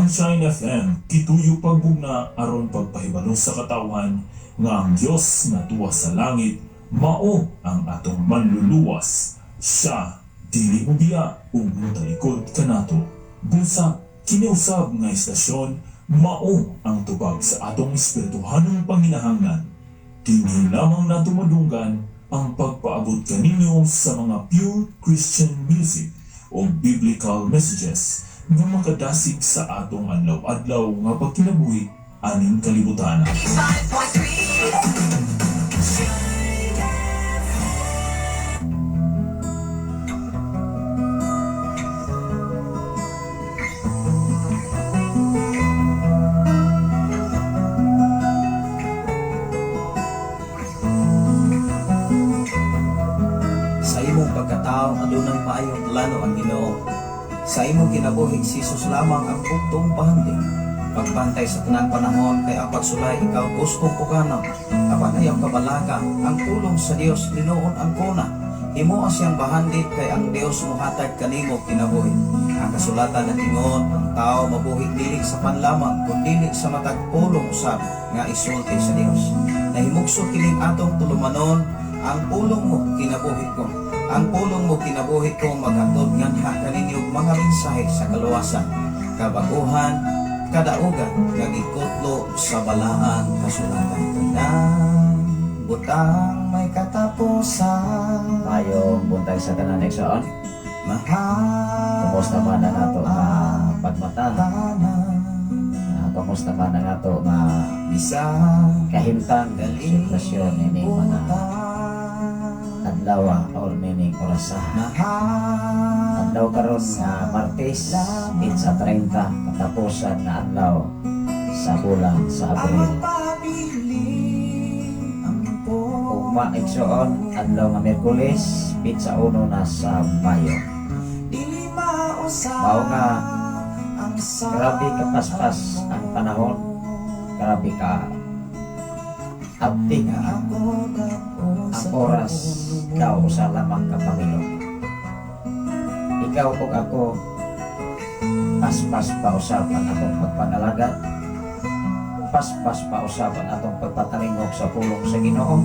Sunshine FM, kituyo pagbugna aron pagpahibalo sa katawhan nga ang Dios nga tuwa sa langit mao ang atong manluluwas. Siya dili ubiya ug motalikod kanato. Busa kiniusab nga istasyon mao ang tubag sa atong espirituhanong panginahanglan. Dinhi lamang nato madunggan ang pagpaabot kaninyo sa mga pure Christian music o biblical messages nga makadasig sa atong adlaw-adlaw nga pagkinabuhi aning kalibutan. Sa imong pagkatao adunay maayong plano ang Ginoo. Sa imong kinabuhi Jesus lamang ang bugtong pahanding. Pagbantay sa tanang panahon kay ang pagsulay ikaw gustong pukanon. Apan ayaw kabalaga ang pulong sa Dios linuon ang kuna. Himo siyang bahandit kay ang Dios mohatag kanimo kinabuhi. Ang kasulatan natingon ang tao mabuhi dili sa panlamang kundi sa matag pulong usab nga isulti sa Dios. Nahimugso kining atong tulumanon ang pulong mo kinabuhi ko. Ang pulong mo kinabuhi ko maghatod nganha kaninyong mga mensahe sa kaluwasan, kabaguhan, kadaugan, nagikutlo sa balaan kasulatan. Tanang butang may katapusan. Mayong buntag sa tanan eksoon. Mahal. Kumusta man ang ato nga pagmata? Kumusta man ang ato nga Bisang kahimtang sitwasyon ini mga adlaw or nining orasahan. Adlaw karon nga Martes, sa 30 katapusan na adlaw sa bulan sa Abril. Ugma eksoon adlaw nga Miyerkules, sa 1 na sa Mayo. Mao nga grabe kapaspas ang panahon, grabe ka abting ang oras daw sa lamang ka Panginoon. Ikaw o ako paspas pa usab ang atong pagpangalaga, paspas pa usab ang atong pagpatalingog sa pulong sa Ginoo,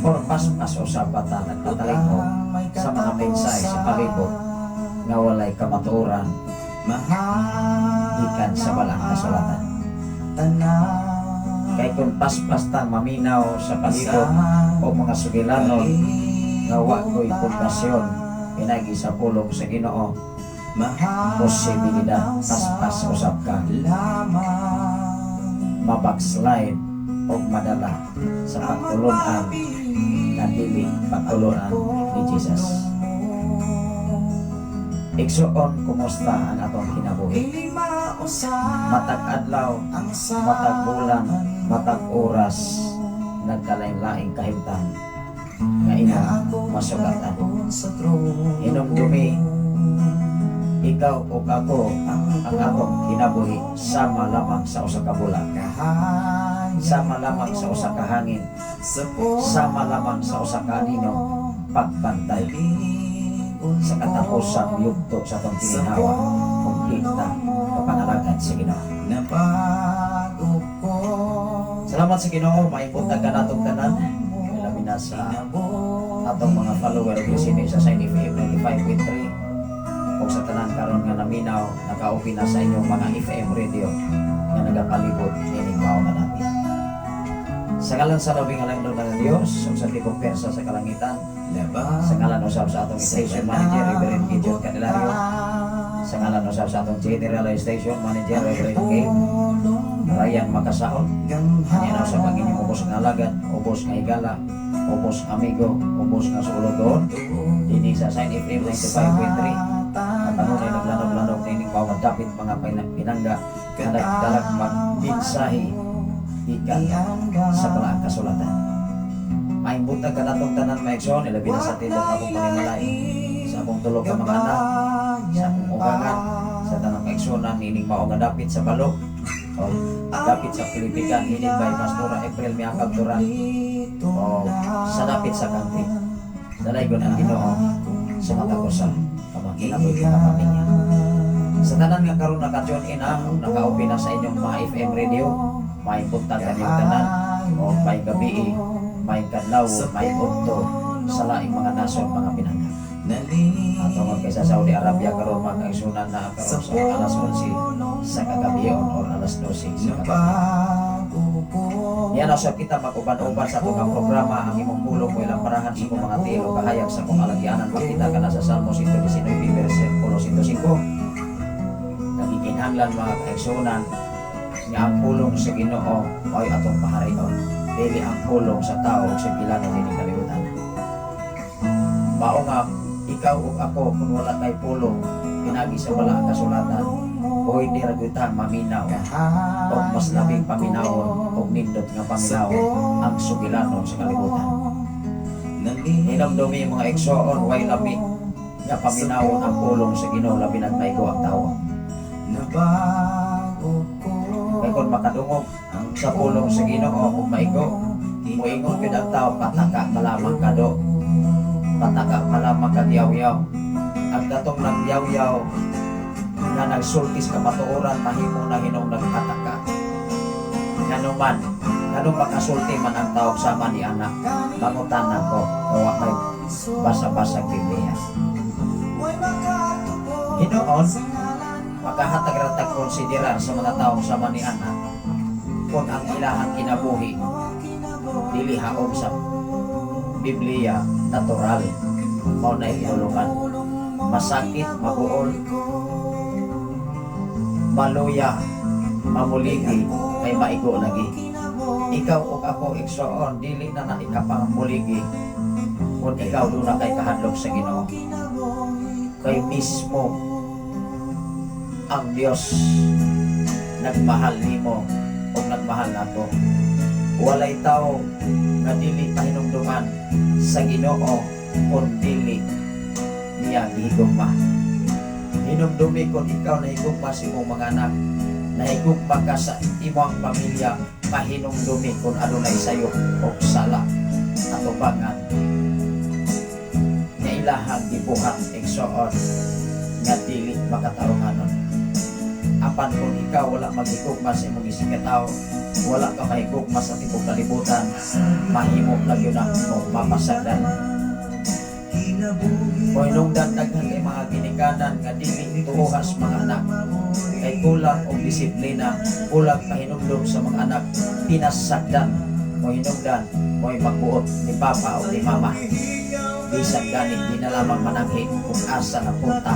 o paspas usab pa ta nagpatalingog sa mga mensahe sa palibot nga walay kamatuoran gikan sa balang kasulatan. Kay kung paspas tang maminaw sa palibot o mga sugilanon nga wa ko'y pundasyon pinagi sa pulong sa Ginoo, posibilidad paspas usab ka mabackslide o madala sa pagtulunan na dili pagtulunan ni Jesus. Igsuon, kumusta ang atong kinabuhi? Matag adlaw, matag bulan, matag oras, nagkalain-laing kahimtang nga inong masugatan. Inong dumi, ikaw o ako ang atong kinabuhi sama lamang sa usa ka bulan, sama lamang sa usa ka hangin, sama lamang sa usa ka anino pagbantay sa katapusang yugto sa itong tininhawa kung kita kapangalagad sa Ginoo. Salamat sa Ginoo, maipunta ka natong tanan, labi na sa atong mga follower of Sini sa Sign FM 95.3 o sa tanan karon nga naminaw, naka-open na sa inyong mga FM radio nga nagapalibot ining mao nga natin. Sa ngalan sa labing alangdog ng Diyos, sa tibok persa sa kalangitan, sa ngalan usab sa atong station manager, Reverend Gideon Candelario, sa ngalan usab sa atong general station manager, Reverend Kim Ryan Makasaon, yan sa Panginoong ubos ng alagad, ubos ng higala, ubos ng amigo, ubos ng sulodon, dini sa Sign FM 95.3, at ano na naglanog-lanog na ining mga dapit mga pinangga, na nagdalag mag-mensahe ikan sa balang kasulatan. Maimbutag ka natong tanan maigsoon, ilabi na sa tindog akong pangimalay, sa akong tulog ka mga anak, sa akong ugangan, sa tanang maigsoon nining mao nga dapit sa balok, o dapit sa Pilipikan, hining by Pastora April Miakab Turan, o sa dapit sa country. Dalaygon ang Ginoo sa matagusan, pamangkinaboy ka pamilya. Sa tanan nga karon naka-tune in ang naka-open na sa inyong mga FM radio, may punta kanyang tanan o may gabi, may kadlaw, may punto sa laing mga nasod, mga pinangga. At tungod kay sa Saudi Arabia karon mga kaigsunan na karon sa alas 11 sa kagabion o alas 12 sa kagabi. Yan sa kita mag-uban-uban sa itong programa ang imong pulong mo ilang parahan sa itong mga tilo kahayag sa kong alagyanan. Makita ka na sa Salmo 119 versikulo 105. Nagiginhanglan mga kaigsunan nga ang pulong sa Ginoo ay atong paharion. Dili ang pulong sa tao sa bilano ni kalibutan. Mao nga ikaw ug ako kung wala kay pulong pinagi sa wala ang kasulatan oy diragutan maminaw o mas labing paminawon o nindot nga paminawon ang sugilanon sa kalibutan. Hinamdumi mga igsoon way labi nga paminawon ang pulong sa Ginoo labi nang maigo ang tawo. Kaya kung makadungog sa pulong sa Ginoo kung maigo muingon gid ang tawo pataka malamang kado pataka malamang kagyaw-yaw. Ang datong nagyaw-yaw na nagsultis ka matuoran mahimo na hinong nagkataka. Nganuman, ganun makasulti man ang tawag sama ni anak, mangutan ako, gawa may basa-basag Biblia. Hinoon, makahatag-ratag konsiderar sa mga taong sama ni anak kung ang ilahang kinabuhi dili haom sa Biblia natural mao na ihulungan masakit, mabuol, maluya, mamuligi, may maigo lagi. Ikaw o ako igsoon, dili na ikapang muligi kung ikaw doon na kay kahadlok sa Ginoo. Kay mismo ang Dios nagmahal nimo o nagmahal nato. Walay tao na dili pahinumduman sa Ginoo kung dili niya gihigugma. Hinumdumi kung ikaw nahigugma sa imong mga anak, nahigugma ka sa imong pamilya, mahinumdumi kung adunay sayo o sala at ubangan nga ilahang gibuhat igsoon nga dili makatarunganon. Apan kung ikaw wala maghigugma sa imong isig ka tao, wala ka mahigugma sa tibok kalibutan, mahimo lang yun ang imong mapasagdan. O inungdan daghan kay mga ginikanan nga dili tuhuhas mga anak kay kulang og disiplina, kulang pahinumdum sa mga anak, pinasagdan mo hinungdan mo'y magbuot ni papa o ni mama. Bisag gani di na lamang mananghi kung asa na punta.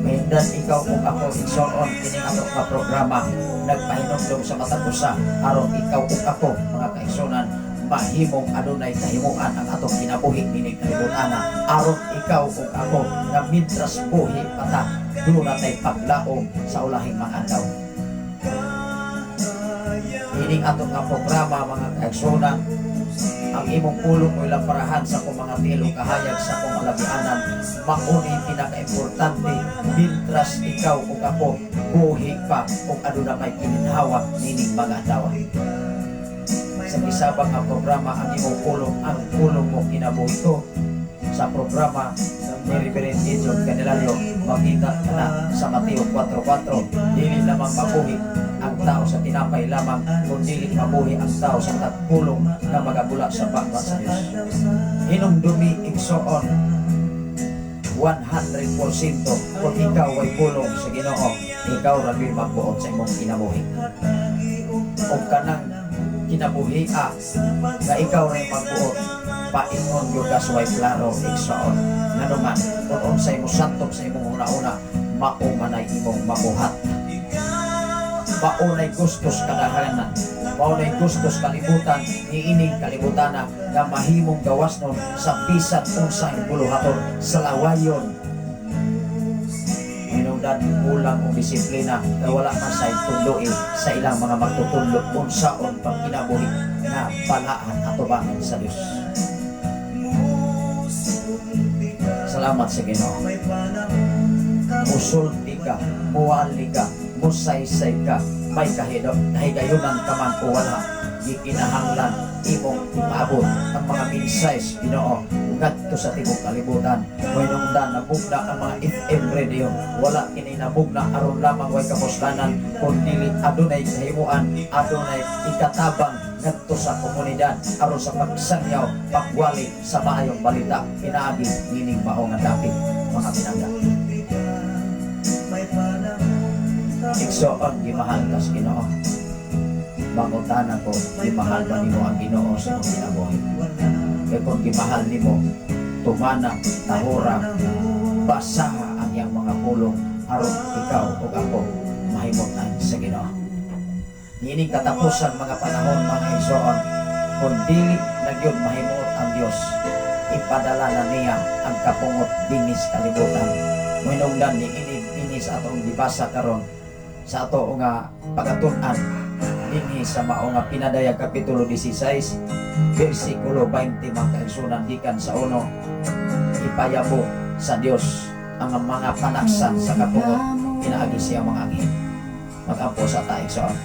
Mahindan ikaw kung ako igsoon kining ato nga programa nagpahinumdum sa matag usa aron ikaw ug ako mga kaigsonan mahimong adunay kahimuan ang atong kinabuhi ini kalibutana aron ikaw ug ako nga mintras buhi pata doon natay paglao sa ulahing mga adlaw. Ining atong nga programa mga kaigsonan ang imong pulong o ilang parahan sa kong mga tilo kahayag sa kong alabianan mauni pinaka-importante mintras ikaw ug ako buhi pa ug aduna may kininhawa nining mga adlaw. Sa isabang nga programa ang imong pulong ang pulong mo kinabuhi ko sa programa ni Reverend Edson Candelario makita ka na sa Mateo 4:4 dili lamang mabuhi ang tao sa tinapay lamang kundi mabuhi ang tao sa tagpulong na magabula sa bangka sa Diyos. Hinumdumi igsoon 100% kung ikaw ay pulong sa Ginoo ikaw rabi magbuot sa imong kinabuhi o kanang kinabuhi nga ikaw rin magbuot paingon yung kasway klaro igsoon nga naman kung unsay mo santog sa imong una-una maumanay imong mabuhat maunay gustos kadahanan maunay gustos kalibutan niining kalibutana nga mahimong gawas nun sa bisan unsang buluhaton sa lawayon minungdan kulang o disiplina na wala man sa ituloi sa ilang mga magtutulog unsaon pang kinabuhi na palaan at tubangan sa Diyos. Salamat sa Ginoo. Musulti ka, muwali ka, musaysay ka, may kahigayunan ka man o wala, ikinahanglan imong ipaabot ang mga mensahe Ginoo ngadto sa tibok kalibutan. Way nungdan nabugna ang mga FM radio, wala kini nabugna aron lamang way kapuslanan, kundi adunay kahimuan, adunay ikatabang ngadto sa komunidad aron sa pagsangyaw, pagwali sa maayong balita. Pinaagi nining mao nga dapit mga pinangga. Igsoon gimahal ka sa Ginoo. Bangutan ko, gimahal ba nimo ang Ginoo sa imong kinabuhi? Kaya kung gimahal nimo, tumana, tahura, basaha ang iyang mga pulong aron ikaw o ako mahimutan sa Ginoo. Niining katapusan mga panahon mga igsoon, kung dili na gyud mahimot ang Dios, ipadala na niya ang kapungot dinis kalibutan. Minungdan ni ini sa atong gibasa karon sa ato nga pagatun-an dinhi sa mao nga Pinadayag kapitulo 16 bersikulo 20 mga kaigsunan gikan sa 1. Ipayabo sa Dios ang mga panaksan sa kapungot, pinaagi siya mga angin. Mag-ampo sa taigsoon.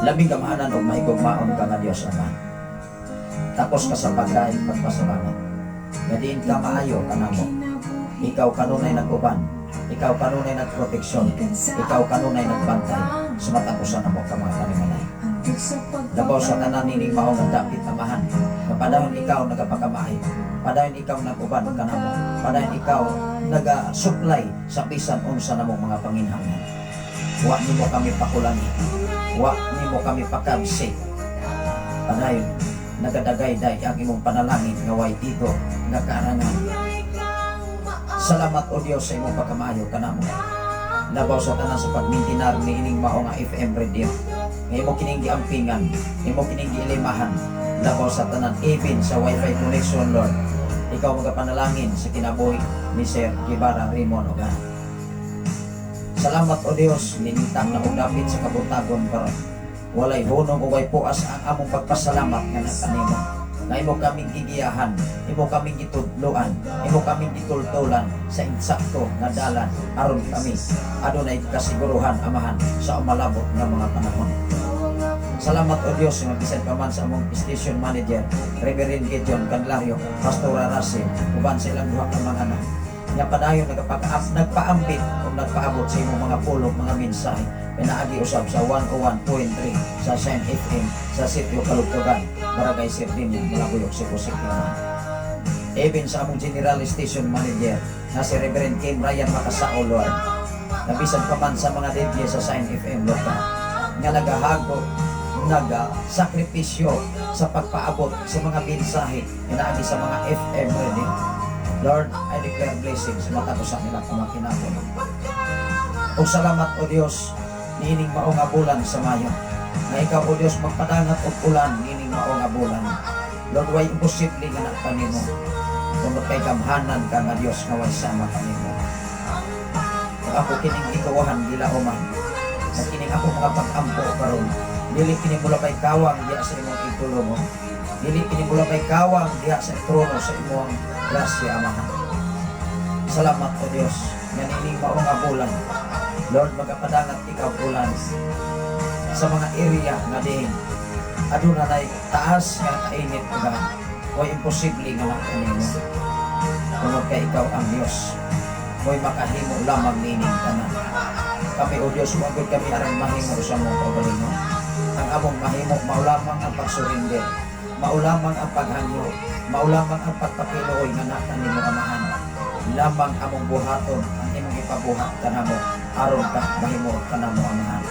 Labing gamhanan og mahigugmaon ka nga Dios Ama. Tapos ka sa pagdaig pagpasalamat. Gadiin ka maayo kanamo. Ikaw kanunay nag-uban. Ikaw kanunay nagproteksyon. Ikaw kanunay nagbantay. Sumatapusan na mo ka mga panimalay. Labaw sa tanan nining mao nga dapit amahan. Padahon ikaw nagapagkamay. Padahon ikaw nag-uban kanamo. Padahon ikaw naga-supply sa bisan unsa namong mga panginhanglan. Wa nimo kami pakulangi. Wa nimo kami pakabsi. Padahon nagadagay-day ang imong panalangin nga way dito nga kaarangan. Salamat o Dios sa imong pagkamaayo kanamo. Labaw sa tanan sa pagmintinar ni ining mao nga FM radio. Imo kining giampingan, imo kining giilimahan. Labaw sa tanan even sa wifi connection Lord. Ikaw magapanalangin sa kinabuhi ni Sir Guevara Raymond Ogan. Salamat o Dios, linintang na og dapit sa kabutagon karon. Walay hunong o way puas ang among pagpasalamat nga nagkanimo. Na imo kaming gigiyahan, imo kaming gitudloan, imo kaming gitultulan sa insakto nga dalan aron kami adunay kasiguruhan amahan sa umalabot nga mga panahon. Salamat o Dios nga bisan pa man sa among station manager, Reverend Gideon Canlario, Pastor Rasim, uban sa ilang duha ka mga anak. Nga padayon nagpaambit o nagpaabot sa imong mga pulong mga mensahe pinaagi usab sa 101.3 sa Saint FM sa Sitio Kalugtugan, Barangay Sirdinia, Malabuyok, Cebu City. Even sa among General Station Manager na si Reverend Kim Ryan Macasao, Lord, nabisan pa man sa mga DJ sa Saint FM, Lord, nga nagahago, nagasakripisyo sa pagpaabot sa mga mensahe pinaagi sa mga FM radio. Lord, I declare blessings matapusan nila kumakinapon. O salamat o Dios, nining mao nga bulan sa Mayo. Na ikaw o Dios magpadangat og ulan nining mao nga bulan. Lord, way imposible nga na kanimo. Kung kay kamhanan ka nga Dios nga way sama kanimo. Kung ako kining ikawahan gila uman. Sa kining ako mga pag-ampo karon, dili kini mulabay kawang diha sa imong itulo mo. Dili kini mulabay kawang diha sa trono sa imong grasya amahan. Salamat o Dios nga nining mao nga bulan. Lord, magapadangat ikaw ulan sa mga area nga diin aduna nay taas nga kainit ugan o imposible nga kanimo. Tungod kay ikaw ang Dios, mo'y makahimo lamang nining tanan. Kami o Dios, magod kami aron mahimo sa mong kaugalingon. Ang among mahimo maulamang ang pagsurinder, maulamang ang paghangyo, maulamang ang pagpakiluoy nga nakanimo amahan. Lamang among buhaton ang imong ipabuhat kanamo aron ka mahimo kanamo amahan.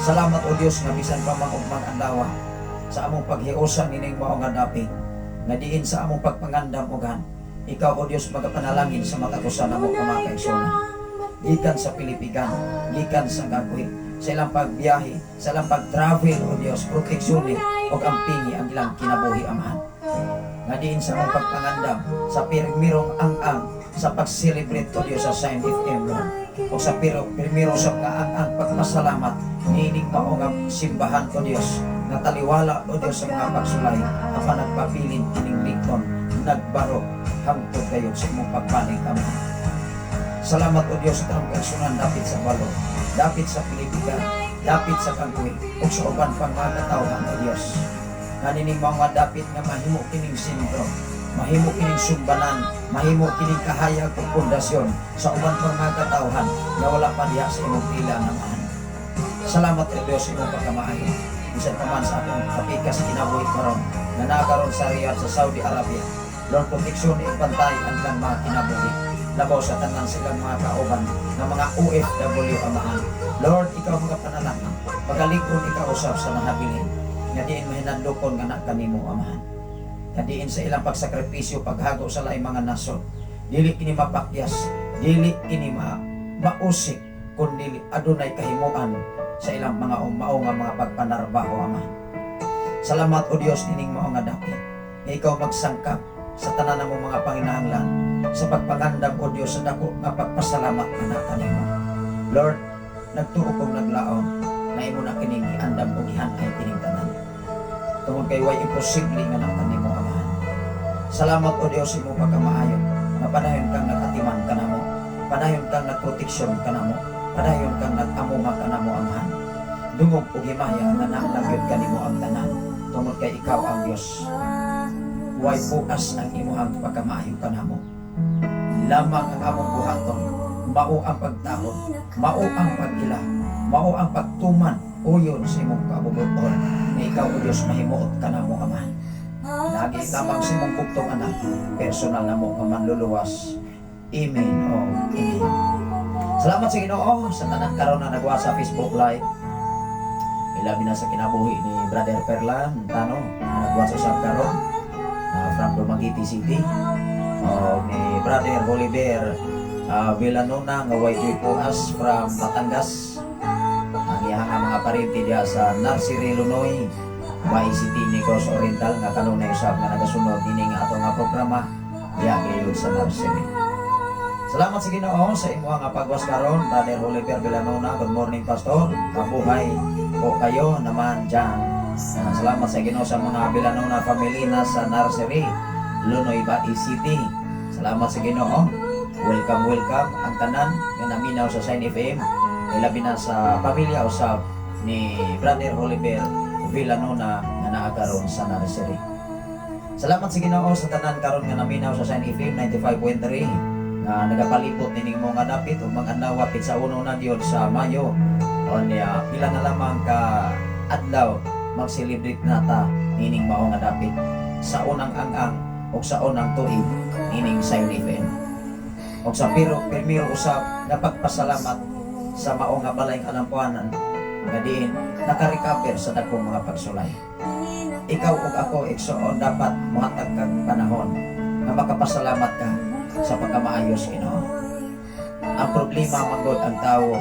Salamat o Dios nga bisan pa man og mag-adlaw sa among paghiusan nining mao nga dapit nga diin sa among pagpangandam ugan. Ikaw o Dios magapanalangin sa matapusan namo ka mga kaigsoon. Gikan sa Pilipigan, gikan sa Gagwit, sa ilang pagbiyahe, sa ilang pag-travel o Dios, proteksyonin o ampingi ang ilang kinabuhi amahan. Nga diin sa among pagpangandam sa pirmirong ang sa pag-celebrate o Dios sa Saint FM Lord, o sa pirmirong sa kaang pagpasalamat nining mao nga simbahan o Dios nga taliwala o Dios sa mga pagsulay apan nagpabilin kining lingkon nagbaro hangtod kayo sa imong pagpanig amahan. Salamat o Dios sa kaigsunan dapit sa Balo, dapit sa Pilipigan, dapit sa Kagwit, o sa uban pang mga katawhan o Dios. Kanining mga dapit nga mahimo kining sentro, mahimo kining sumbanan, mahimo kining kahayag o pundasyon sa uban pang mga katawhan nga wala pa diha sa imong tila nga mahan. Salamat kay Dios imong pagkamaayo. Bisan pa man sa akong kapikas kinabuhi karon nga nakaroon sa Riyadh sa Saudi Arabia. Lord, proteksyon ipantay ang kang mga kinabuhi. Labaw sa tanan silang mga kauban ng mga OFW amahan. Lord, ikaw mga panalangin. Pagalikon ikaw usab sa nahabilin. Nga diin mahinadlokon nga na kanimo amahan. Nga diin sa ilang pagsakripisyo paghago sa laing mga nasod. Dili kini mapakyas, dili kini mausik, kundi adunay kahimuan sa ilang mga mao nga mga pagpanarbaho amahan. Salamat o Dios nining mao nga dapit. Nga ikaw magsangkap sa tanan namong mga panginahanglan sa pagpagandam o Dios sa dako nga pagpasalamat anak kanimo. Lord, nagtuo kong naglaon na imo na kining giandam o gihanay kining tanan. Tungod kay way imposible nga na kanimo amahan. Salamat o Dios imo pagkamaayo nga padayon kang nagatiman kanamo, padayon kang nagproteksyon kanamo, padayon kang nag-amuma kanamo amahan. Dungog o himaya nga nalagyod kanimo ang tanan. Tungod kay ikaw ang Dios. Way bukas ang imuhang pagkamaayo kanamo. Lamang ang among buhaton, mao ang pagtahon, mao ang pag-ila, mao ang pagtuman uyon sa imong kabubuton na ikaw o Diyos mahimuot kanamo amahan. Lagi lamang sa imong bugtong anak, personal na mo nga manluluwas. Amen o Amen. Salamat sa Ginoo sa tanan karon na nagwa sa Facebook Live. Ilabi na sa kinabuhi ni Brother Perlan Tano na nagwa sa karon from Dumaguete City. Ni Brother Oliver Villanona nga way puas from Batangas. Ang iyang mga parinti diya sa Nursery, Illinois, Bay City, Negros Oriental nga kanunay usab nga nagasunod nining ato nga programa diya gayud sa Nursery. Salamat sa Ginoo sa imo nga pagwas karon, Brother Oliver Villanona. Good morning, Pastor. Mabuhay po kayo naman dyan. Salamat sa Ginoo sa mga Villanona family na sa Nursery, Illinois, Bay City. Salamat sa Ginoo. Welcome ang tanan nga naminaw sa Sign FM. Ilabi na sa pamilya usab ni Brother Oliver Villanona nga naakaron sa Nursery. Salamat sa Ginoo sa tanan karon nga naminaw sa Sign FM 95.3 nga nagapalipot nining mga dapit ug mga adlaw pit sa uno na diod sa Mayo. Onya pila na lamang ka adlaw mag-celebrate nata nining mao nga dapit sa unang angang o sa unang tuig nining Sign FM. O sa primero usab napagpasalamat sa mao nga balay kalampuanan nga diin naka-recover sa dagkong mga pagsulay. Ikaw ug ako igsoon dapat mohatag kag panahon nga makapasalamat ka sa pagkamaayos Ginoo. Ang problema manggod ang tawo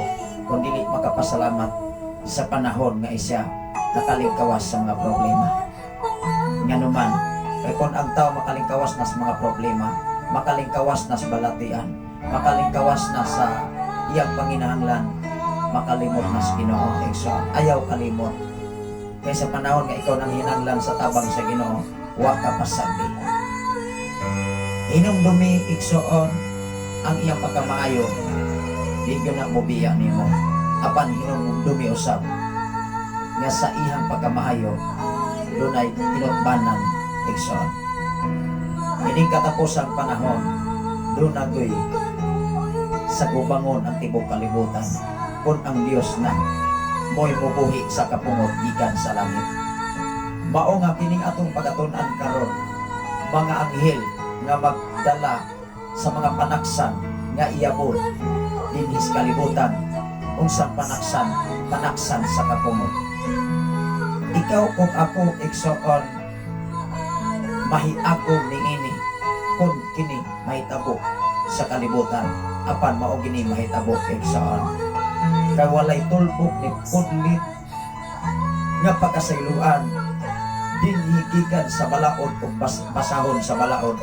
kung dili makapasalamat sa panahon nga isya nakalingkawas sa mga problema. Nganuman, kay kung ang tao makalingkawas na sa mga problema, makalingkawas na sa balatian, makalingkawas na sa iyang panginahanglan, makalimot na sa Ginoo. Ayaw kalimot. Kaya sa panahon nga ikaw nang hinanglan sa tabang sa Ginoo, wa ka pasabi. Inom dumi igsoon ang iyang pagkamaayo, di ko na mobiya nimo. Apan inom dumi usab nga sa iyang pagkamaayo, dunay tinutbanan igsoon. Ining katapusang panahon, doon agoy sa gubangon ang tibok kalibutan kung ang Dios na mo'y mubuhi sa kapungot gikan sa langit. Mao nga kining atong pagatunan karon, mga anghel nga magdala sa mga panaksan nga iabot dinhis kalibutan unsang panaksan sa kapungot. Ikaw ug ako igsoon mahiagom niini kung kini mahitabo sa kalibutan apan mao gini mahitabo igsoon kay walay tulbok ni pudlit nga pagkasayloan dinhi gikan sa balaod ug basahon sa balaod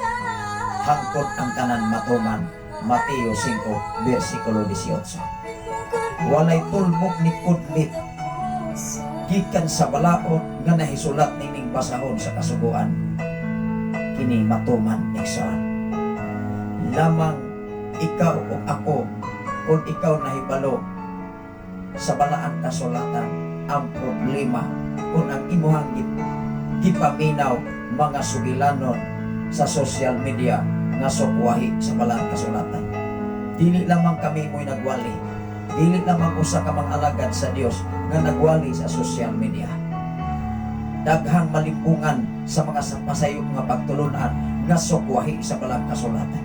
hangtod ang tanan matuman. Mateo 5 versikulo 18. Walay tulbok ni pudlit gikan sa balaod nga nahisulat nining basahon sa kasuguan kini matuman igsoon. Lamang ikaw o ako kung ikaw nahibalo sa balaan kasulatan ang problema kung ang imuhang gipaminaw mga sugilanon sa social media nga sukwahi sa balang kasulatan. Dili lamang kami mo'y nagwali, dili lamang usa ka mga alagad sa Dios nga nagwali sa social media. Daghang malimpungan sa mga pasayop nga pagtulunan nga sukwahi sa balang kasulatan.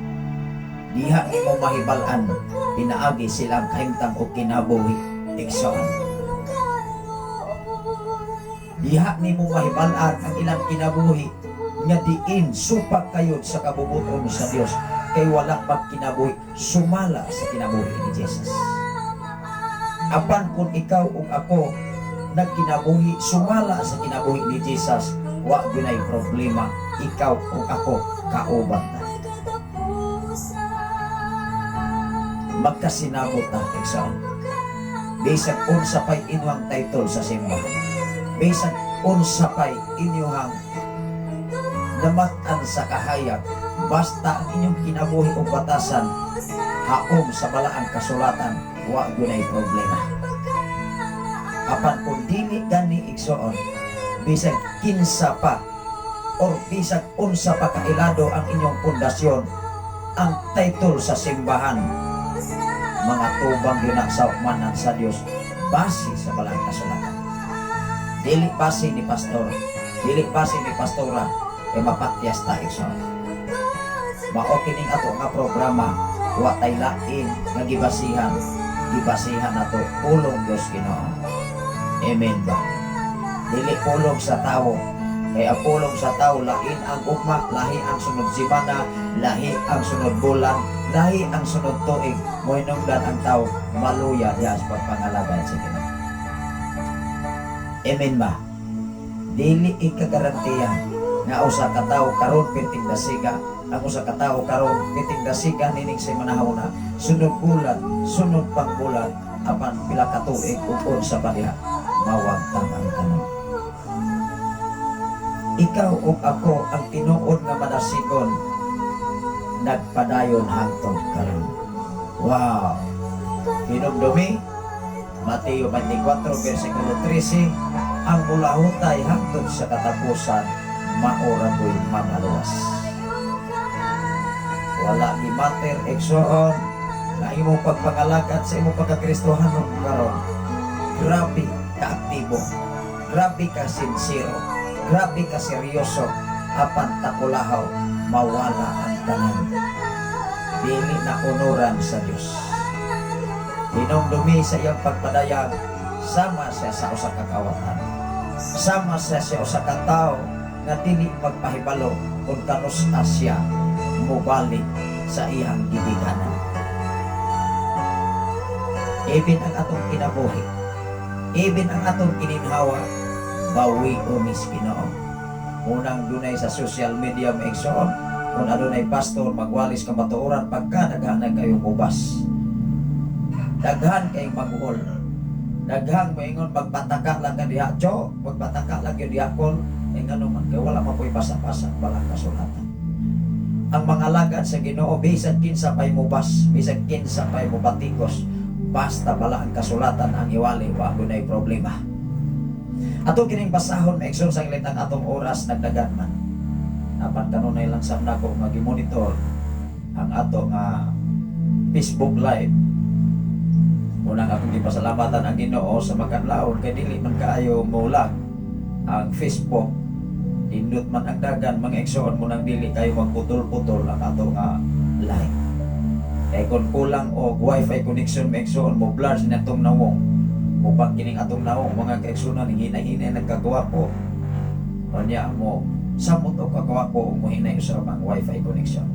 Diha nimo mahibal-an pinaagi silang kahimtang o kinabuhi igsoon. Diha nimo mahibal-an ang ilang kinabuhi nga diin supag kayod sa kabubuton sa Dios kay wala magkinabuhi sumala sa kinabuhi ni Jesus. Apan kung ikaw ug ako nagkinabuhi sumala sa kinabuhi ni Jesus, wa ginay problema, ikaw ug ako kauban ta. Magkasinabot na igsoon. Bisag unsa pay inyong title sa simbahan, bisag unsa pay inyong namatan sa kahayag, basta ang inyong kinabuhi o batasan haom sa balaang kasulatan, wa gunay problema. Apan kung dili gani igsoon, bisag kinsa pa or bisag unsa pa kailado ang inyong pundasyon, ang title sa simbahan, mga tubang yun ang saukmanan sa Dios base sa balaang kasulatan. Dili base ni pastor, dili base ni pastora, kay mapatyas tayo sa maokining ato nga programa, wa tay lain nga gibasihan nato pulong Dios Ginoo. Amen ba? Dili pulong sa tao, kay ang pulong sa tao lain ang ugma, lahi ang sunod semana, lahi ang sunod bulan, lahi ang sunod tuig, mohinungdan ang tao maluya diha sa pagpangalaban sa Ginoo. Amen ba? Dili ikagarantiyan nga usa ka tawo karon piting dasiga, ang usa ka tawo karon piting dasiga nining sa manahon na sunod bulan, sunod pang bulan, apan pila ka tuig ug sa padiha mawagtang ang tanan. Ikaw ug ako ang tinuod nga manasigon nagpadayon hangtod karon. Wow! Hinumdumi Mateo 24 versikulo 13, ang mulahutay hangtod sa katapusan maura ko'y mamaluwas. Wala ni mater eksoon na imong pagpangalagat sa imong pagkakristohanon karon. Grabe ka aktibo, grabe ka sincero, grabe ka seryoso, apan takulahaw mawala ang tanan. Dili na onoran sa Dios. Hinumdumi sa iyang pagpadayag, sama siya sa usa ka kawatan, sama siya sa usa ka tawo nga dili magpahibalo kung kanusta siya mubalik sa iyang gibiganan. Even ang atong kinabuhi, even ang atong kininhawa, bawi o Ginoo. Unang dunay sa social media maigsoon, kung adunay pastor magwalis ka matuoran pagka daghan kayo mubas, daghan kayong mag-uol, daghang moingon magpataka lang ka diha, jo, magpataka lang yun diakon, ay ngano man, kaya wala mapoy basa-basa balang kasulatan. Ang mga lagad sa Ginoo, bisan kinsa pay mubas, bisan kinsa pay mubatikos, basta bala ang kasulatan ang iwali, wa gunay problema. Ato kining basahon maigsoon sa ilit ang atong oras nagdagan man. Apan kanunay lang sa nako nga gimonitor ang ato nga Facebook live. Unang akong gipasalamatan ang Ginoo sa makanlaon kay dili man kaayo maulag ang Facebook. Indot man ang dagan, mga igsoon mo nang dili kayo magputol-putol ang ato nga live. Kaya kung kulang o wifi connection maigsoon mo blur sa atong nawong, mo pagkining atong nawong mga kaigsunan hinay-hinay nagkagawa po. O niya mo samot o kagawa po mo hinay sa mga wifi connection.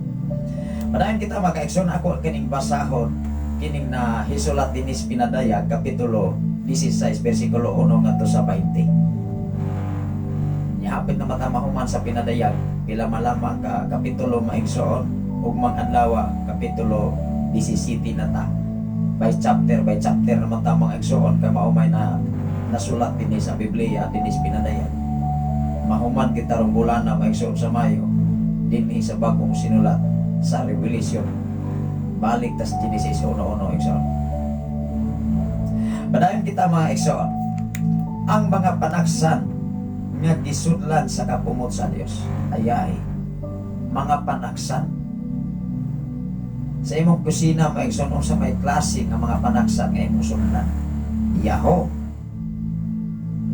Madayon kita mga kaigsoon, ako kining basahon kining na hisulat dinis pinadayag kapitulo 16 versikulo 1 ngadto sa 20. Hapit na matamahuman sa pinadayag pila malama ka kapitulo maigsoon ug mag-adlaw kapitulo 17 na ta. By chapter naman ta mga igsoon kay maumay na nasulat dinhi sa Biblia dinhi pinadayag. Mahuman kita rong bulan na maigsoon sa Mayo dinhi sa bagong sinulat sa Revelation. Balik tas Genesis 1:1 igsoon. Padayon kita mga igsoon, ang mga panagsan nga gisudlan sa kapumot sa Dios ayay mga panaksan. Sa imong kusina maigsoon sa may klase nga mga panaksan nga imong sundan. Yaho,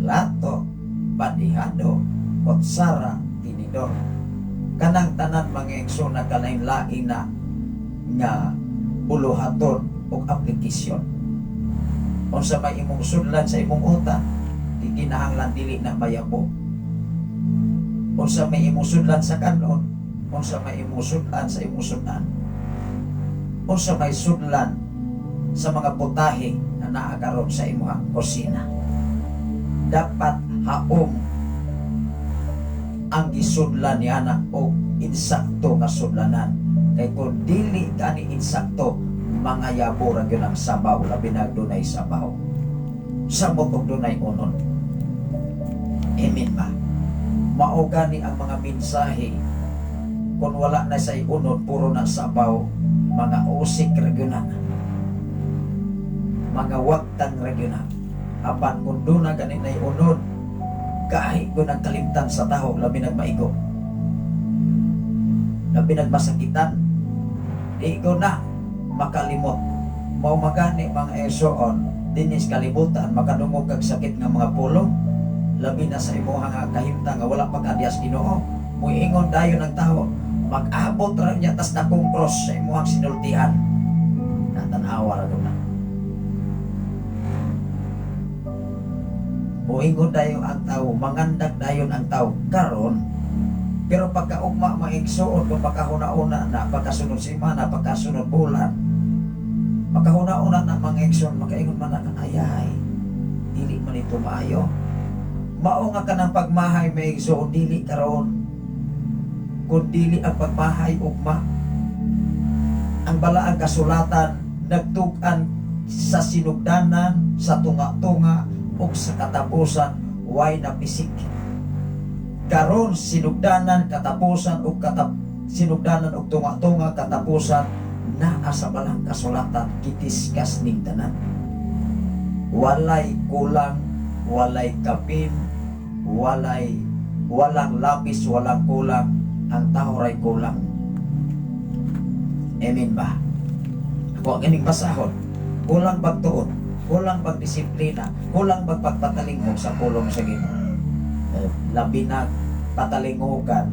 lato, padihado, kutsara, tinidor. Kanang tanan mga igsoon na kalain-lain na nga buluhaton o aplikasyon. Unsa may imong sudlan sa imong utak, kinahanglan dili na mayabo. Unsa may imong sudlan sa kanon, unsa may imong sudlan sa imong sunan. Unsa may sudlan sa mga putahe na naagaron sa imong kusina. Dapat haom ang gisudlan ni anak o insakto nga sudlanan. Kay kung dili gani insakto, mga yabo ra gyud ang sabaw labi na dunay sabaw. Samot og dunay unon. Amen ba? Mao gani ang mga mensahe kung wala na sa unod puro na sabaw, mga usik regional, mga waktang regional. Apan kung doon na ganin na unod, kahit ko nagkalimtan sa tao, labi nagmaigo, labi nagmasakitan, di ko na makalimot. Mao magani mga esoon, dinis kalibutan, makadungog kag sakit nga mga pulong, labi na sa imo nga kahimtang nga wala pag-adyas Ginoo. Muingon dayon ng tao, mag-abot ra niya tas dakong cross sa imong sinultian. Natanawa ra na. Muingon dayon ang tao, mangandag dayon ang tao karon. Pero pagkaugma maigsuon kung makahuna-una na pagkasunod semana, pagkasunod bulan, makahuna-una na mga igsoon, makaingon man na ayay, dili man ito maayo. Mao nga kanang pagmahay maigsoon, dili karon. Kung dili ang pagmahay ugma, ang balaang kasulatan nagtug-an sa sinugdanan, sa tunga-tunga o sa katapusan, way napisik. Karon sinugdanan, katapusan o sinugdanan o tunga-tunga, katapusan, naa sa balang kasulatan, kitiskas ning tanan. Walay kulang, walay kapin, walang lapis, walang kulang. Ang tao ray kulang. Amen ba? Ako ang ining basahon. Kulang pagtuon, kulang pagdisiplina, kulang pagpatalingog sa pulong sa Ginoo. Labi na patalingogan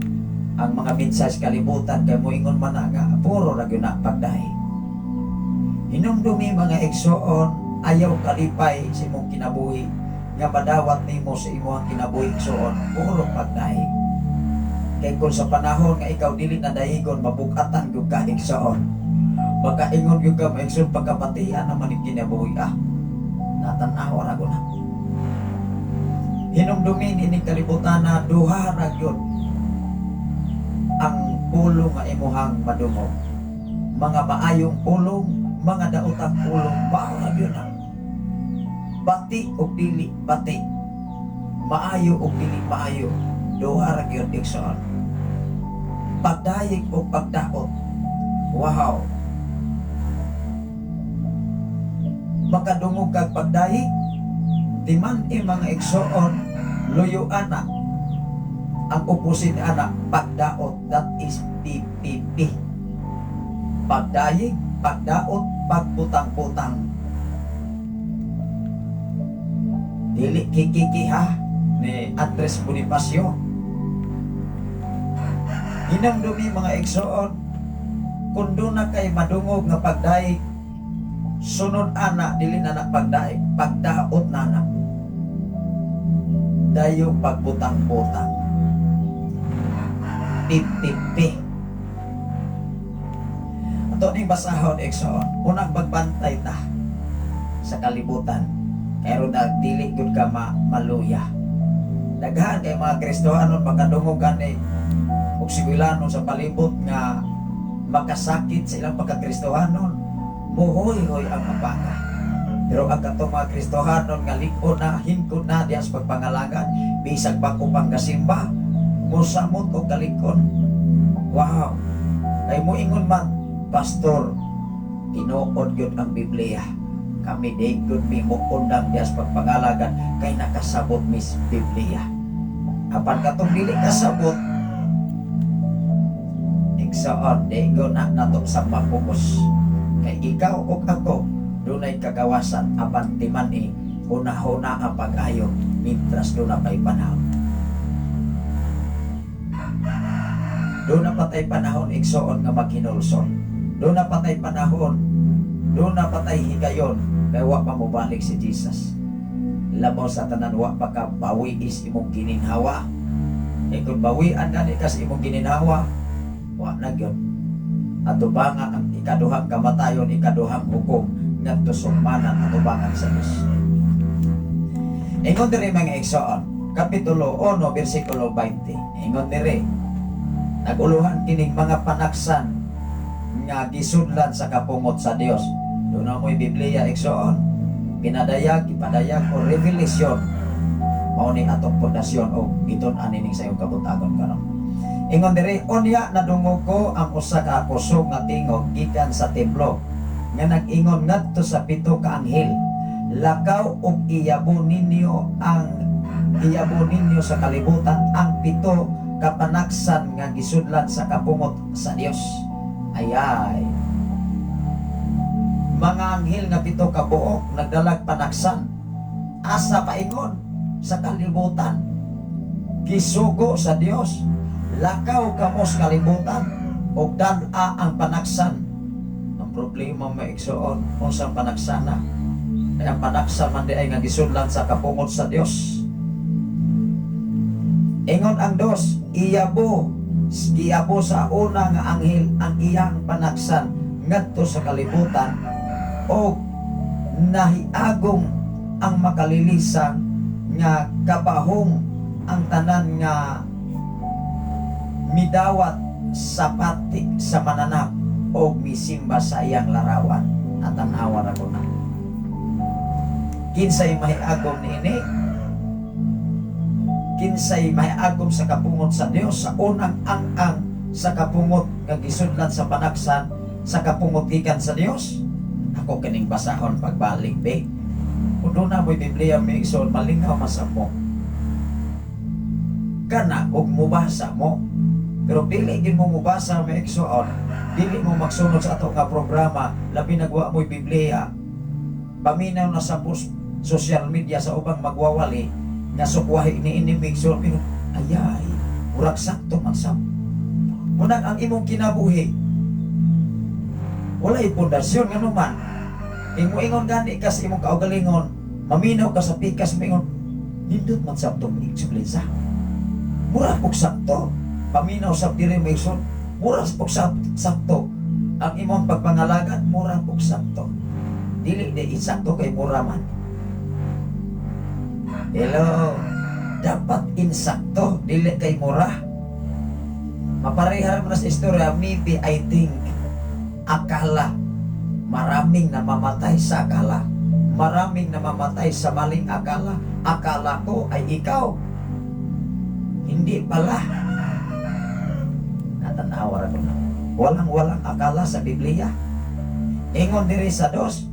ang mga mensahe kalibutan kay moingon man nga puro ra gyud na pagdahi. Hinumdumi mga igsoon, ayaw kalipay sa imong kinabuhi nga madawat nimo sa imong kinabuhi igsoon, puro pagdahi. Kay kung sa panahon nga ikaw dili na dahigon, mabukatan yung kaigsoon. Pagkaingon yung ka maigsoon, pagkapatian naman yung kinabuhi. Natanawa na ko na. Hinumdumin ini kalibutan na duha na yun ang pulong nga imuhang madungog. Mga maayong pulong, mga daotang pulong, mao na yun ang bati o dili bati, maayo o dili maayo, duha ra gyud igsoon. Pagdayeg o pagdaot, wow, makadungog kag pagdayeg, timan mga igsoon, luyuan na ang opposite ana, pagdaot, that is PPP. Pagdayeg, pagdaot, pagbutang-butang, dili kikiki ha ni Andres Bonifacio. Hinamdumi mga igsoon, kung doon na kay madungog nga pagdaig, sunod ana dili na na pagdaig, pagdaot na na, dayong pagbutang-butang, pipipi. Ato ning basahon igsoon, unang pagbantay ta sa kalibutan, kaya na dili gud ka maluya. Daghan kay mga Kristohanon makadungog ani og sigulanon sa palibot nga makasakit sa ilang pagka-Kristohanon, muhoy-hoy ang mapanga. Pero ang katong mga Kristohanon nga liko na, hingkod na diya sa pagpangalangan, bisag pa ko pang kasimba, musamot o kalikon. Wow! Ay mo ingon man, Pastor, tinuod yun ang Biblia. Kami daygon mi mo undang diya sa pagpangalagan kay nakasabot mis Biblia. Apan katong dili kasabot, igsoon, di ko na nato sa pagpukos. Kay ikaw o ako, dunay kagawasan, apan timan una-una ang pag-ayo, mintras doon na pa'y panahon. Doon na patay panahon, igsoon nga maghinulson. Doon na patay panahon, doon na patay higayon, kaya wa pa mo balik si Jesus. Labaw sa tanan, wa pa ka bawiis imong gininhawa. E kung bawian gani kas imong gininhawa, wa na gyud. Atubangan ang ikaduhang kamatayon, ikaduhang hukom, ngadto summanan atubangan sa Dios. Ingon diri mga igsoon, kapitulo 1 bersikulo 20. Ingon diri, naguluhan kining mga panaksan nga gisudlan sa kapungot sa Dios. Doon na mo'y Biblia igsoon, pinadayag, ipadayag o revelasyon, mao ni atong pundasyon o giton-an ning sa iyong kabutagon karon. Ingon diri, unya nadungog ko ang usa ka kusog nga tingog gikan sa templo nga nag-ingon ngadto sa pito ka anghel, lakaw ug iyabo ninyo sa kalibutan ang pito kapanaksan nga gisudlan sa kapungot sa Dios. Ayay, mga anghel nga pito ka buok nagdalag panaksan, asa paingon sa kalibutan, gisugo sa Dios, lakaw kamos kalibutan ug dan-a ang panaksan. Ang problema maigsoon unsang panaksana, kaya ang panaksan man di ay nga gisudlan sa kapungot sa Dios. Ingon ang dos, iyabo sa una nga anghel ang iyang panaksan ngadto sa kalibutan o nahiagong ang makalilisang nga kabahong ang tanan nga midawat sa patik sa mananap o misimba sa iyang larawan at tanawa ra ko na. Kinsay mahiagom niini, kinsay mahiagom sa kapungot sa Dios sa unang ang sa kapungot nga gisudlan sa panaksan sa kapungot gikan sa Dios. Ako kining basahon pagbalik be. Kuno na mo'y Biblia may igsoon, malingaw masamo kana ug mubasa mo. Pero dili gid mo mubasa may igsoon, dili mo magsunod sa ato nga programa, labi nagwa mo'y Biblia. Paminaw na sa social media sa ubang magwawali nga sukwahi ni inimig so ayay, murag sakto man sab. Munang ang imong kinabuhi walay pundasyon nga naman. Imo ingon gani kas imong kaugalingon, maminaw ka sa pikas mo ingon, nindot man sabto mo eksplisa. Mura pog sakto, paminaw sa diri may son, mura pog sakto. Ang imong pagpangalagan, mura pog sakto. Dili di isakto kay mura man. Hello, dapat insakto, dili kay mura. Maparehar mo na sa istorya, maybe I think, akala, maraming namamatay sa akala, maraming namamatay sa maling akala. Akala ko ay ikaw, hindi pala. Natanawa ko na. Walang akala sa Biblia. Ingon diri sa dos,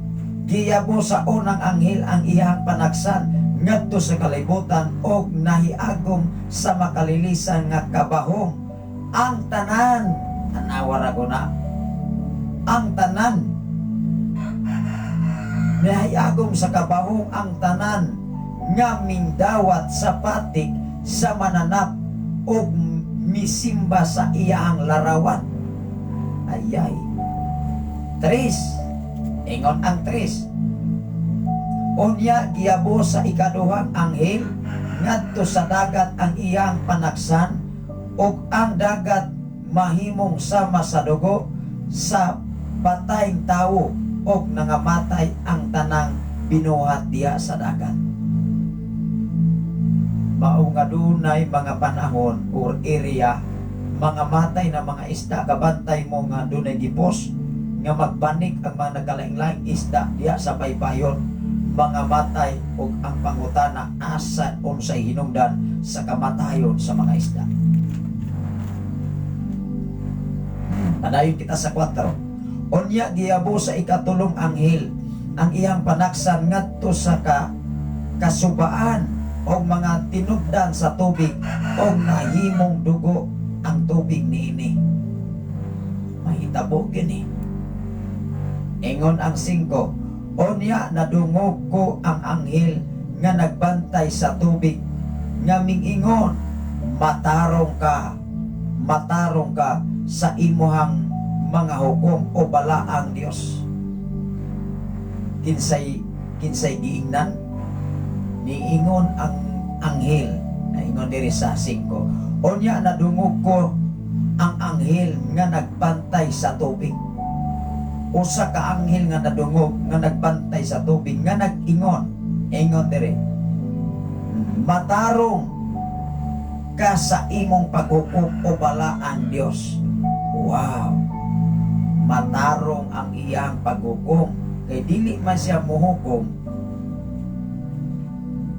giyabo sa unang anghel ang iyang panaksan ngadto sa kalibutan og nahiagom sa makalilisan nga kabahong ang tanan. Tanawa ko na. Ang tanan nahiagom sa kabahong ang tanan nga mindawat sa patik sa mananap og misimba sa iyang larawan. Ayay. 3. Ingon ang 3. Unya giyabo sa ikaduhang anghel ngadto sa dagat ang iyang panaksan ug ang dagat mahimong sama sa dugo sa patayng tawo ug nangamatay ang tanang binuhat diha sa dagat. Mao nga dunay mga panahon or area, mga matay na mga isda, kabantay mo nga dunay gipos nga magbanik ang mga nagkalaing-laing isda diha sa paypayon, mga matay ug ang pangutana asa unsay hinungdan sa kamatayon sa mga isda. Padayon kita sa 4. Unya giyabo sa ikatulong anghel ang iyang panaksan ngadto sa kasubaan o mga tinubdan sa tubig o nahimong dugo ang tubig niini. Mahitabo gini. Ingon ang 5, unya nadungog ko ang anghel nga nagbantay sa tubig nga mingingon, matarong ka sa imuhang mga hukom o balaang Dios. Kinsay giingnan niingon ang anghel, naingon diri sa 5, unya nadungog ko ang anghel nga nagbantay sa tubig. Usa ka anghel nga nadungog nga nagbantay sa tubig nga nag-ingon, ingon diri, matarong ka sa imong paghukom o balaan Dios. Wow, matarong ang iyang paghukom, kay dili man siya muhukom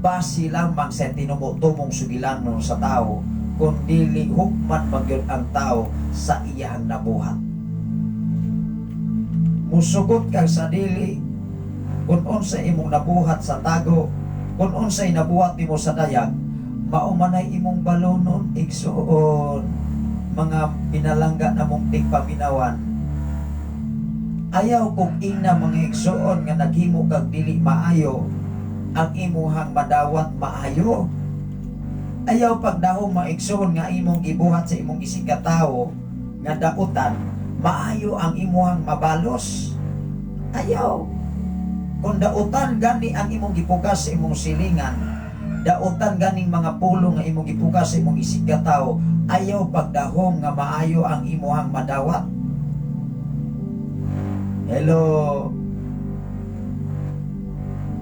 base lamang sa tinumutubong sugilanon sa tao, kundi hukman magyud ang tao sa iyang nabuhat. Musugot kag sa dili kung unsay imong nabuhat sa tago, kung unsay nabuhat nimo sa dayag, mao manay imong balonon igsuon mga pinalangga na mong tigpaminawan. Ayaw kong ina mga igsuon nga naghimo kag dili maayo ang imuhang madawat maayo. Ayaw pagdahong maigsoon nga imong gibuhat sa imong isig ka tawo nga dautan, maayo ang imuhang mabalos. Ayaw. Kung dautan gani ang imong gipugas sa imong silingan, dautan ganing mga pulo nga imong gipugas sa imong isig ka tawo, ayaw pagdahong nga maayo ang imuhang madawat. Hello.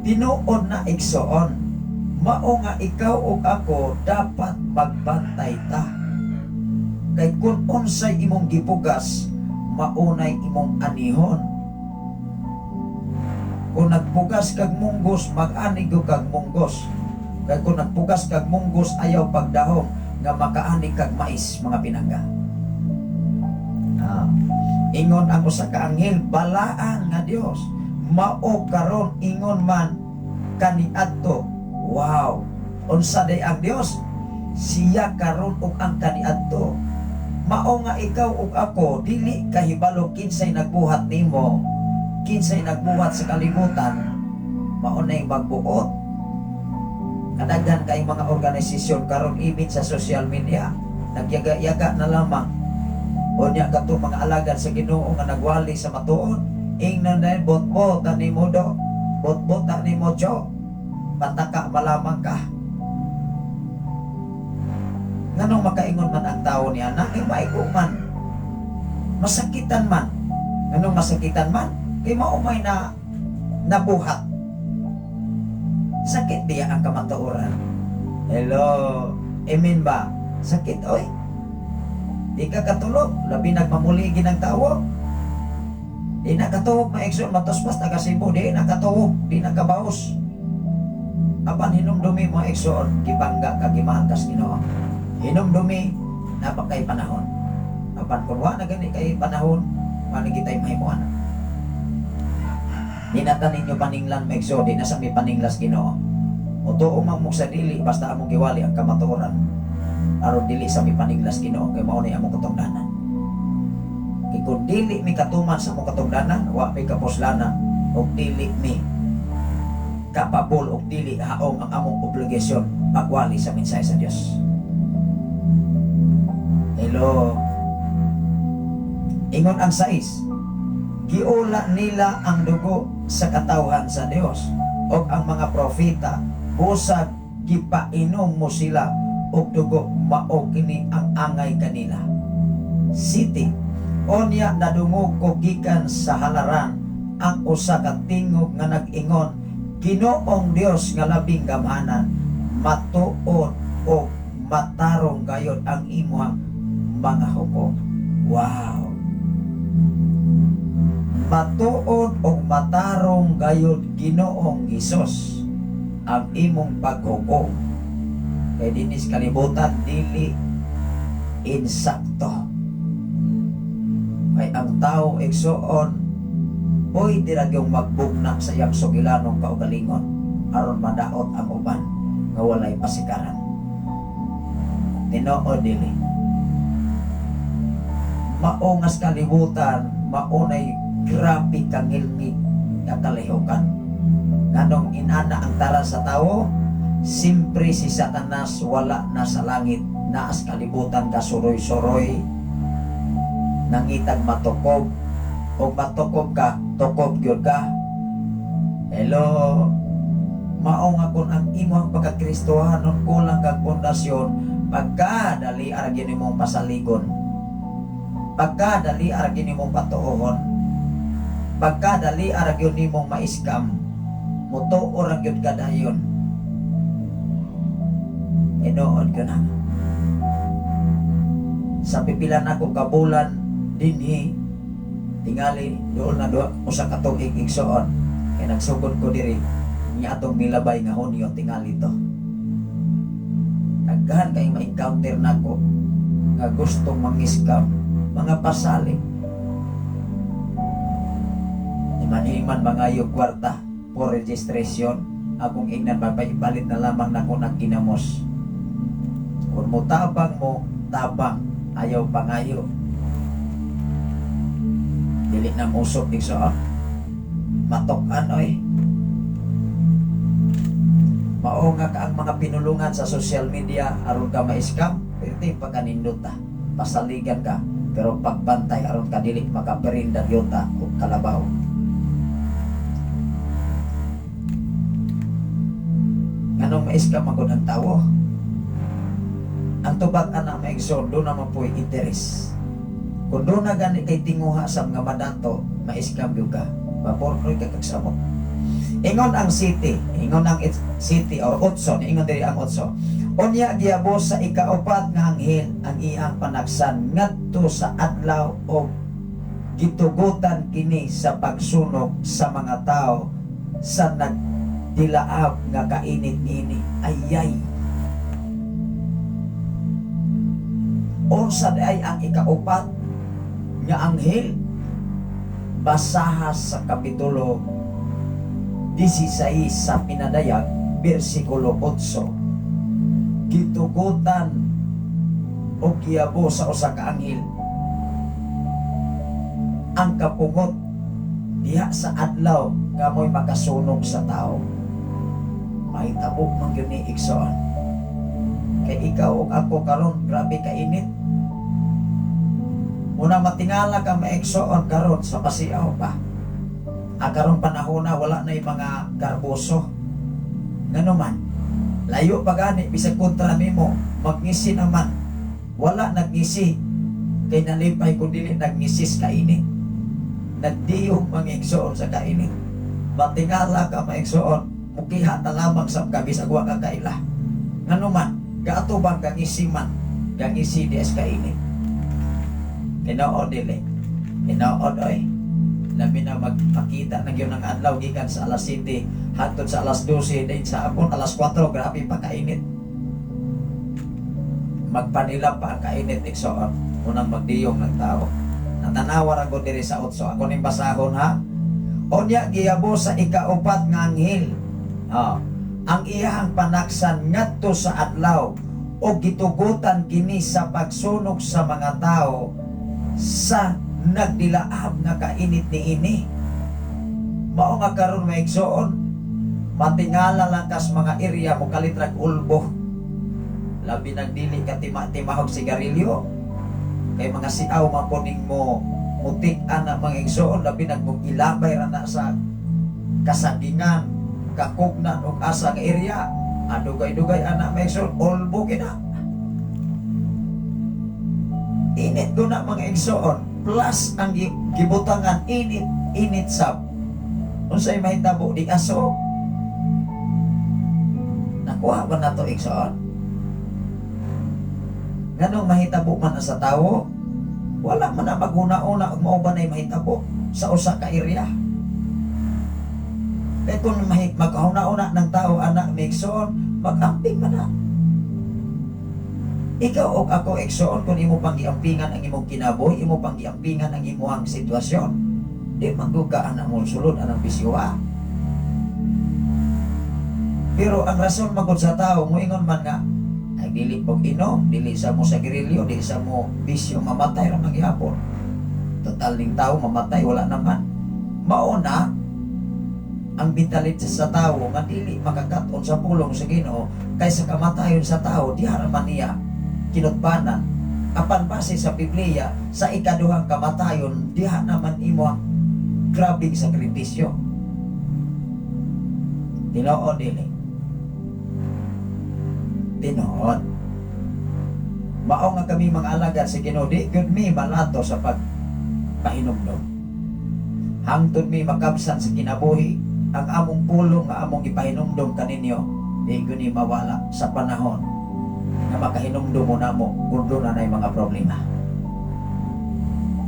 Tinuod na igsoon, mao nga ikaw ug ako dapat magbantay ta. Kay kung unsay imong gipugas, maunay imong anihon. Kung nagpugas kag munggos, mag-anig kag munggos. Kay kung nagpugas kag munggos, ayaw pagdahom nga makaanig kag mais, mga pinangga. Ingon ang usa ka anghel, balaan nga Dios. Mao karon ingon man kaniadto. Wow, unsa day ang Dios? Siya karon ug ang kaniadto. Mao nga ikaw ug ako dili kahibalo kinsay nagbuhat nimo, kinsay nagbuhat sa kalibutan. Mao na yung magbuot. Kadaghan kay mga organisasyon karon ibit sa social media, nagyaga-yaga na lamang. Unya kato mga alagad sa Ginoo nga nagwali sa matuod. Ingnan dahil bot-bot ni mo do, bot-bot ni mo jo, pataka malamang ka. Nganong makaingon man ang tao niya na maigo man, masakitan man. Nganong masakitan man? Kay maumay na nabuhat. Sakit diya ang kamatuoran. Hello, amen ba? Sakit oy. Di ka katulog, labi nagmamuligi ng tao. Di nakatuhog maigsoon matuspas tagasibo, di nakatuhog, di nakabaos. Apan hinumdumi mga igsoon, gibangga ka gimahal kas Ginoo. Hinumdumi napakay panahon. Apan kun wa na gani kay panahon, mani kitay mahimuan. Di na taninyo paninglan maigsoon, di na sa mi paninglas Ginoo. Utuo man mo sa dili basta among giwali ang kamatuoran. Aron dili sa mi paninglas Ginoo kay mao ni among katungdanan. Kung dili mi katuman sa mong katungdanan, wa mi kapuslanan, o dili mi kapabol o dili haong ang among obligasyon pagwali sa mensahe sa Dios. Hello. Ingon ang 6, giula nila ang dugo sa katawhan sa Dios o ang mga propeta, busag gipainom mo sila og dugo, mao kini ang angay kanila. City. Onya nadungog ko gikan sa halaran ang usa ka tingog nga nag-ingon, Ginoong Dios nga labing gamhanan, matuod o matarong gayod ang imong mga hukom. Wow. Matuod o matarong gayod Ginoong Hesus ang imong paghukom. Kay dinis kalibutan dili insakto. Kay ang tao igsoon, pwede ra gyud magbugna sa iyang sugilanong kaugalingon aron madaot ang uban. nga walay pasikaran. Tinuod dili. Maungas kalibutan, maunay grabe kangilmig nga kalihukan. Nganong inana ang tara sa tao, simpre si Satanas wala na sa langit, naas kalibutan ka suroy-suroy, nangitag matukob, o matukob ka, tukob gyud ka. Hello, mao nga kung ang imong pagkakristohanon kulang kag pundasyon, pagkadali argin imong pasaligon, pagkadali argin imong patuohon, pagkadali argin imong maiskam, mutuo ra gyud ka dayon. Inood ka na. Sa pipilan ako kabulan dinhi, tingali doon na doon usa ka tuig igsoon, kay nagsugod ko diri niya atong milabay nga Hunyo tingali to. Daghan kay ma-encounter nako nga gustong mangiskam, mga pasaling. Iman-iman mga yung kwarta for registration, akong ingnan mapaipalit na lamang nako ng kinamos. Kung mo tabang mo, tabang, ayaw pangayo. Dili na musok igsoon. Matok-an oy. Mao nga ka ang mga pinulungan sa social media aron ka ma-scam, perti pagkanindot ta, pasaligan ka, pero pagbantay aron ka dili makaperinda yuta o kalabaw. Nganong ma-scam ang ang tawo? Ang tubag anak maigsoon, doon naman po'y interes. Kung doon na gani kay tinguha sa mga madato, ma-scam yung ka, mapornoy ka kagsamot. Ingon ang city, ingon ang city or utso, ingon diri ang utso. Unya giyabos sa ikaupat nga anghel ang iyang panagsan ngadto sa adlaw o gitugutan kini sa pagsunog sa mga tao sa nagdilaab nga kainit-init. Ayay. Unsa ay ang ikaupat nga anghel? Basaha sa kapitulo 16 sa pinadayag, versikulo 8. Gitugutan o giyabo sa usa ka anghel ang kapungot diha sa adlaw nga mo'y makasunog sa tao. May tabok man gyud ni igsoon. Kay ikaw ug ako karon grabe ka init. Muna matingala ka maigsoon karon sa pasiaw pa. Karon panahon na wala na yung mga garboso. Ngano man, layo pa gani bisag kontra nimo, magngisi naman. Wala nagngisi kay nalipay kun dili nagngisi sa kainit. Nagdiyong mangigsoon sa kainit. Matingala ka maigsoon, mukiha ta lamang sa kabis agwa ka kaila. Ngano man, gaato bang gangisi man, gangisi di as kainit. Tinood dili. Tinood oy. Labi na magpakita na yun ng adlaw gikan sa alas 7 hangtod sa alas 12 din sa apon alas 4, grabe pa kainit. Magpanila pa ang kainit igsoon unang magdiyong ng tao. Natanawa ra ko diri sa utso, ako ning basahon ha. Unya giyabo sa ikaupat nga anghel, ang iyang panaksan ngadto sa adlaw o gitugutan kini sa pagsunog sa mga tao sa nagdilaab nga kainit ni ini. Mao nga karon maigsoon, matingala lang kas mga area mo kalitrag ulbo. Labi nagdili ka timahog sigarilyo. Kay mga siaw mapuning mo mutik-an na mga igsoon, labi nagmong ilabay ra na sa kasagingan, kakugnan ug asa nga area. Adugay-dugay anak maigsoon, ulbo kina. Init ko na mga igsoon. Plus ang gibutangan init sab. Unsay mahitabo di aso. Nakuha ba nato igsoon? Nganong mahitabo man sa tawo? Wala man na maguna-una ug mao ba nay mahitabo sa usa ka area. Kaya kung magkauna-una ng tao anak igsoon, mag-amping man na. Ikaw o ako igsoon kung imo pang giampingan ang imong kinabuhi, imo pang giampingan ang imong sitwasyon, di magduga ang mong sulod anang bisyoa. Pero ang rason magod sa tao, moingon man nga, ay dili pag inom, dili sa mo sa girilyo, dili sa mo bisyo, mamatay ra magyapon. Total ning tao mamatay, wala naman. Mauna, ang vitality sa tao nga dili makakaton sa pulong sa Ginoo kaysa kamatayon sa tao di haraman niya kinutbanan. Apan base sa Biblia, sa ikaduhang kamatayon diha naman imo ang grabing sakripisyo. Tinuod dili. Tinuod. Mao nga kami mga alagad sa Ginoo, di gud mi balato sa pagpahinumdom. Hangtod mi makabsan sa kinabuhi, ang among pulong nga among ipahinumdom kaninyo, di gud ni mawala sa panahon na makahinumdom mo namo kung doon na mga problema.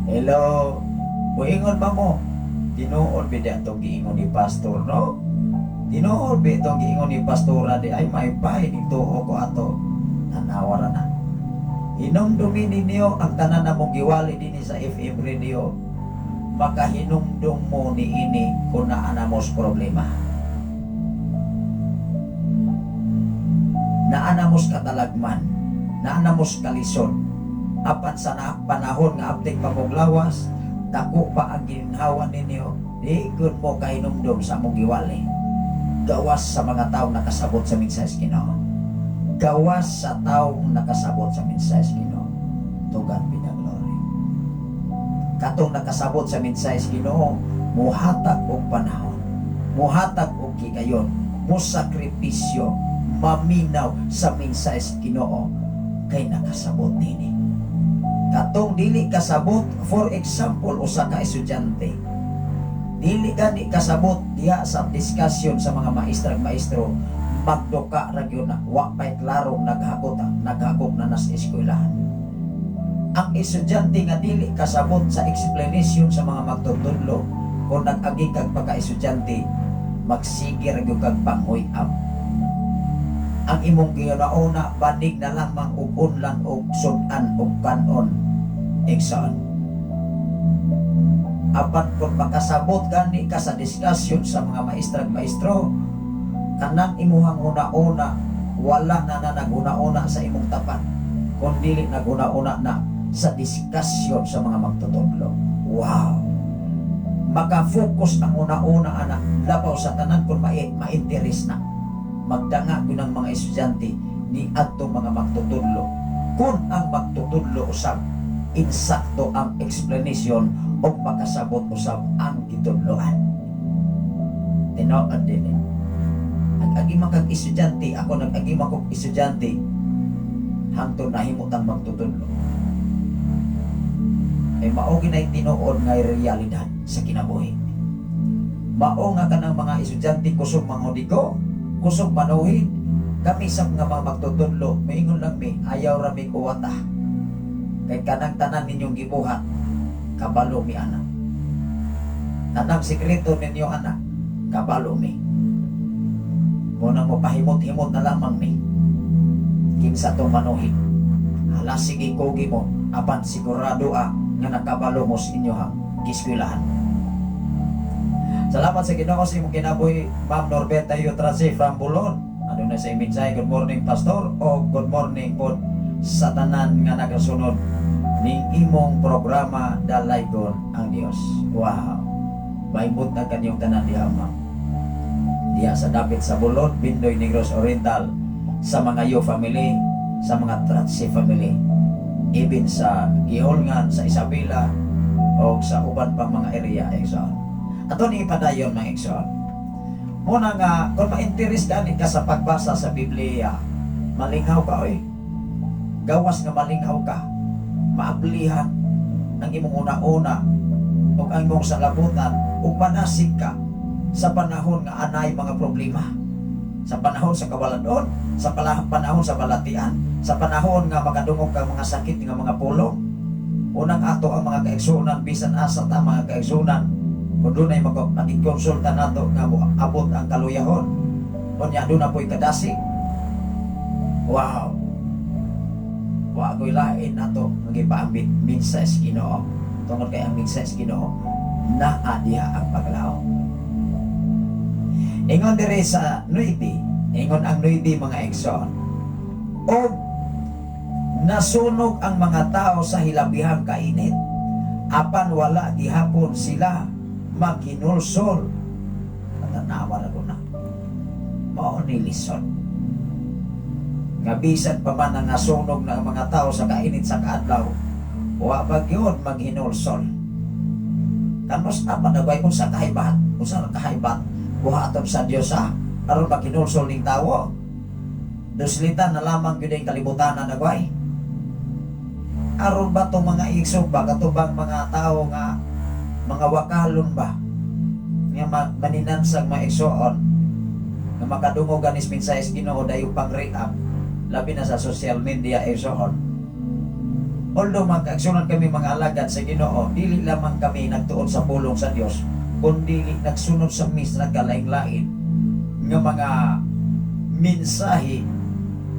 Hello, buingon ba mo? Tinuod ba itong giingon ni pastor, no? Tinuod ba itong giingon ni pastora di ay may bahay dito o ko ato nanawara na. Hinumdumin ninyo ang tanan na mong giwali din sa FM radio, makahinumdum mo ni ini kung naanamos problema. Naanamos katalagman, naanamos kalison. Apan sa panahon nga aptek pamuglawas, dako pa ang ginhawa ninyo, di gud mo kahinumdum sa mong giwali. Gawas sa mga taong nakasabot sa mensahe Ginoo. Gawas sa taong nakasabot sa mensahe Ginoo. To God be the glory. Katong nakasabot sa mensahe Ginoo, muhatag og panahon, muhatag og gigayon, musakripisyo, maminaw sa mensahe Ginoo kay nakasabot nini. Katong dili kasabot, for example, usa ka estudyante, dili gani kasabot diha sa diskusyon sa mga maestro, magduka ra gyud na wa pay klarong naghakot na nas eskwelahan. Ang estudyante nga dili kasabot sa explanation sa mga magtutudlo, kung nag-agi kag pagka-estudyante, magsige ra gyud kag panguy-am. Ang imong ginauna banig na lamang og unlan og sudan og kanon exam. Apan kung makasabot gani ka sa diskusyon sa mga maestro, kanang imuhang una-una wala na naguna-una sa imong tapat, kundi naguna-una na sa diskusyon sa mga magtutudlo. Wow! Maka-focus ang una-una anak labaw sa tanan kung ma-interest na magdanga ko ng mga estudyante ni adto mga magtutudlo. Kung ang magtutudlo usab insakto ang explanation o makasabot usab ang gitudloan. Tinuod din. Nag-agi makag estudyante, ako nag-agi makog estudyante hangtod nahimutang magtutudlo. Ay mao ginay tinuod nga realidad sa kinabuhi. Mao nga kanang mga estudyante kusog mangodigo, kusog manuhin. Kami sa mga magtutudlo, maingon lang mi, ayaw ra mi kuwata. Kay kanang tanan ninyong gibuhat, kabalo mi anak. Tanang sikreto ninyo anak, kabalo mi. Muna mo pahimot-himot na lamang mi. Kinsa tong manuhin. Hala sige kogi mo, apan sigurado nga nakabalo mo sa inyo hang giskwelahan. Salamat sa Ginoo sa imong kinabuhi, Ma'am Norbeta Yutrasi from Bulon. Ano na sa iminjay, good morning pastor o good morning po sa tanan nga nagasunod ning imong programa Dalaygon ang Dios. Wow! Maimot na kanyong tanan diha, ma'am. Diha sa dapit sa Bulon, Bindoy Negros Oriental, sa mga Yu family, sa mga Tratsi family, even sa Giholngan, sa Isabela o sa uban pang mga area exon. Ato ni ipadayon mga exon. Muna nga, kung ma-interest ka sa pagbasa sa Biblia, malinghaw ka oy. Gawas nga malinghaw ka, maablihan ng imong una-una o ang imong salabutan o panasig ka sa panahon nga anay mga problema, sa panahon sa kawaladon, sa panahon sa balatian, sa panahon nga makadungog ka mga sakit nga mga pulong. Unang ato ang mga kaigsunan, bisan asa ta mga kaigsunan, kung doon ay mag-konsulta nato nga abot ang kaluyahon, kunya doon na po'y kadasig. Wow! Wa ko'y lain nato magipaambit mensahe Ginoo. Tungod kay ang mensahe Ginoo naa diha ang paglaom. Ingon diri sa 9 Ingon ang 9 mga igsoon. O nasunog ang mga tao sa hilabihang kainit, apan wala gihapon sila maghinulsol. Patanawa na na. Mao ni lison. Nga bisan pa man ang nasunog ng mga tao sa kainit sa kaadlaw, wa pa gyud maghinulsol. Kanos na panagay kung sa kahaybat, kung sa kahaybat, buhaton sa Dios aron maghinulsol ning tawo. Duslitan na lamang gyud ang kalibutan na nagway. Aron ba itong mga igsog ba, katubang mga tao nga, mga wakalon ba, nga maninansag mga igsoon, nga makadungog anis minsayes Ginoo dayo pang-react, labi na sa social media igsoon. Although magkaigsunan kami mga alagad sa Ginoo, dili lamang kami nagtuon sa pulong sa Dios, kundi nagsunod sa mis nagkalain-lain nga mga mensahe,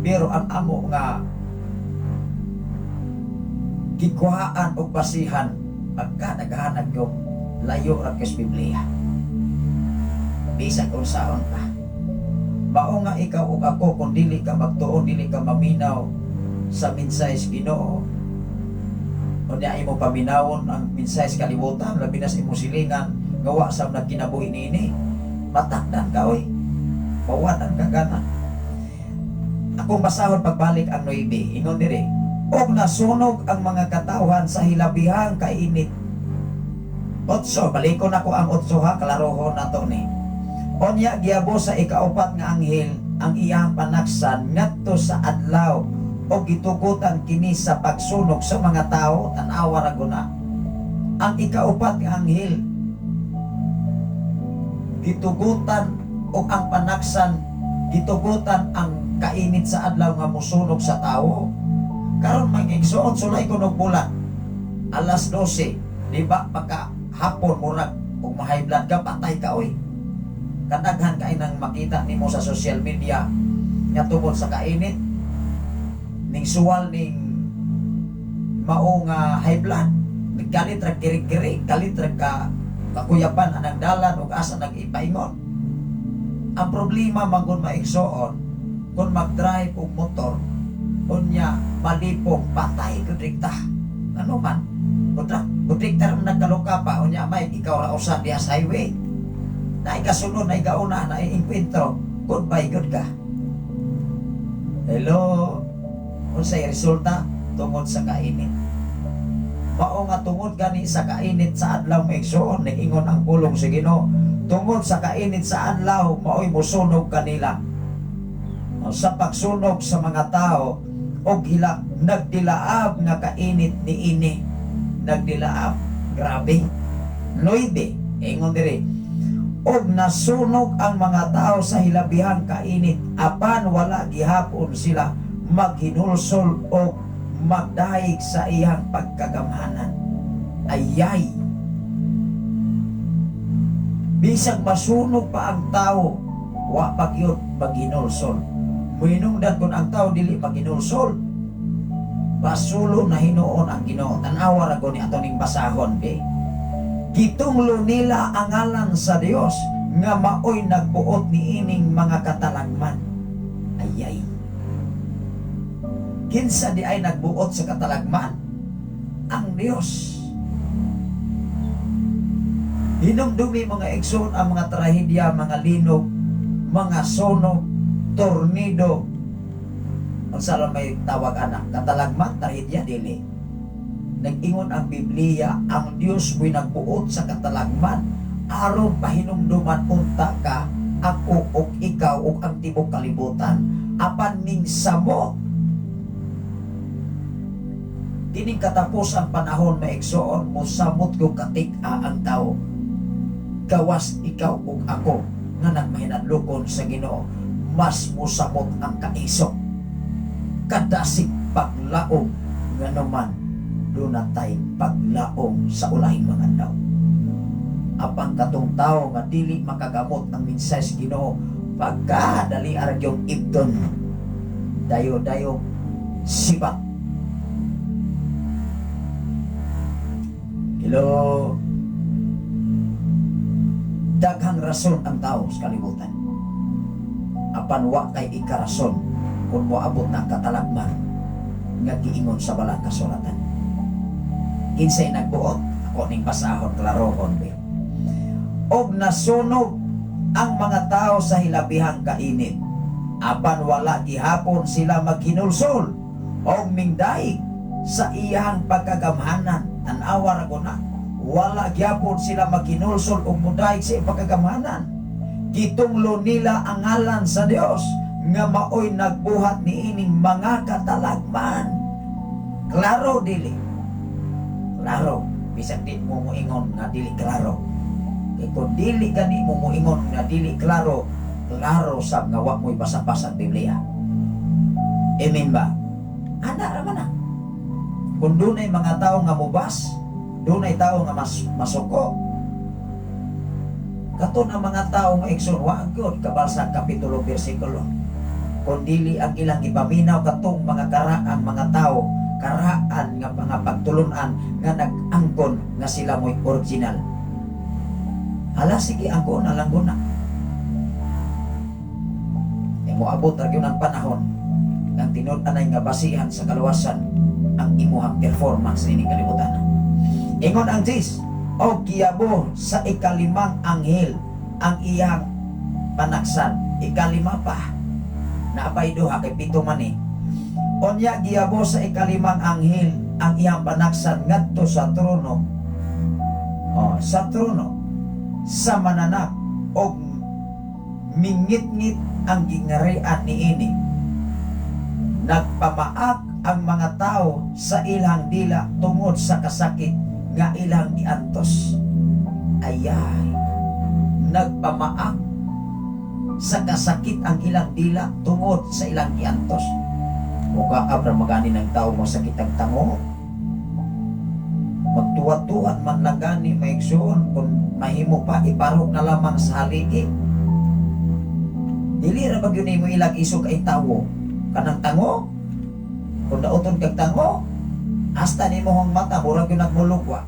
pero ang amo nga gikuhaan o basihan pagka naghahanap yung layo ra kes Biblia. Bisag unsaon pa. Mao nga ikaw ug ako kung dili ka magtuon, dili ka maminaw sa mensahe sa Ginoo. Unya imo paminawon ang mensahe sa kalibutan, labi na sa imo silingan gawa sa nagkinabuhi niini. Matakdan ka oy. Bawadan ka gana. Akong basahon pagbalik ang 9, ingon diri. Og nasunog ang mga katawhan sa hilabihang kainit. 8, balikon ako ang 8 kalarohon nato ni. Onya giabo sa ikaupat nga anghel ang iyang panaksan ngadto sa adlaw o gitugutan kini sa pagsunog sa mga tao tan-awa ra guna. Ang ikaupat nga anghel gitugutan o ang panaksan gitugutan ang kainit sa adlaw nga mosunog sa tao. Karon mag-igsoon sulay ko ng bulan alas 12, di ba pagka hapon murag ug ma-high blood ka patay ka oy. Kadaghan kay nang makita nimo sa social media nga tungkol sa kainit ning suwal ning mao nga high blood, galit ra kiri-kiri, galit ra ka kakuyapan anang dalan ug asa nag-ipaingon. Ang problema magud maigsoon kung mag-drive og motor unya malipong patay kudrikta. Ano man? Kudrikta ram nagkaluka pa unya may ikaw ra usa diha sa highway. Na ikasunod na igauna na iinkwentro. Goodbye good ka. Hello. Unsay resulta tungod sa kainit. Mao nga tungod gani sa kainit sa adlaw maigsoon niingon ang pulong sa Ginoo. Tungod sa kainit sa adlaw mao'y mosunog kanila. Sa pagsunog sa mga tao og nagdilaab nga kainit niini. Nagdilaab, grabe. 9, ingon diri. Og nasunog ang mga tao sa hilabihang kainit, apan wala gihapon sila maghinulsol o magdahig sa iyang pagkagamhanan. Ayay. Bisag masunog pa ang tao, wa pagyud maghinulsol. Muhinungdan kung ang tao dili maghinulsol, basulo na hinuon ang Ginoo. Tanawa ra goni ato ning basahon be. Gitunglo nila ang ngalan sa Dios nga maoy nagbuot ni ining mga katalagman. Ayay. Kinsa di ay nagbuot sa katalagman? Ang Dios. Hinumdumi mga igsoon ang mga trahedya, mga linog, mga sonog, tornado. Ang sala may tawag anak, katalagman, trahedya, dili. Nag-ingon ang Biblia, ang Diyos mo'y nagbuot sa katalagman aron pahinumduman unta ka, ako o ikaw o ang tibok kalibutan apan ning samo. Kining katapos ang panahon maigsoon mo samot ko katik-a ang tao. Gawas ikaw o ako nga nagmahinadlokon sa Ginoo, mas musamot ang kaisok. Kadasig paglaom nga naman dunatay paglaom sa ulahing mga tao. Apang katong tao nga dili makagamot ang mensahe sa Ginoo, pagkadali aragyong ibdon, dayo-dayo sibat. Hello. Daghang rason ang tao sa kalibutan. apan wa kay ikarason kung moabot na katalagman nga giingon sa balang kasulatan. Kinsay nagbuot ako ning basahon klarohon be. Og nasunog ang mga tao sa hilabihang kainit, apan wala gihapon sila maghinulsol og mingdaig sa iyang pagkagamhanan. Tanawa ra ko na, wala gyapon sila maghinulsol og mudaig sa iyang pagkagamhanan. Gitunglo nila ang ngalan sa Dios nga maoy nagbuhat niining mga katalagman. Klaro dili, klaro, bisag di mo moingon nga dili klaro. Kaya kung dili gani mo moingon nga dili klaro, klaro sab nga wa mo'y basa-basa ang Biblia. Amen ba? Ana ra man na. Kung dunay mga tao nga mubas, dunay tao nga masuko, katon ang mga tao nga igsoon, wa gyud kabasa kapitulo bersikulo. Kung dili ang ilang ipaminaw katong mga karaan mga tao, karaan nga mga pagtulunan nga nag-angkon nga sila mo'y original. Hala, sige, angkon na lang guna. E moabot ra gyud ang panahon nga tinud-anay nga basihan sa kaluwasan ang imuhang performance nining kalibutan. Ingon ang Diyos, o giyabo sa ikalimang anghel ang iyang panaksan. Ikalima pa, naapay duha kay pito man eh. Onya giyabo sa ikalimang anghel ang iyang panaksan ngadto sa trono. Sa trono sa mananap og mingit-ngit ang gingarian niini. Nagpamaak ang mga tao sa ilang dila tungod sa kasakit nga ilang giantos. Ayay, nagpamaak sa kasakit ang ilang dila tungod sa ilang giantos. Mukha abra magani ng tao mo sakit ang tango, magtuwa-tuwan man lang gani maigsoon kung mahimo pa iparok na lamang sa haligi. Dili ra ba gyud mo ilang isog ay tawo kanang tango? Kung nauton kag tango, hasta nimo hong mata murag gyud nagmulugwa.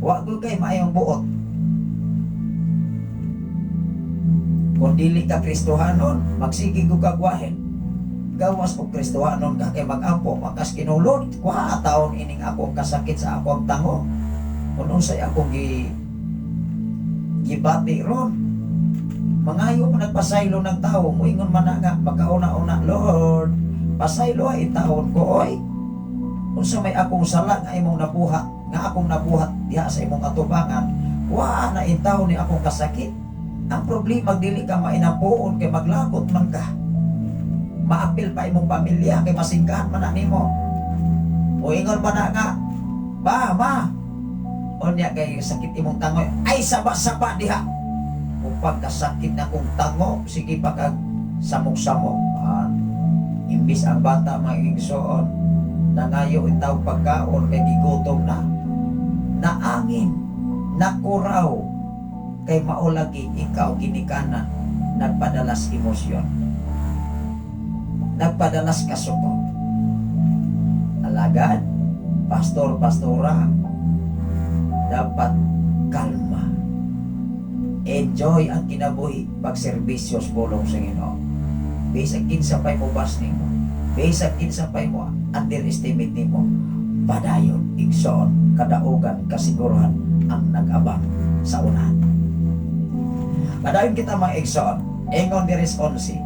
Wa gyud kay maayong buot. Kung dili ka Kristohanon, magsige ko kagwahen. Gawas ko Kristohanon ka kay mag-ampo makas kinulod. Kuha taon ining akong kasakit sa akong tango. Kung unsay akong gibati ron. Mangayo man nagpasaylo ng tao, muingon man na nga, pagkauna-una, Lord, pasaylo ay taon ko, oy. Kung sa may akong sala nga imong nabuhat, nga akong nabuhat diha sa imong atubangan, wa na intaw ni akong kasakit. Ang problema, dili ka mainampuon kay maglakot man ka. Maapil pa imong pamilya kay masinggahan man na nimo. Muingon man na nga, ma, onya kay sakit imong tangoy, ay saba-saba diha. Kung pagkasakit na kong tango, sige pa kag samok-samok. Imbis ang bata maigsoon, nangayo itaw pagkaon kay gigutom na. Naangin, nakuraw, kay maulagi ikaw ginikanan, nagpadalas emosyon. Nagpadalas kasuko. Alagad, pastor-pastora, dapat kalma. Enjoy ang kinabuhi pagserbisyo sa pulong sa Ginoo. Bisag kinsa pay mo basning mo, bisag kinsa pay mo underestimate nimo, padayon igsoon kadaugan kasiguruhan ang nag-abang sa unahan. Padayon kita mga igsoon, ingon diri sa 11.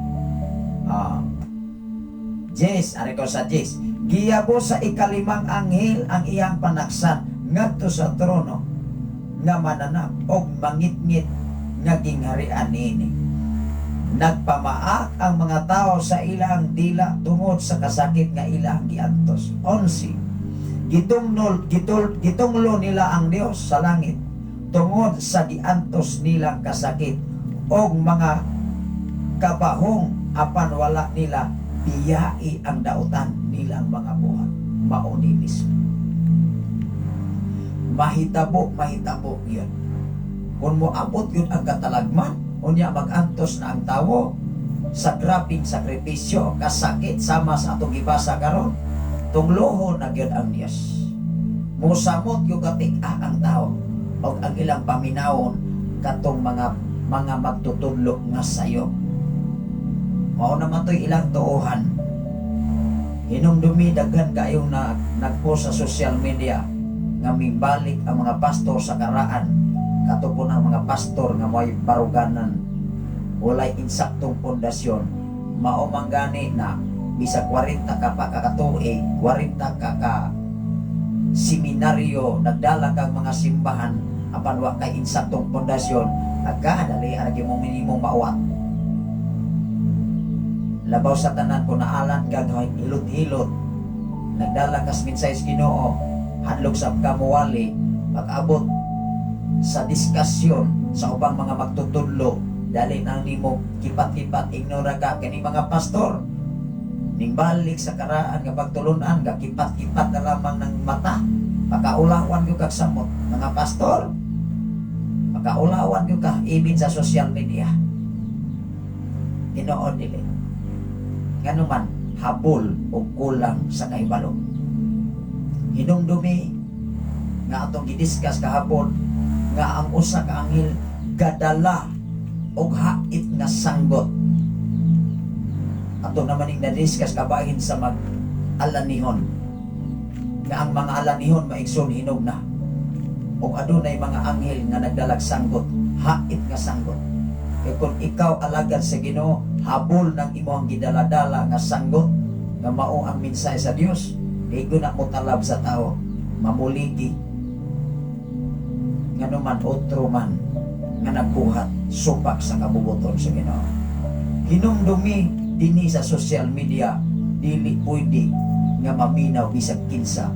Jes, ari ko sa Jes, giyabo sa ikalimang anghel ang iyang panaksan ngadto sa trono nga mananap og mangit-ngit nga gingharian niini. Nagpamaak ang mga tao sa ilang dila tungod sa kasakit nga ilang giantos. 11. Gitunglo nila ang Dios sa langit tungod sa giantos nilang kasakit og mga kabahong apan wala nila biyai ang dautan nilang mga buhat. Mauni mismo. Mahitabo yun. Kung moabot yun ang katalagman, unya mag-antos na ang tawo sa grabing sakripisyo, kasakit sama sa atong gibasa karon, tunglohon na yun ang Diyos. Musamot yung katika ang tao o ang ilang paminawon katong mga magtutudlo nga sayo. Mao naman to'y ilang tuohan. Hinumdumi daghan kayo na nagpost sa social media nga mibalik ang mga pastor sa karaan. Katupon ang mga pastor nga may baruganan, walay insaktong pundasyon. Mao man gani na bisa 40 ka pa kakatuig, 40 ka seminaryo, nagdala kang mga simbahan, apan wa kay insaktong pundasyon, nagkadali aragi mo minimong mauwat. Labaw sa tanan ko naalan kag hilot-hilot, nagdala kas minsay sa Ginoo, hadlok sa kamuwali, pag-abot sa diskasyon sa ubang mga magtutudlo, dali nang nimo kipat-kipat ignora ka kini mga pastor. Ning balik sa karaan nga pagtulunan nga kipat-kipat na lamang ng mata, makaulawan ko kag samot mga pastor, makaulawan ko ka ibin sa social media. Tinuod dili ngano man habol o kulang sa kahibalo. Hinumdumi nga atong gidiscuss kahapon nga ang usa ka anghel gadala og hait nga sanggot. Ato naman yung na-discuss kabahin sa mag-alanihon nga ang mga alanihon maigsoon hinog na o adunay mga anghel nga nagdalag sanggot, hait nga sanggot. Kaya kung ikaw alagad sa Ginoo, habol ng imong gidala-dala nga sanggot nga mao ang minsay sa Dios, igo na mo talab sa tao, mamuligi nga naman otro man nga nagbuhat supak sa kabubuton sa Ginoo. Hinumdumi dinhi sa social media, dili pwede nga maminaw bisag kinsa.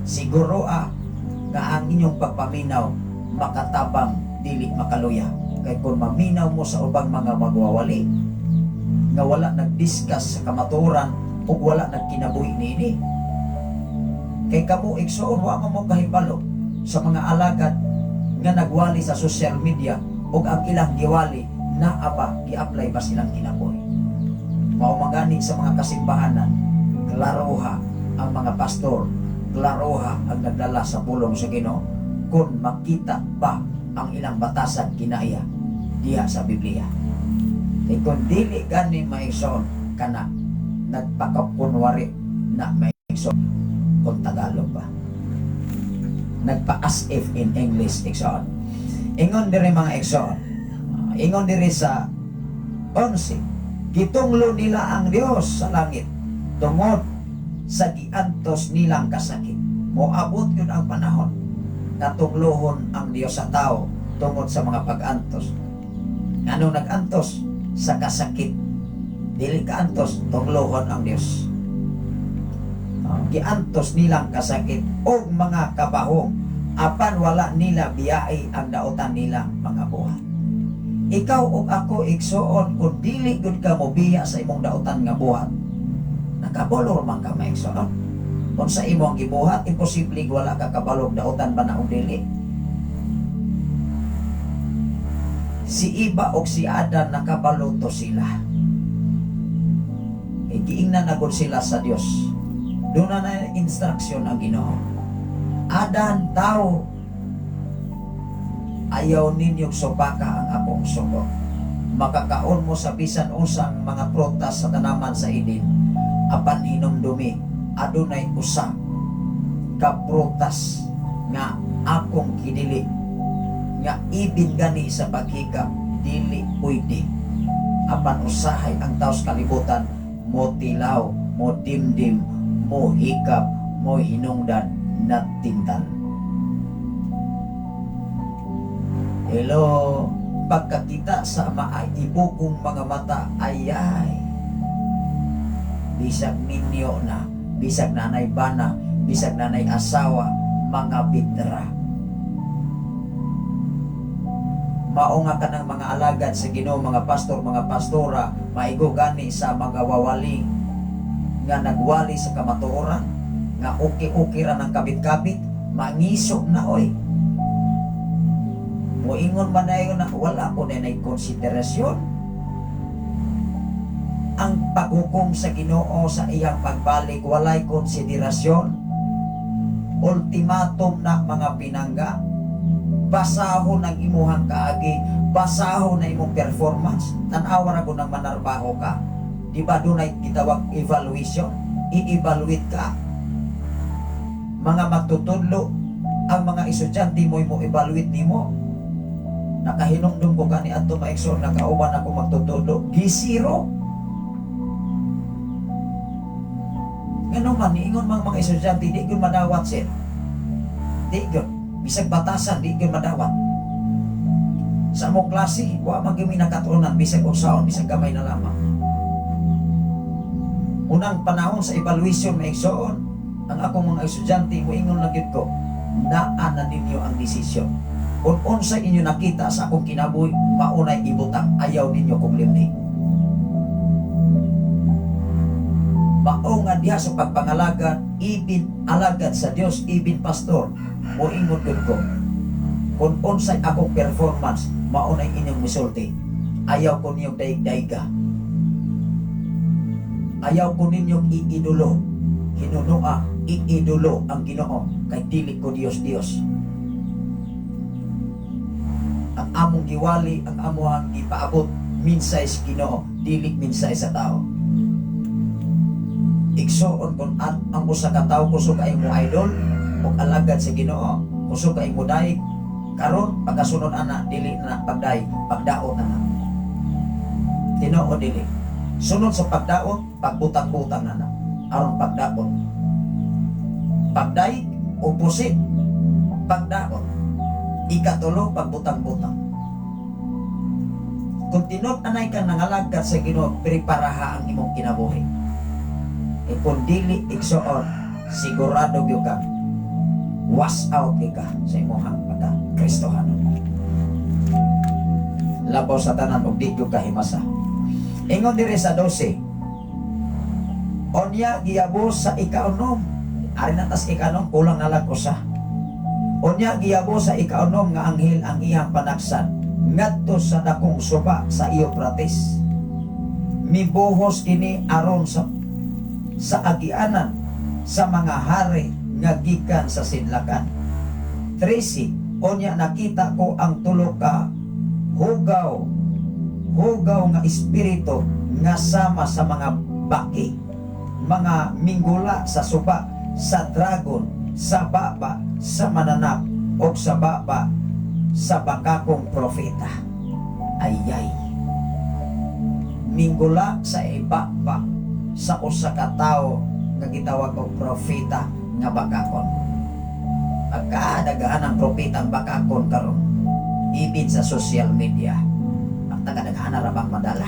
Siguro nga ang inyong pagpaminaw makatabang dili makaluya. Kay kung maminaw mo sa ubang mga magwawali nga wala nagdiscuss sa kamaturan ug wala nagkinabuhi niini, kay kamo igsoon wa mo kahibalo sa mga alagad nga nagwali sa social media ug ang ilang giwali na aba gi-apply ba silang kinabuhi. Mao magani sa mga kasimbahanan, klaroha ang mga pastor, klaroha ang nagdala sa pulong sa Ginoo kung makita ba ang ilang batasan kinaiya diha sa Biblia. Kay kung dili gani maigsoon kana nagpakakunwari na maigsoon kung Tagalog ba, nagpa-as if in English igsoon. Ingon diri mga igsoon, ingon diri sa 11, gitunglo nila ang Dios sa langit tungod sa giantos nilang kasakit. Moabot yun ang panahon natunglohon ang Dios sa tao tungod sa mga pag-antos. Anong nag-antos? Sa kasakit. Dili ka-antos, tunglohon ang Dios. Giantos nilang kasakit o mga kabahong apan wala nila biyai ang dautan nila mga buhat. Ikaw o ako igsoon kung dili gud ka mo biya sa imong dautan nga buhat, nakabolor man ka maigsoon. Kung sa imong gibuhat, imposible wala ka kabalog dautan ba na o dili. Si Iba o si Adan nakabaluto sila. Giingnan agad sila sa Dios. Doon na instruction ang Ginoo. Adan, tao, ayaw ninyong supaka ang akong sugo. Makakaon mo sa bisan usang mga prutas sa tanaman sa Eden. Apan hinumdumi, adunay usa ka prutas nga akong kinili nga ibin gani sa paghikap dili pwede. Apan usahay ang taos kalibutan mo tilaw, mo dimdim, mo hikap, mo hinungdan natintan. Hello, pagkakita sa maibukong mga mata, ayay, bisag ninyo na, bisag nanay bana, bisag nanay asawa, mga bitra. Maunga ka ng mga alagad sa Ginoo, mga pastor, mga pastora, maigo gani sa mga wawali nga nagwali sa kamatuoran, nga uki-ukira ng kabit-kabit, mangisok na oy. Moingon man na yun na wala ko na konsiderasyon. Ang paghukom sa Ginoo sa iyang pagbalik, walay konsiderasyon. Ultimatum na mga pinangga. basahon ang imuhang kaagi, basahon na imong performance. Tan-awa ra ko nang manarbaho ka. Di ba dunay gitawag evaluation? I-evaluate ka. Mga magtutudlo, ang mga estudyante mo evaluate nimo. Nakahinumdum ko kani adto maigsoon, nakauban ako magtutudlo, gisiro. Ngano man niingon mga estudyante, di gyud madawat sir. Di gyud bisag batasan, di gyud madawat. Sa among klase, wa man gyud nakatunan bisag usaon, bisag gamay na lamang. Unang panahon sa evaluation maigsoon, ang akong mga estudyante moingon lang gyud ko, naa na ninyo ang desisyon. Kung unsa inyo nakita sa akong kinabuhi, maunay ibutang, ayaw ninyo kong limni. Mao nga diha sa pagpangalagad, ibin alagad sa Dios, ibin pastor, moingon gyud ko, kung unsay akong performance, maunay inyong misulti. Ayaw ko ninyong daig-daiga. Ayaw ko ninyong iidolo. Hinunua, iidolo ang Ginoo, kay dili ko Dios. Ang among giwali, ang among gipaabot, minsay sa Ginoo, dili minsay sa tao. Igsoon kung ang usa ka tawo kusog ay mo idol o alagad sa Ginoo, kusog ay mo daig, karon pagkasunod ana dili na pagdaig, pagdaot na. Tinoo dili. Sunod sa pagdaot, pagbutang-butang na. Aron pagdaot. Pagdaig, opposite. Pagdaot. Ikatulo, pagbutang-butang. Kung tinod anay ka nangalagad sa Ginoo, preparaha ang imong kinabuhi. E kung dili igsoon, sigurado gyud ka wash out ka sa imong pagka-Kristohano. Labaw sa tanan og di gyud ka himasa. Ingon diri sa 12. Onya giyabos sa ikaunom. Ari na tas ikaunom, kulang na lang usa. Onya giyabos sa ikaunom nga anghel ang iyang panagsan ngadto sa dakong suba sa Euphrates. Mibuhos kini aron sa agianan sa mga hari nga gikan sa sidlakan. 13. Onya nakita ko ang tulo ka hugaw nga espiritu nga sama sa mga baki, mga minggula sa suba, sa dragon, sa baba, sa mananap, o sa baba, sa bakakong propeta. Ayay. Minggula sa ibaba, sa usa ka tawo nga gitawag og propeta nga bakakon. Pagkadagahan ang propeta ang bakakon karon, ibig sa social media, tagadaghan na rabang madala.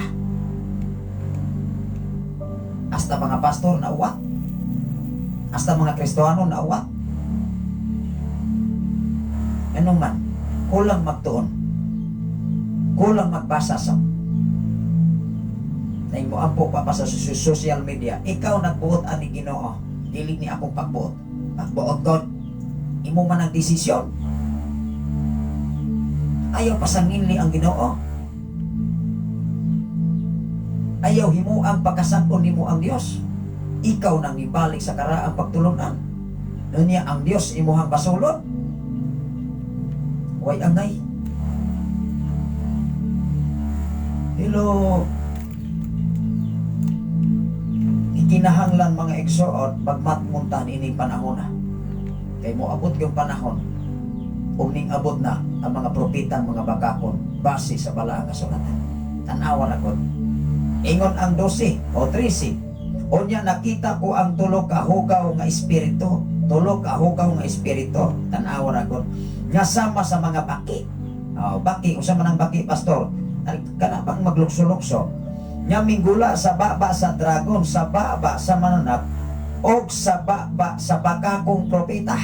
Hasta mga pastor na uwat. Hasta mga Kristohano na uwat. Ano man, kulang magtuon. Kulang magbasa sa naing mo ampo pa sa social media. Ikaw nagbuot ani Ginoo. Dili ni akong pagbuot. Pagbuot ko, imo man ang desisyon. Ayaw pasanginli ang Ginoo. Ayaw himo ang pagkasakon nimo ang Dios. Ikaw nang ibalik sa karaang pagtulunan. Unya ang Dios imuhang basulod. Way angay. Hello. Ikinahanglan mga igsoon magmatmuntan ini panahon na. Kay mo abot yung panahon. Ning abot na ang mga propeta, mga bakakon base sa balaang kasulatan. Tanawa na ko. Ingon ang 12 o 13. Onya nakita ko ang tulo ka hugaw nga espiritu. Tulo ka hugaw nga espiritu. Tanawa ra gud. Nga sama sa mga baki. Baki, usa man ang baki pastor. Kana bang maglukso-lukso. Nya minggula sa baba sa dragon, sa baba sa mananap, o sa baba sa bakakong propeta.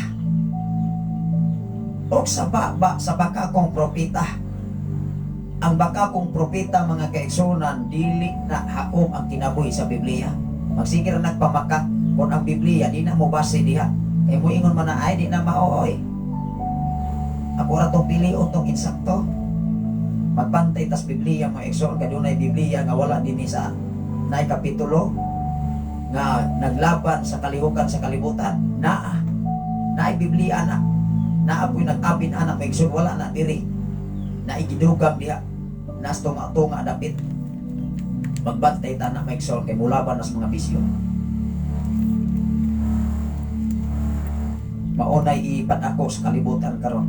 O sa baba sa bakakong propeta. Ang bakakong propeta mga kaigsunan dili na haom ang kinabuhi sa Biblia. Magsigir nagpamakat kung ang Biblia di na mo base diha. Kay mo ingon man na ay di na maooy. Ako ra tong pilion tong insakto. Magbantay tas Biblia mga kaigsunan kay dunay Biblia nga wala dinhi sa nay kapitulo nga naglaban sa kalihukan sa kalibutan. Naay Biblia na. naapoy nag-apin anak maigsoon wala na diri. Naigidugam diha. Nas tunga dapit. Magbantay ta na maigsoon kay mulaban nas mga bisyo. Maunay ipat ako sa kalibutan karon.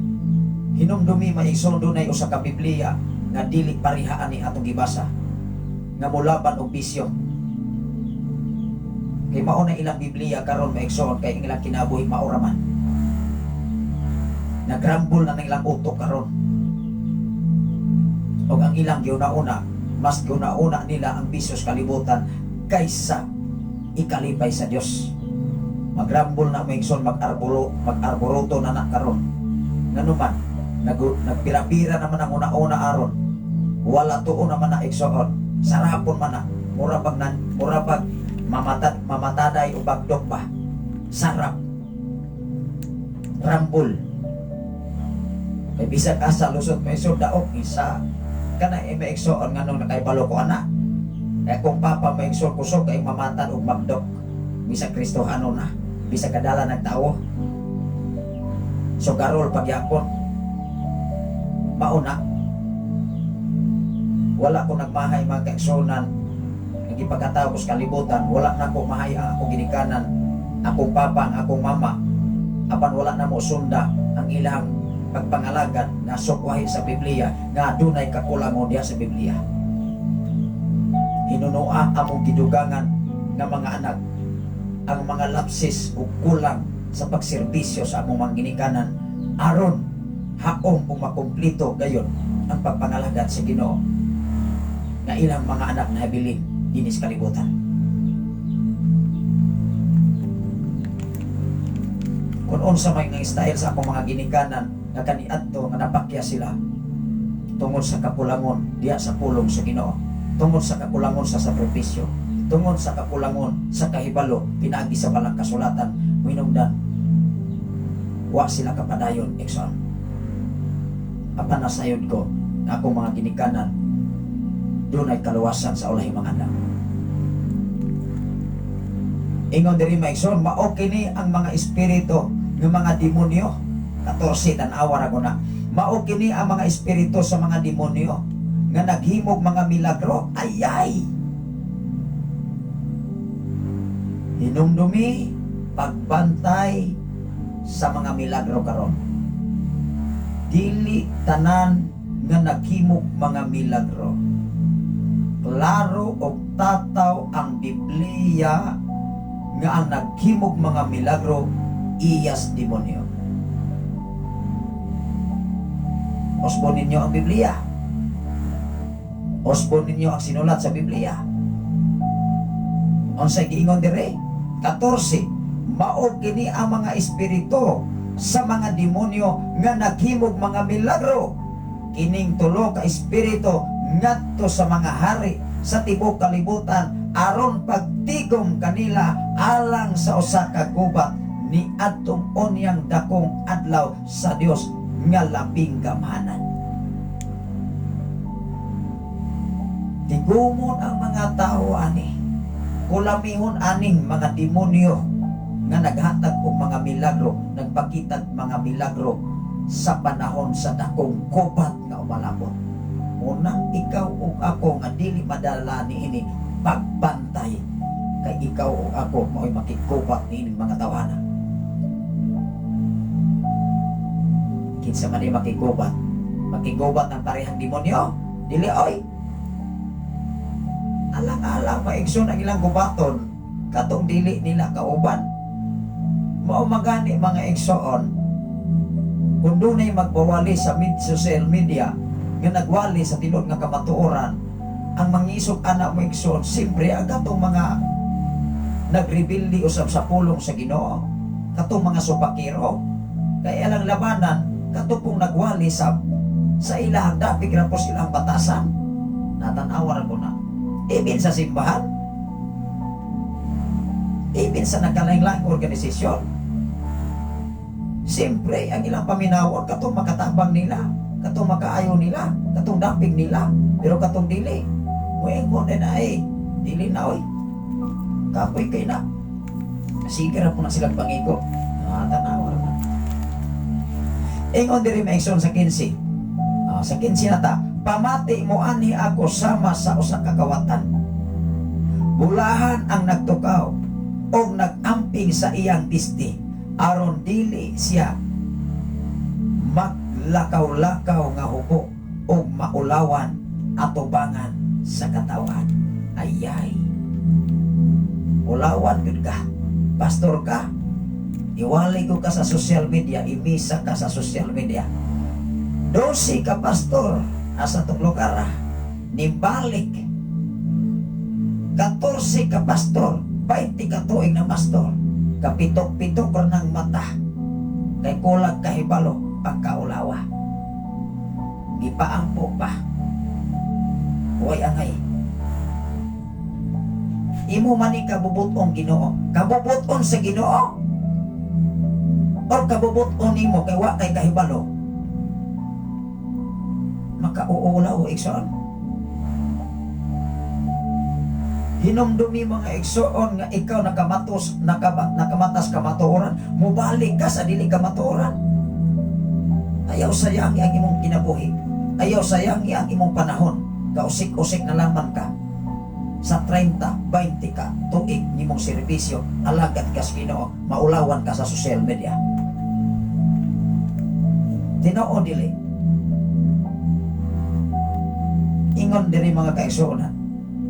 Hinumdumi maigsoon dunay usa ka Biblia nga dili parihaan ni atong gibasa nga mulaban og bisyo. Kay mao na ilang Biblia karon maigsoon kay ilang kinabuhi mauraman. Nagrambol na ng ilang utok karon. Og ang ilang giuna-una, mas giuna-una nila ang bisyo sa kalibutan kaysa ikalipay sa Dios. Magrambol na maigsoon mag-arboroto na karon. Nganuman nagpira-pira naman ang una-una aron. Wala tuon naman na igsoon. Sarapon man na murabag mamataday o bagdok ba. Sarap. Rambol. Kay bisag asa lusot may daog isa kana maigsoon nganong nakaibalo ko ana. Kaya kung papa maigsoon kusog kay mamatan og bagdok. Bisag Kristohano na, bisag kadala nagtawo. So karol pagyapon. Mauna. Wala ko nagmahay mga kaigsunan. Nagipagkatao ko sa kalibutan, wala na ko mahay ang akong ginikanan, akong papa, ang akong mama. Apan wala na mo sunda ang ilang pagpangalagad na sukwahi sa Biblia nga dunay kakulangon diha sa Biblia. Hinunoa among gidugangan nga mga anak ang mga lapsis o kulang sa pagserbisyo sa among mga ginikanan aron haom kung makumplito gayon ang pagpangalagad sa Ginoo nga ilang mga anak na habilin dinis kalibutan. Kung unsa may nga style sa akong mga ginikanan nga kaniadto nga napakya sila tungod sa kakulangon diya sa pulong sa Ginoo, tungod sa kakulangon sa sakripisyo, tungod sa kakulangon sa kahibalo pinaagi sa balang kasulatan minungdan wa sila kapadayon ekson. Apan nasayod ko nga akong mga ginikanan dunay kaluwasan sa ulahing mga anak. Ingon diri maigsoon mao kini ang mga espiritu ng mga demonyo 14 tan-awa ra ko na. Mao kini ang mga espiritu sa mga demonyo nga naghimog mga milagro. Ayay. Hinumdumi pagbantay sa mga milagro karon. Dili tanan nga naghimog mga milagro. Klaro og tataw ang Biblia nga ang naghimog mga milagro iyas demonyo. Osbon ninyo ang Biblia. Osbon ninyo ang sinulat sa Biblia. Unsay giingon dire? 14. Mao kini ang mga espiritu sa mga demonyo nga naghimog mga milagro. Kining tulo ka espiritu ngadto sa mga hari sa tibuok kalibutan aron pagtigom kanila alang sa usa ka gubat ni adtong onyang dakong adlaw sa Dios nga labing gamahanan. Tigumon ang mga tao ani. Kulamihon aning mga demonyo nga naghatag og mga milagro, nagpakitag mga milagro sa panahon sa dakong gubat nga umalabot. Unang ikaw o ako nga dili madala niini pagbantay kay ikaw o ako mao'y makikupat niini mga tawanan. Kinsa man makigubat ang parehang demonyo dili oy. Alang-alang maigsoon ang ilang gubaton katong dili nila kauban. Mao magani mga igsoon kung dunay magbawali sa social media nga nagwali sa tilod nga kamatuoran ang mangisog anak mo igsoon siyempre ang katong mga nagrebelde usab sa pulong sa Ginoo katong mga supakiro kay alang labanan katong nagwali sa ilang dapig ra po silang batasan natanawa ra ko na even sa simbahan even sa nagkalain-laing organisasyon siyempre ang ilang paminawon katong makatabang nila katong makaayo nila katong dapig nila pero katong dili muingon na ay dili na oy kapoy kay na sige ra po na silang pangigo natanawa ra. Ingon diri maigsoon sa 15. Sa 15 na ta, pamati mo ani ako sama sa usa ka kawatan. Bulahan ang nagtukaw o nagamping sa iyang pisti aron dili siya maglakaw-lakaw nga hubo o maulawan atubangan sa katawan. Ayay. Ulawan gud ka. Pastor ka. Iwalay ko ka sa social media, imisa ka sa social media. 12 ka pastor asa tong lugar, nimbalik. 14 ka pastor, 20 ka tuig na pastor, kapitok-pitok ra ng mata, kay kulag kahibalo pagkaulawa. Ipaampo pa. Huwag angay. Imo man ni kabubuton Ginoo. Kabubuton sa Ginoo. O kabubuton nimo kay wa kay kahibalo. Makauula o igsoon. Hinumdumi mga igsoon nga ikaw nakamatas kamatuoran, mubalik ka sa dili kamatuoran. Ayaw sayangi ang imong kinabuhi. Ayaw sayangi ang imong panahon. Kausik-usik na lamang ka. Sa 30, 20 ka, tuig nimong serbisyo, alagad ka sa Ginoo, maulawan ka sa social media. Tinoo dili. Ingon diri mga kaigsuonan,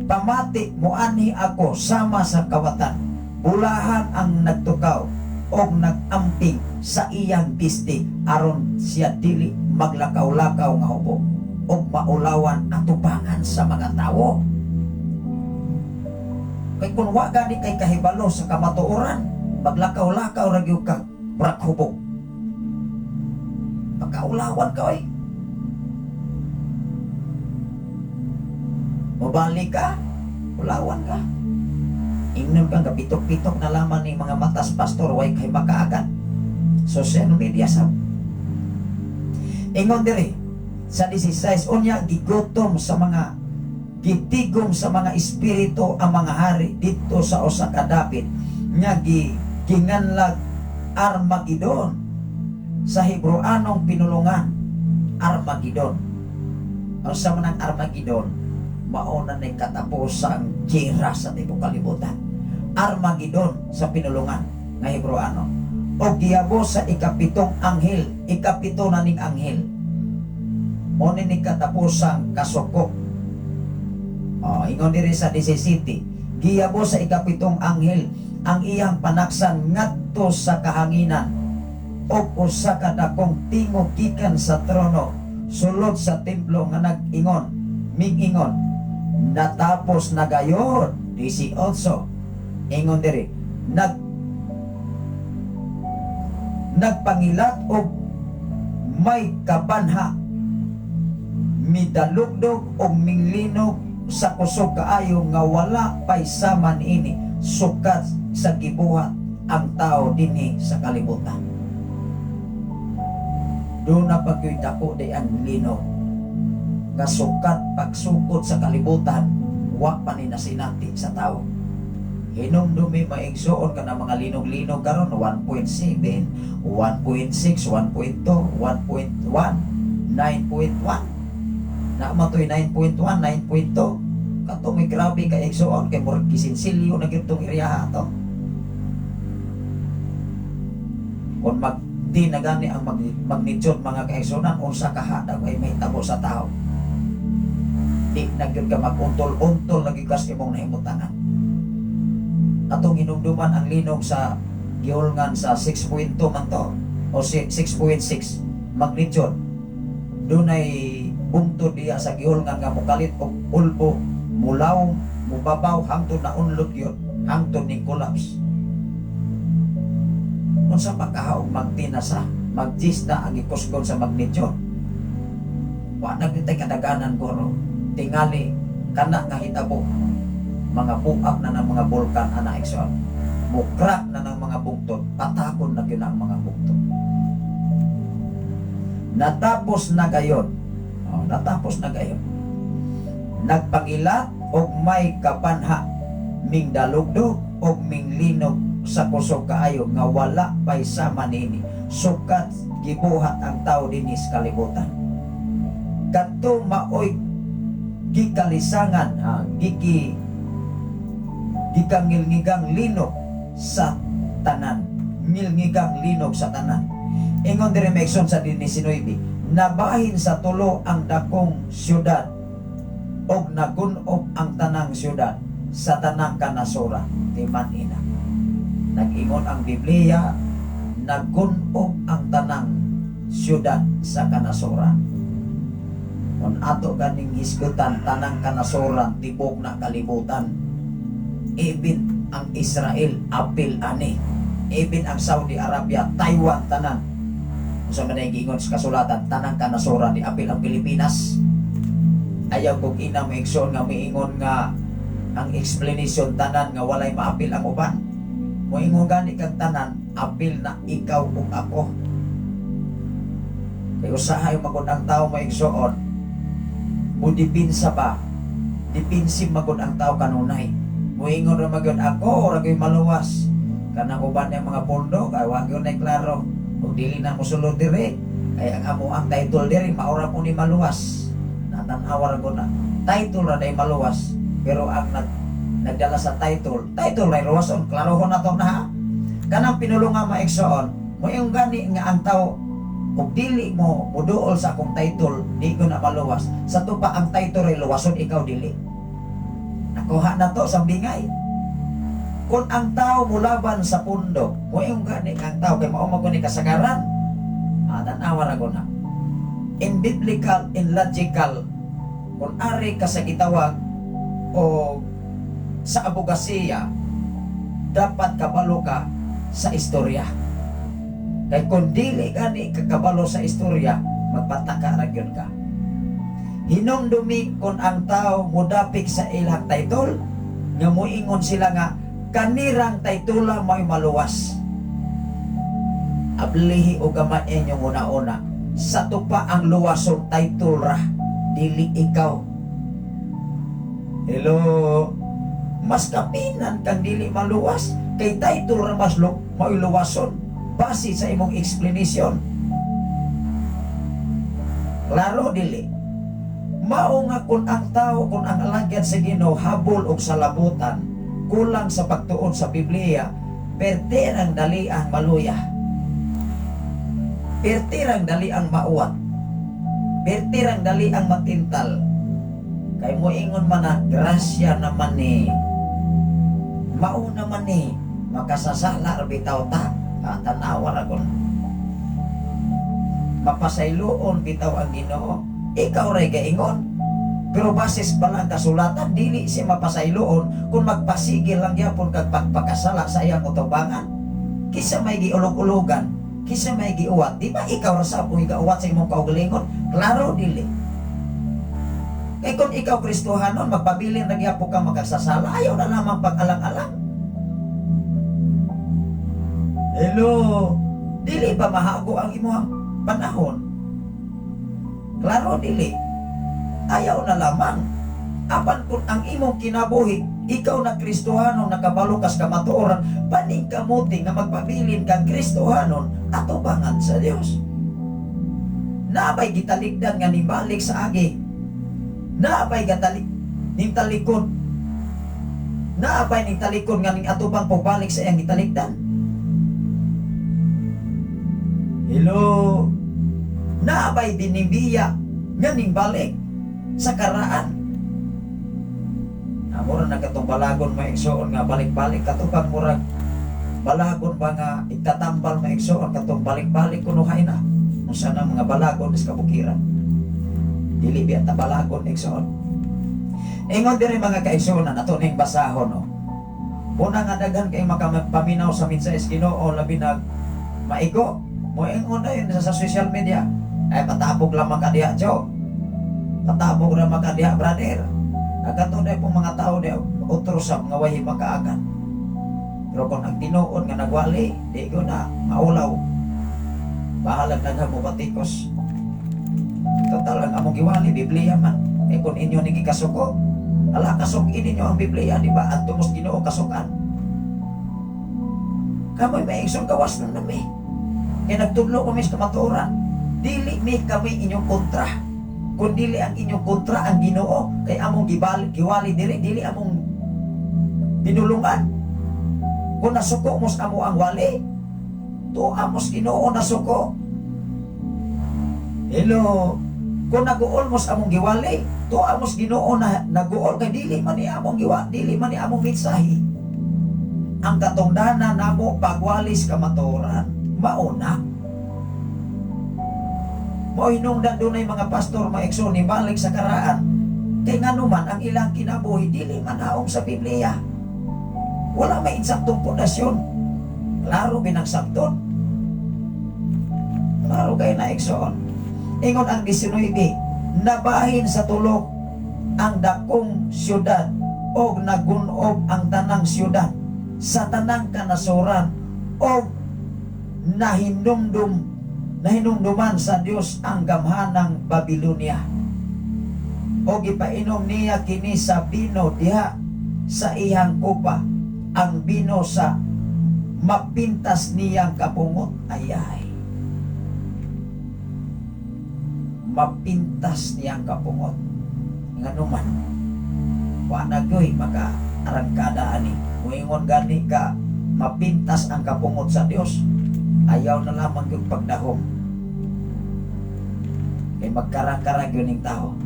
pamati mo ani ako sama sa kawatan. Bulahan ang nagtukaw o nagamping sa iyang pisti aron siya dili maglakaw-lakaw nga hubo o maulawan atubangan sa mga tao. Kay kung wa gani kay kahibalo sa kamatuoran, maglakaw-lakaw ra gyud ka brak hubo. Pagkaulawan ka oy. Mabalik ka, ulawan ka. Ingnon kang kapitok-pitok na laman ni mga matas pastor, way kay makaagan. Social media sa. Ingon diri, sa 16, unya gigutom sa mga, gitigom sa mga espiritu ang mga hari dito sa usa ka dapit, nga ginganlag Armageddon. Sa Hebreanong pinulungan, Armageddon. Ang sa manang Armageddon, mauna na katapusang gera sa tibok kalibutan. Armageddon sa pinulungan nga Hebreano. O giyabo sa ikapitong anghel, ikapito na ning anghel. O ni katapusang kasukok. Ingon diri sa 17, giyabo sa ikapitong anghel ang iyang panaksan ngadto sa kahanginan o usa ka dakong tingog gikan sa trono sulod sa templo nga nag-ingon, mig-ingon, natapos na gayon. 18, ingon diri, nagpangilat o may kabanha, midalugdog o minglinog sa kusog kaayo nga wala pay sama niini sukat sa gibuhat ang tao dinhi sa kalibutan. Doon na pagyoy dako di ang lino nga sukat pagsukot sa kalibutan wa pa ni nasinati sa tao. Hinumdumi maigsuon ka na mga linog-linog karon 1.7, 1.6, 1.2, 1.1, 9.1. Na matoy 9.1, 9.2. Kato may grabe ka igsuon kay murag kisinsilyo na gyud tong iriya ato. Kung magdi na gani ang magnitude mga kaigsuonan unsa kahadag ay may tabo sa tao. Di na gyud ka maguntol-untol lagi kas imong nahimutangan. Atong hinumduman ang linog sa giulngan sa 6.2 man to o 6.6 magnitude. Dunay bungtod diya sa giulngan nga mukalit og ulbo, mulaw, mubabaw hangtod na unlot yun, hangtod ning collapse. Unsa pa kahaog magtinasa, magtis na ang ikusgon sa magnitude. Wa na kitay kadaganan guro. Tingali kana nga hitabo. Mga buak na ng mga bulkan ana igsoon. Mukrak na ng mga bungtod, patakon na gyud ang mga bungtod. Natapos na gayon. Natapos na gayon. Nagpangilat og may kapanha, ming dalugdog og ming linog sa kusog kaayo nga wala pay sama nini sukat gibuhat ang tao dinis kalibutan. Kadto maoy gikalisangan, gikangilngigang linog sa tanan, ngilngigang linog sa tanan. Ingon diri maigsoon sa dinhi 19, nabahin sa tulo ang dakong syudad og nagunob ang tanang syudad sa tanang kanasuran. Timan ina, nag-ingon ang Biblia, nagunob ang tanang syudad sa kanasuran. Kung ato ganing hisgutan, tanang kanasuran tibok na kalibutan. Ibin ang Israel apil ani, ibin ang Saudi Arabia, Taiwan, tanan sa manay giingon sa kasulatan, tanang kanasuran ni apil ang Pilipinas. Ayaw kong ina maigsoon nga miingon nga ang explanation tanan nga walay maapil ang uban. Moingon gani kang tanan apil na ikaw ug ako. Kay usahay magud ang tao maigsoon, mudipinsa ba, dipinsi magud ang tao kanunay. Moingon ra magud ako ora gyud maluwas kanang uban ng mga pondo kay wa gyud nay klaro. Kung dili na mosulod dire, kay ang amo ang title dire maura po ni maluwas. Natanaw ko na title ra day maluwas, pero ang nagdala sa title ray luwason. Klarohon na to na ha. Kanang pinulo nga maigsoon, mo yung gani nga ang tao kung dili mo muduol sa akong title, di ko na maluwas. Sa tupa ang title ray luwason, ikaw dili. Nakuha na to sa bingay. Kung ang tao mulaban sa pundo, mo yung gani ang tao kay mao maguni kasagaran. Tanawa ra ko na. In biblical, in logical, kung ari ka sa gitawag o sa abogasiya, dapat kabalo ka sa istorya. Kay kung dili gani kakabalo sa istorya, magpataka ra gyud ka. Hinumdumi kung ang tao mudapik sa ilang title, nga moingon sila nga kanirang titula may maluwas. Ablihi o gamay inyong una-una, sa tupa ang luwasong title ra, dili ikaw. Hello, mas kapinan kang dili maluwas, kay title ra mas may luwason, base sa imong explanation. Klaro dili. Mao nga kung ang tao, kung ang alagyan sa Ginoo habol og salabutan, kulang sa pagtuon sa Biblia, pertirang dali ang maluya, pertirang dali ang mauwat, pertirang dali ang matintal. Kay mo ingon man na grasya naman ni mao naman ni makasasala bitaw ta. Tanawa ra kon mapasayloon bitaw ang Ginoo, ikaw ray gaingon. Pero basis balang kasulatan, dili siya mapasayloon kung magpasigil lang yapon kag pagpakasala sa iyang utubangan. Kisa may giulog-ulogan, kisa may giuwat, di ba ikaw rasa kung ikauwat sa imong kaugalingon? Klaro dili. Kaya kung ikaw Kristohanon, magpabilin na gyapon ka magkasasala, ayaw na lamang pag-alang-alang. Hello, dili ba mahago ang imong panahon? Klaro dili. Ayaw na lamang. Apan kung ang imong kinabuhi, ikaw na Kristohanon, nakabalo kas kamatuoran, paning kamuti nga magpabilin kang Kristohanon, atubangan sa Dios. Naabay gitalikdan nga nibalik sa agi. Naabay ning talikod. Naabay ning talikod nga ning atubang pagbalik sa iyang gitalikdan. Hello. Naabay binibiya nga ning balik sa karaan. Mura na katong balagon maigsoon nga balik-balik katong murag balagon ba nga itatambal maigsoon katong balik-balik kunuhay na. Kung sana mga balagon is kabukiran. Dili biya ta balagon igsoon. Ingon diri mga kaigsoon na nato ning basahon no. Una nga daghan kay makapaminaw sa mensahe Ginoo labi nag maigo. Mo ingon na yun sa social media. Ay patabog lamang ka diha, Joe. Patabog na makadiha, brother. Agato na pong mga tao na utrusap nga wahi makaagan. Pero kung ang tinuon nga nagwali, di ko na maulaw. Bahalag na mo batikos. Total ang among giwali, Biblia man. E kung inyo nigi kasuko, ala kasukin ninyo ang Biblia, di ba? At tumos Ginoo kasukan. Kamoy maigsoon gawas na nami. Kaya nagtudlo kami sa kamatuoran. Dili mi kami inyong kontra. Kung dili ang inyong kontra ang Ginoo, kay among giwali dili among pinulungan. Kung nasuko mo sa amo ang wali, to amos Ginoo nasuko. Hello. Kung naguol mo sa among giwali, to amos Ginoo na naguol kay dili man ni among dili man ni among mensahe. Ang katungdanan namo pagwalis kamatuoran mauna. Mo hinungdan dunay mga pastor maigsoon ni balik sa karaan. Kay nganuman ang ilang kinabuhi dili manaong sa Biblia. Wala may insaktong pundasyon. Klaro binagsakton. Klaro kayo na igsoon. Ingon ang 19, nabahin sa tulok ang dakong syudad o nagunob ang tanang syudad sa tanang kanasuran o nahinumduman sa Dios ang gamhanang Babilonia o gipainom niya kini sa bino diha sa iyang kupa ang bino sa mapintas niyang kapungot ayay mapintas niyang kapungot nganuman wanagoy maka arangkada ani muingon gani ka mapintas ang kapungot sa Dios ayaw na lamang yung pagdahom kay magkarang-karang yun ng tao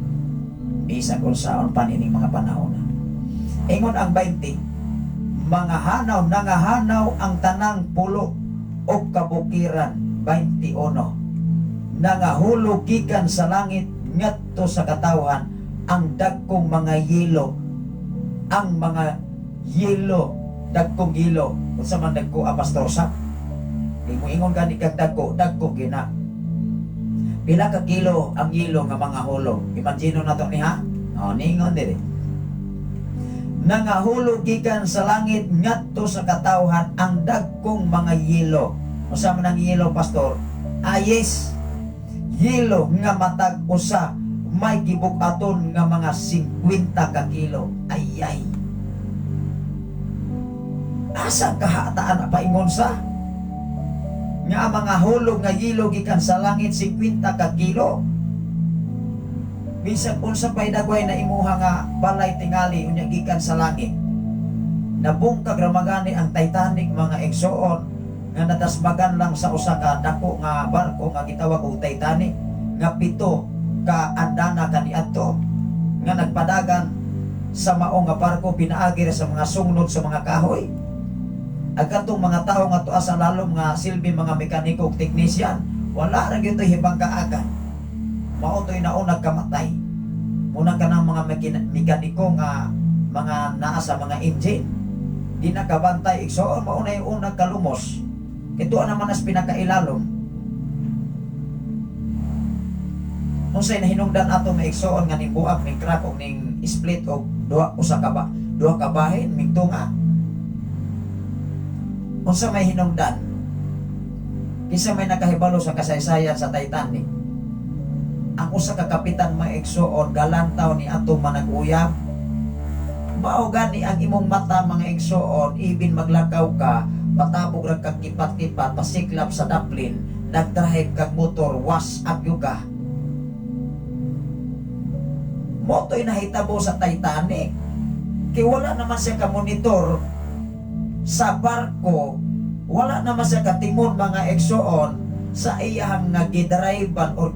bisa kung saan panining mga panahon ingon ang 20 mga hanaw nangahanaw ang tanang pulo o kabukiran 21 nangahulog gikan sa langit ngadto sa katawan ang dagkong mga yelo ang mga yelo dagkong yelo unsa man dagko pastor sa ingon gani kag dagko gina pila ka kilo ang yelo nga mga hulog imagino nato niha ningon diri nangahulog gikan sa langit ngadto sa katawhan ang dagkong mga yelo unsa man ang yelo pastor ayes yelo nga matag usa may gibug-aton nga mga 50 ka kilo ayay asa kahataan na paingon sa nga mga hulog nga yelo gikan sa langit 50 ka kilo bisag unsa pay dagway na imuha nga balay tingali unya gikan sa langit nabungkag ramagani ang Titanic mga igsoon nga nadasmagan lang sa usa ka dako nga barko nga gitawag og Titanic nga 7 ka andana kaniadto nga nagpadagan sa maong nga barko pinaagi sa mga sungnod sa mga kahoy agatong mga tao nga tuas sa lalom nga silbi mga mekaniko ug teknisyan wala ra gyud hibang kaagan mao toy naunag kamatay muna ka ng mga mekaniko nga mga naa sa mga engine di nakabantay igsoon mao na yung unang kalumos ito naman as pinakailalom unsay nahinungdan ato nga igsoon nga ning buak ning crack og ning split og duha ka bahin ning tunga unsa may hinungdan kinsa may nakahibalo sa kasaysayan sa Titanic ang usa ka kapitan maigsoon galantaw ni atong manag-uyab mao gani ang imong mata mga igsoon ibin maglakaw ka patabog ra kag kipat-kipat pasiklap sa daplin nagdrive kag motor was up ka mo to'y nahitabo sa Titanic kay wala naman siya ka monitor sa barko wala naman siya ka timon mga igsoon sa iyang nga gidrivean o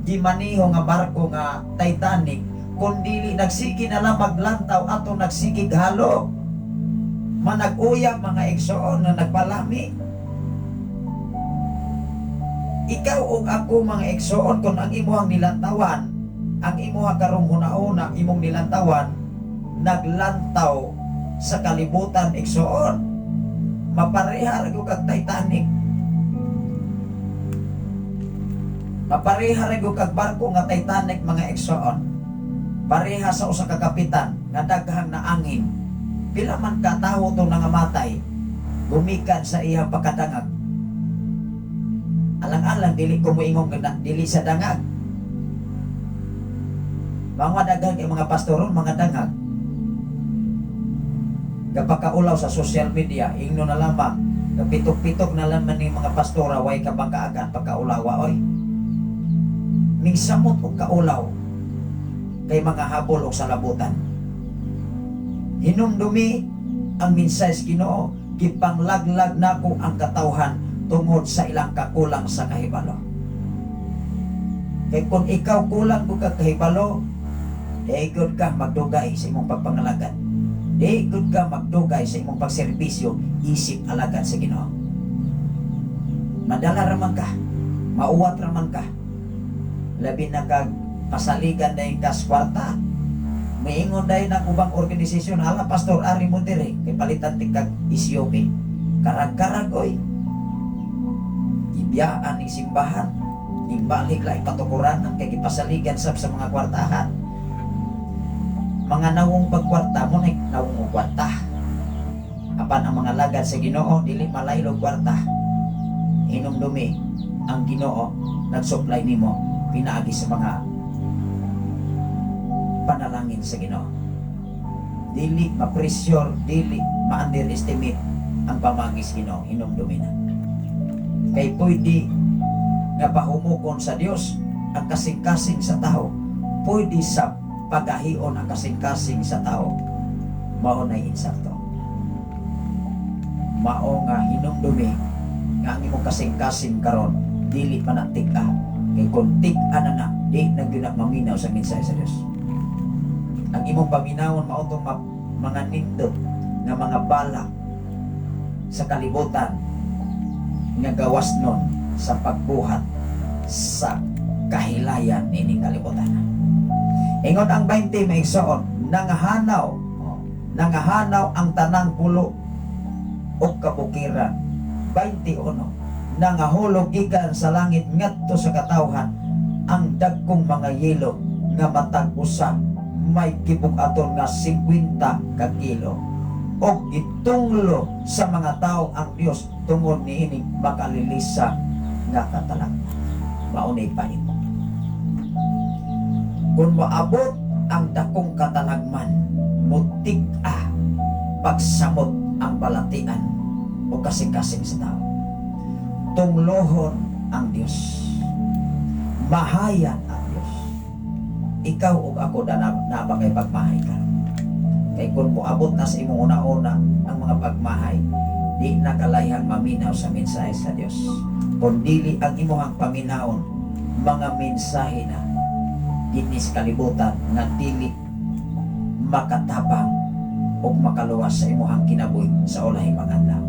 gimaniho nga barko nga Titanic kundi nagsigi na lang maglantaw ato nagsigi halo manag-uyab mga igsoon na nagpalami ikaw ug ako mga igsoon kung ang imuhang nilantawan ang imuha karong huna-una imong nilantawan naglantaw sa kalibutan igsoon mapareha ra gyud kag Titanic mapareha ra gyud kag barko nga Titanic mga igsoon pareha sa usa ka kapitan nga daghang na angin pila man ka tawo to nangamatay gumikan sa iyang pagkadangag alang-alang dili ko moingon dili sa dangag mga daghang kay mga pastoron mga dangag kapag kaulaw sa social media ingno na lamang Kapitok-pitok na lang man ni mga pastora, way ka bang kaagaan pagkaulawa, oy. Ning samot o kaulaw, kay mga habol o salabutan. Hinumdumi ang minsayes Ginoo, gipanglaglag nako ang katawhan tungod sa ilang kakulang sa kahibalo. Kay kung ikaw kulang ko ka kahibalo, good ka magdugay sa imong pagpangalagan. Good ka magdugay sa imong pagserbisyo, isip alagad sa Ginoo. Madala raman ka, mauwat raman ka. Labi na kag pasaligan na yung kaswarta. Maingon dahil ng ubang organisasyon, hala Pastor Ari mo dire, kay palitan tigkag isyoke. Karag-karag oy. Ibiyaan ng simbahan, ibalik lang ipatukuran kay ipasaligan sa mga kwartahan. Mga nawong pagkwarta mo na nawong kwarta. Apan ang mga lagad sa Ginoo dili malaylo kwarta. Hinumdumi ang Ginoo nagsupply nimo pinaagi sa mga panalangin sa Ginoo. Dili ma-pressure, dili ma-underestimate ang pamangis Ginoo, hinumdumi na. Kay pwede nga pahumukon sa Dios ang kasing-kasing sa tao, pwede sa pagahion ang kasing-kasing sa tao, mao na insakto. Mao nga hinumdumi nga ang imong kasing-kasing karon dili pa na tig-a. Kay kung tig-a na di na gyud maminaw sa mensahe sa Dios. Ang imong paminawon mao tong mga nindot nga mga bala sa kalibutan nga gawas nun sa pagbuhat sa kahilayan ining kalibutan. Ingon ang 20 may igsoon, nangahanaw ang tanang pulo o kabukiran. 21, nangahulog gikan sa langit ngadto sa katawhan ang dagkong mga yelo nga matag usa may kibug-aton nga 50 ka kilo. O gitunglo sa mga tao ang Dios tungod niini makalilisa nga katalak. Maunay pa ito. Kung maabot ang dakong katalagman, mutig-a pagsamot ang balatian o kasing-kasing sa tao. Tunglohon ang Diyos. Mahayan ang Diyos. Ikaw o ako na ba kay pagmahay ka? Kay kung moabot na sa imong una-una ang mga pagmahay, di nakalayhang maminaw sa mensahe sa Diyos. Kung dili ang imuhang paminawon, mga mensahe na dinis kalibutan nga dili makatabang o makaluwas sa imuhang kinabuhi sa ulahing mga adlaw.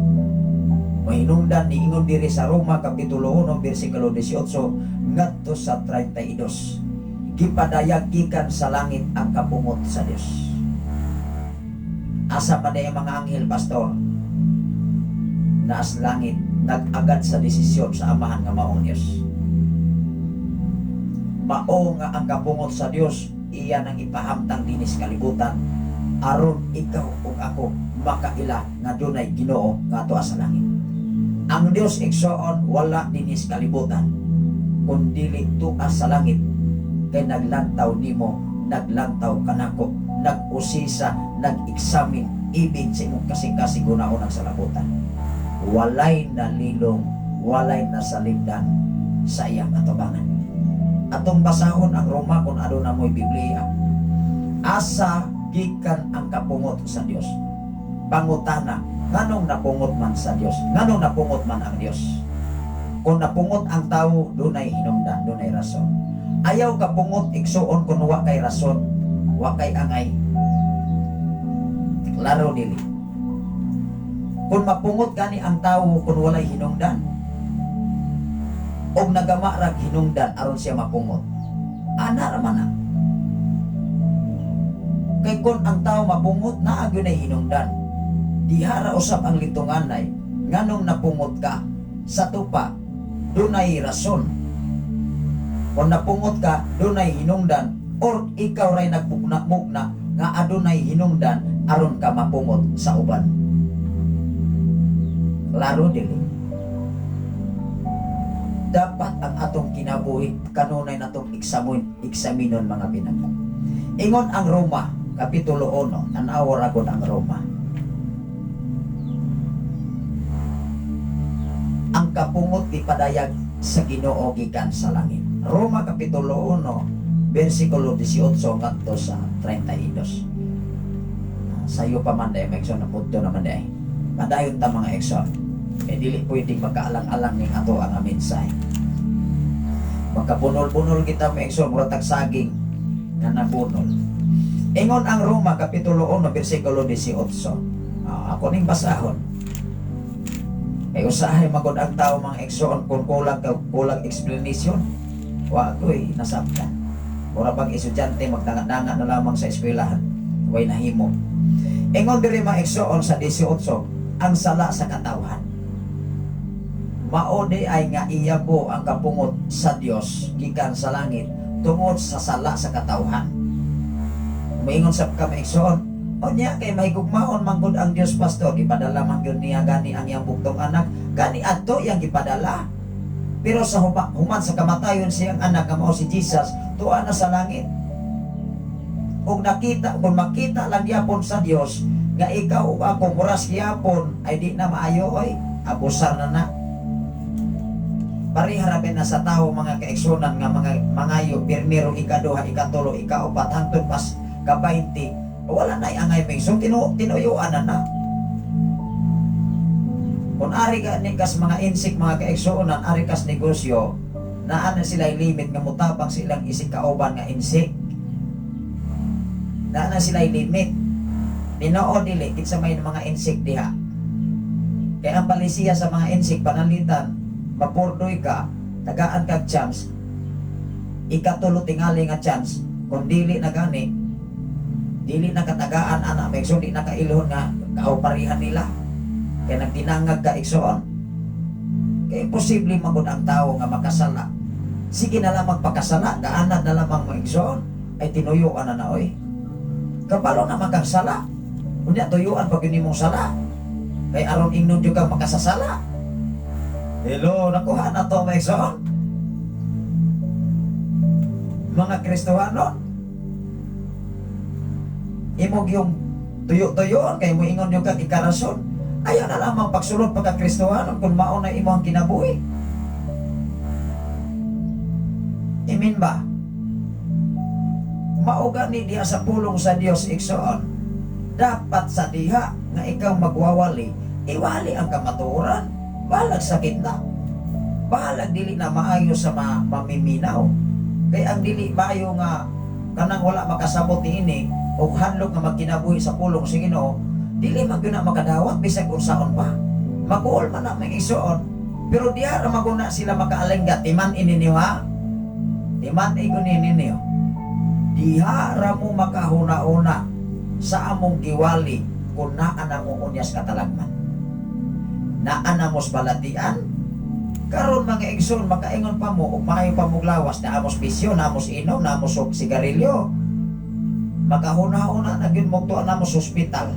Mahinungdan ni ingon diri sa Roma kapitulo 1 bersikulo 18 ngadto sa 32. Gipadayag gikan sa langit ang kapungot sa Dios. Asa pa day mga anghel pastor naas langit nag-agad sa desisyon sa amahan nga maong Dios. Mao nga ang kapungot sa Dios iya nang ipahamtang dinis kalibutan aron ikaw ug ako makaila nga dunay Ginoo nga tuwa sa langit. Ang Dios igsoon wala dinis kalibutan kun dili tuwa sa langit kay naglantaw nimo, naglantaw kanako, nag-usisa, nag-examine ibig sa imong kasing-kasing gunaon ang salabutan. Walay nalilong, walay nasalibdan sa iyang atubangan. Atong basahon ang Roma kung ano na mo'y Biblia. Asa gikan ang kapungot sa Dios. Pangutana, nganong napungot man sa Dios? Nganong napungot man ang Dios? Kung napungot ang tao, dunay hinungdan, dunay rason. Ayaw kapungot igsuon kung wa kay rason, wa kay angay. Klaro dili. Kung mapungot gani ang tao kung walay hinungdan, og nagama ra hinungdan aron siya mapungot. Ana ra man na. Kay kun ang tao mapungot naa gyud ay hinungdan. Diha ra usab ang litunganay nganong napungot ka sa tupa dunay rason. Kung napungot ka dunay hinungdan or ikaw ray nagmugna nga adunay hinungdan aron ka mapungot sa uban. Laro dili. Dapat ang atong kinabuhi kanunay natong eksaminon mga pinag. Ingon ang Roma kapitulo 1, tan-aw ra gud ang Roma. kapungot ipadayag sa Ginoo gikan sa langit. Roma kapitulo 1 bersikulo 18 ngadto sa 32. Sayo pa man day Exxon na punto naman day. Padayon ta mga Exxon. Dili pwedeng magkaalang-alang ning ato ang mensahe. Magkapunol-punol kita mga Exxon murag tag saging nga nabunol. Ingon ang Roma kapitulo 1 bersikulo 18. Ako ning basahon. Ay usahay magod ang tao mga Exxon kung kulang explanation. Wa ko'y nasabtan. Mura pag estudyante magdanga-danga na lamang sa eskwelahan. Way nahimo. Ingon diri mga Exxon sa 18, ang sala sa katawhan. Maode ay nga iyabo ang kapungot sa Dios gikan sa langit tungod sa sala sa katawhan. Moingon sa ka mga Exxon, onya kay mahigugmaon manggod ang Dios pastor, gipadala man gyud niya gani ang iyang bugtong anak, gani adto yang gipadala. Pero sa human sa kamatayon siyang anak nga mao si Jesus, tuwa na sa langit. Kung makita lang yapon sa Dios nga ikaw ug ako muras yapon ay di na maayo oy, abusar na. Pariharapin na sa tao mga kaeksonan nga mangayo pirmero ikaduha ikatulo ikaupat hangtod pas ka 20. Wala na angay mengso tinuyuan na. Kung ari ka ni kas mga insik mga kaeksonan, ari kas negosyo, naa na sila limit nga mutabang silang isik kauban nga insik. Naa na sila limit. Tinoo dili kitsa may mga insik diha. Kaya ang palisiya sa mga insik panalitan, mapurdoy ka, tagaan kag chance. Ikatulo tingali nga chance. Kung dili na gani, dili na katagaan anak Exxon, di na kailhon nga kauparihan nila. Kaya nagtinangag ka Exxon. Kaya imposible magod ang tao nga makasala. Sige na lang magpakasala, kaanad na lamang mo Exxon, ay tinuyuan na oy. Kapalo na magkasala. Kunya tuyuan pag yun mong sala. Kaya aron ingnon yung ka makasasala. Hello, nakuha na to Exxon. Mga Kristohano, imog yung tuyo-tuyoon kay mo ingon yung kagikarason. Ayaw na lamang pagsulod pagka-Kristohanon kung mao na imo ang kinabuhi. Amen ba? Mauga ni diha sa pulong sa Dios Exxon. Dapat sa diha nga ikaw magwawali, iwali ang kamatuoran. Balag sakit na. Balag dili na maayo sa mamiminaw. Kaya ang dili maayo nga kanang wala makasabot ni ini o handog nga magkinabuhi sa pulong sa Ginoo, dili man gyud na makadawat bisag unsaon pa. Maguol man na may isuon. Pero diha ra maguna sila makaalengga timan ini niyo ha. Timan igon ini niyo. Diha ra mo makahuna-una sa among giwali kung naa na mo unyas katalagman. Naa na mos balatian. Karon mga Exxon makaingon pa mo ug maayo pa mo lawas na amos bisyo, na amos inom, na amos sigarilyo. Makahuna-una na gyud mo tuwa na mo sa ospital.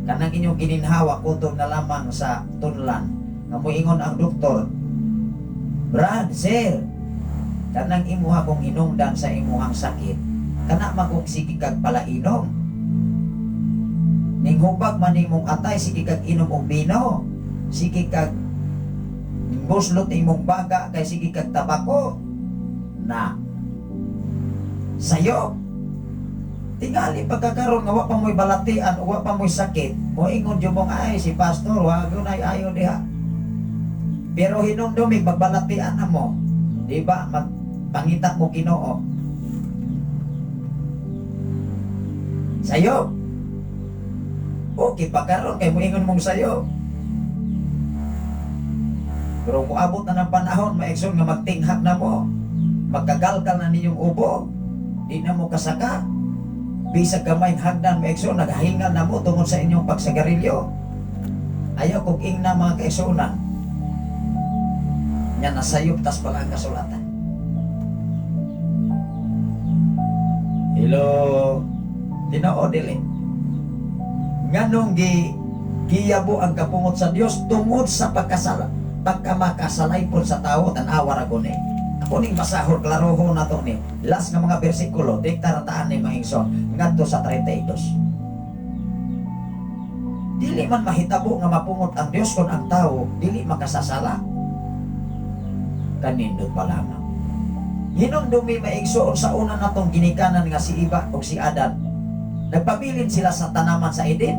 Kanang inyong gininhawa kutob na lamang sa tunlan. Nga moingon ang doktor, Brad, sir, kanang imuha kong hinungdan sa imuhang sakit, kana man kong sige kag palainom. Ning hubag man imong atay sige kag inom og bino, sige kag buslot imong baga kay sige kag tabako. Na sayo tingali pagkakaroon nga wa pa mo'y balatian o wa pa mo'y sakit, mo ingon jud mong ay si pastor wag yun ay ayo diha. Pero hinumdumig magbalatian na mo, di ba? Magpangita mo Ginoo. Sayo. Okay pagkaroon kay mo ingon mong sayo. Pero kung abot na ng panahon, maekson nga magtinghak na mo, magkagalkal na ninyong ubo, di na mo kasaka. Bisag kamay hagdan maekson, naghahingal na mo tungod sa inyong pagsagarilyo. Ayaw kong ingna mga kaeksonan. Yan nasayop tas pala ang kasulatan. Hello, Tinoo dili. Nganong giyabo ang kapungot sa Dios tungod sa pagkamakasalay po sa tao tan-awa ra guni. Ako ning basahor klaroho na to ni. Last nga mga bersikulo diktarataan ni Mahingson ngadto sa 32. Dili man mahitabo nga mapungot ang Dios kon ang tao dili makasasala. kanindot pa lamang. Hinumdumi maigsuon sa una natong ginikanan nga si Eva o si Adan. Nagpabilin sila sa tanaman sa Eden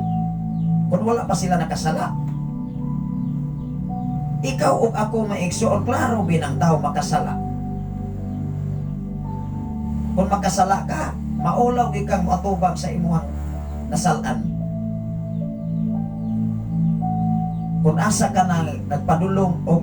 kung wala pa sila nakasala. Ikaw o ako maigsuon, klaro binang tao makasala. Kung makasala ka, maulaw ikang matubang sa imuhang nasalan. Kung asa ka na nagpadulong o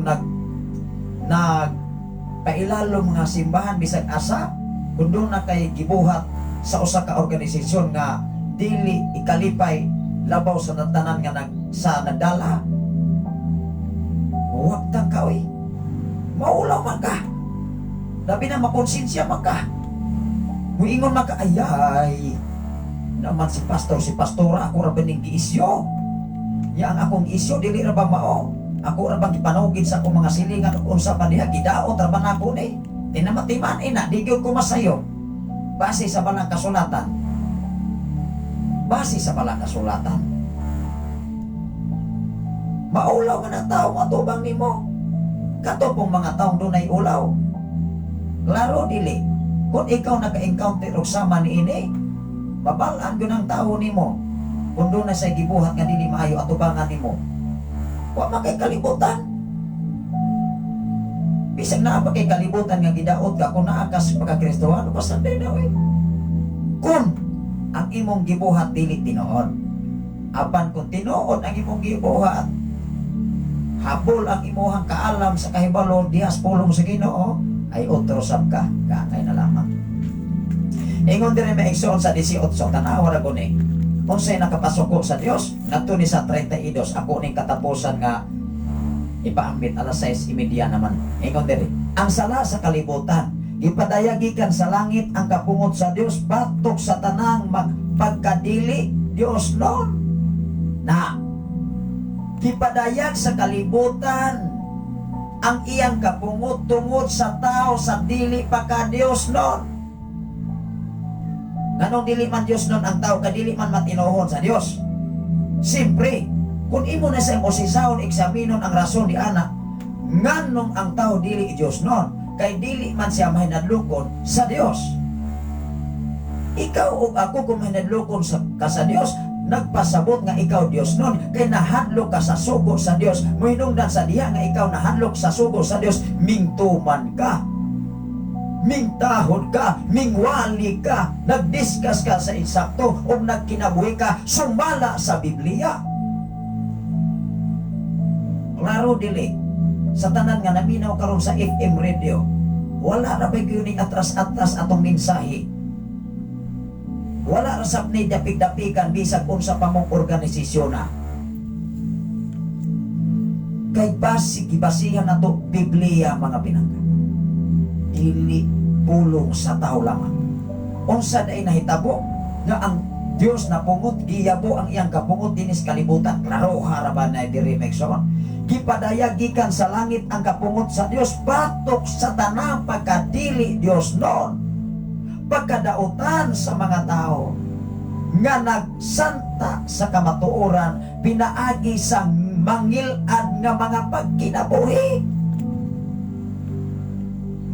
nagpailalom nga simbahan bisag asa, kung doon na kay gibuhat sa usa ka organisasyon nga dili ikalipay labaw sa natanan nga sa nagdala, huwag tang ka, oy. Maulaw man ka. Labi na makonsensya man ka. Muingon man ka, ayay. Naman si pastora, ako ra ba ning giisyo? Ya ang akong isyo, dili ra ba mao? Ako ra bang gipanugid sa akong mga silingan kung sa pa diha, gidaot ra ba na ako ni? Tinamatiman ina, di gyud ko masayo. Base sa balang kasulatan. Base sa balang kasulatan. Maulaw man ang tao matubang nimo. Kato pong mga taong dunay ulaw. Klaro dili. Kung ikaw naka-encounter og sama ni ini, babalaan yun ang tao nimo. Kung doon na sa gibuhat nga dili maayo atubangan nimo, wa makay kalibutan. Bisag na pa kay kalibutan nga gidaot ka kung naakas pagka-Kristohano pasanday na eh. Kung ang imong gibuhat dili tinuod, apan kung tinuod ang imong gibuhat, habol ang imuhang kaalam sa kahibalo dihas pulong sa Ginoo, ay utrosab ka, kakay na lamang. Ingon dire maigsoon sa 18, tanawa ra guni. Unsay nakapasuko sa Dios, ngadto ni sa 32, ako ning katapusan nga ipaambit alas 6:30 naman. Ingon dire, ang sala sa kalibutan, gipadayagikan sa langit ang kapungot sa Dios batok sa tanang magpagkadili Dios noon. Na gipadayag sa kalibutan ang iyang kapungot tungod sa tao sa dili pa ka Dios noon. Nganong dili man Dios noon ang tao, kadili man matinohon sa Dios. Siyempre, kung imo na sa imosisahon eksaminon ang rason di anak, nganong ang tao dili Dios noon, kay dili man siya mahinadlukon sa Dios. Ikaw o ako kung mahinadlukon ka sa Dios, nagpasabot nga ikaw Dios noon, kay nahadlok ka sa sugo sa Dios. Muhinungdan sa diha nga ikaw nahadlok sa sugo sa Dios, mingtuman ka, mingtahod ka, mingwali ka, nagdiskas ka sa insakto o nagkinabuhi ka, sumala sa Biblia. Klaro dili, sa tanan nga naminaw karon sa FM radio, wala ra ba gyud ni atras-atras atong mensahe. Wala ra sab ni dapig-dapikan bisag unsa pa mong organisasyon na. Kay gibasihan nato Biblia mga pinangga. Dili pulong sa tao lamang. Unsa day nahitabo nga ang Dios na pungot giyabo ang iyang kapungot dinis kalibutan. Klaro haraban na diri mekson. Gipadayag gikan sa langit ang kapungot sa Dios batok sa tanang pagkadili Dios noon. Pagkadautan sa mga tao nga nagsanta sa kamatuoran, pinaagi sa mangilad nga mga pagkinabuhi.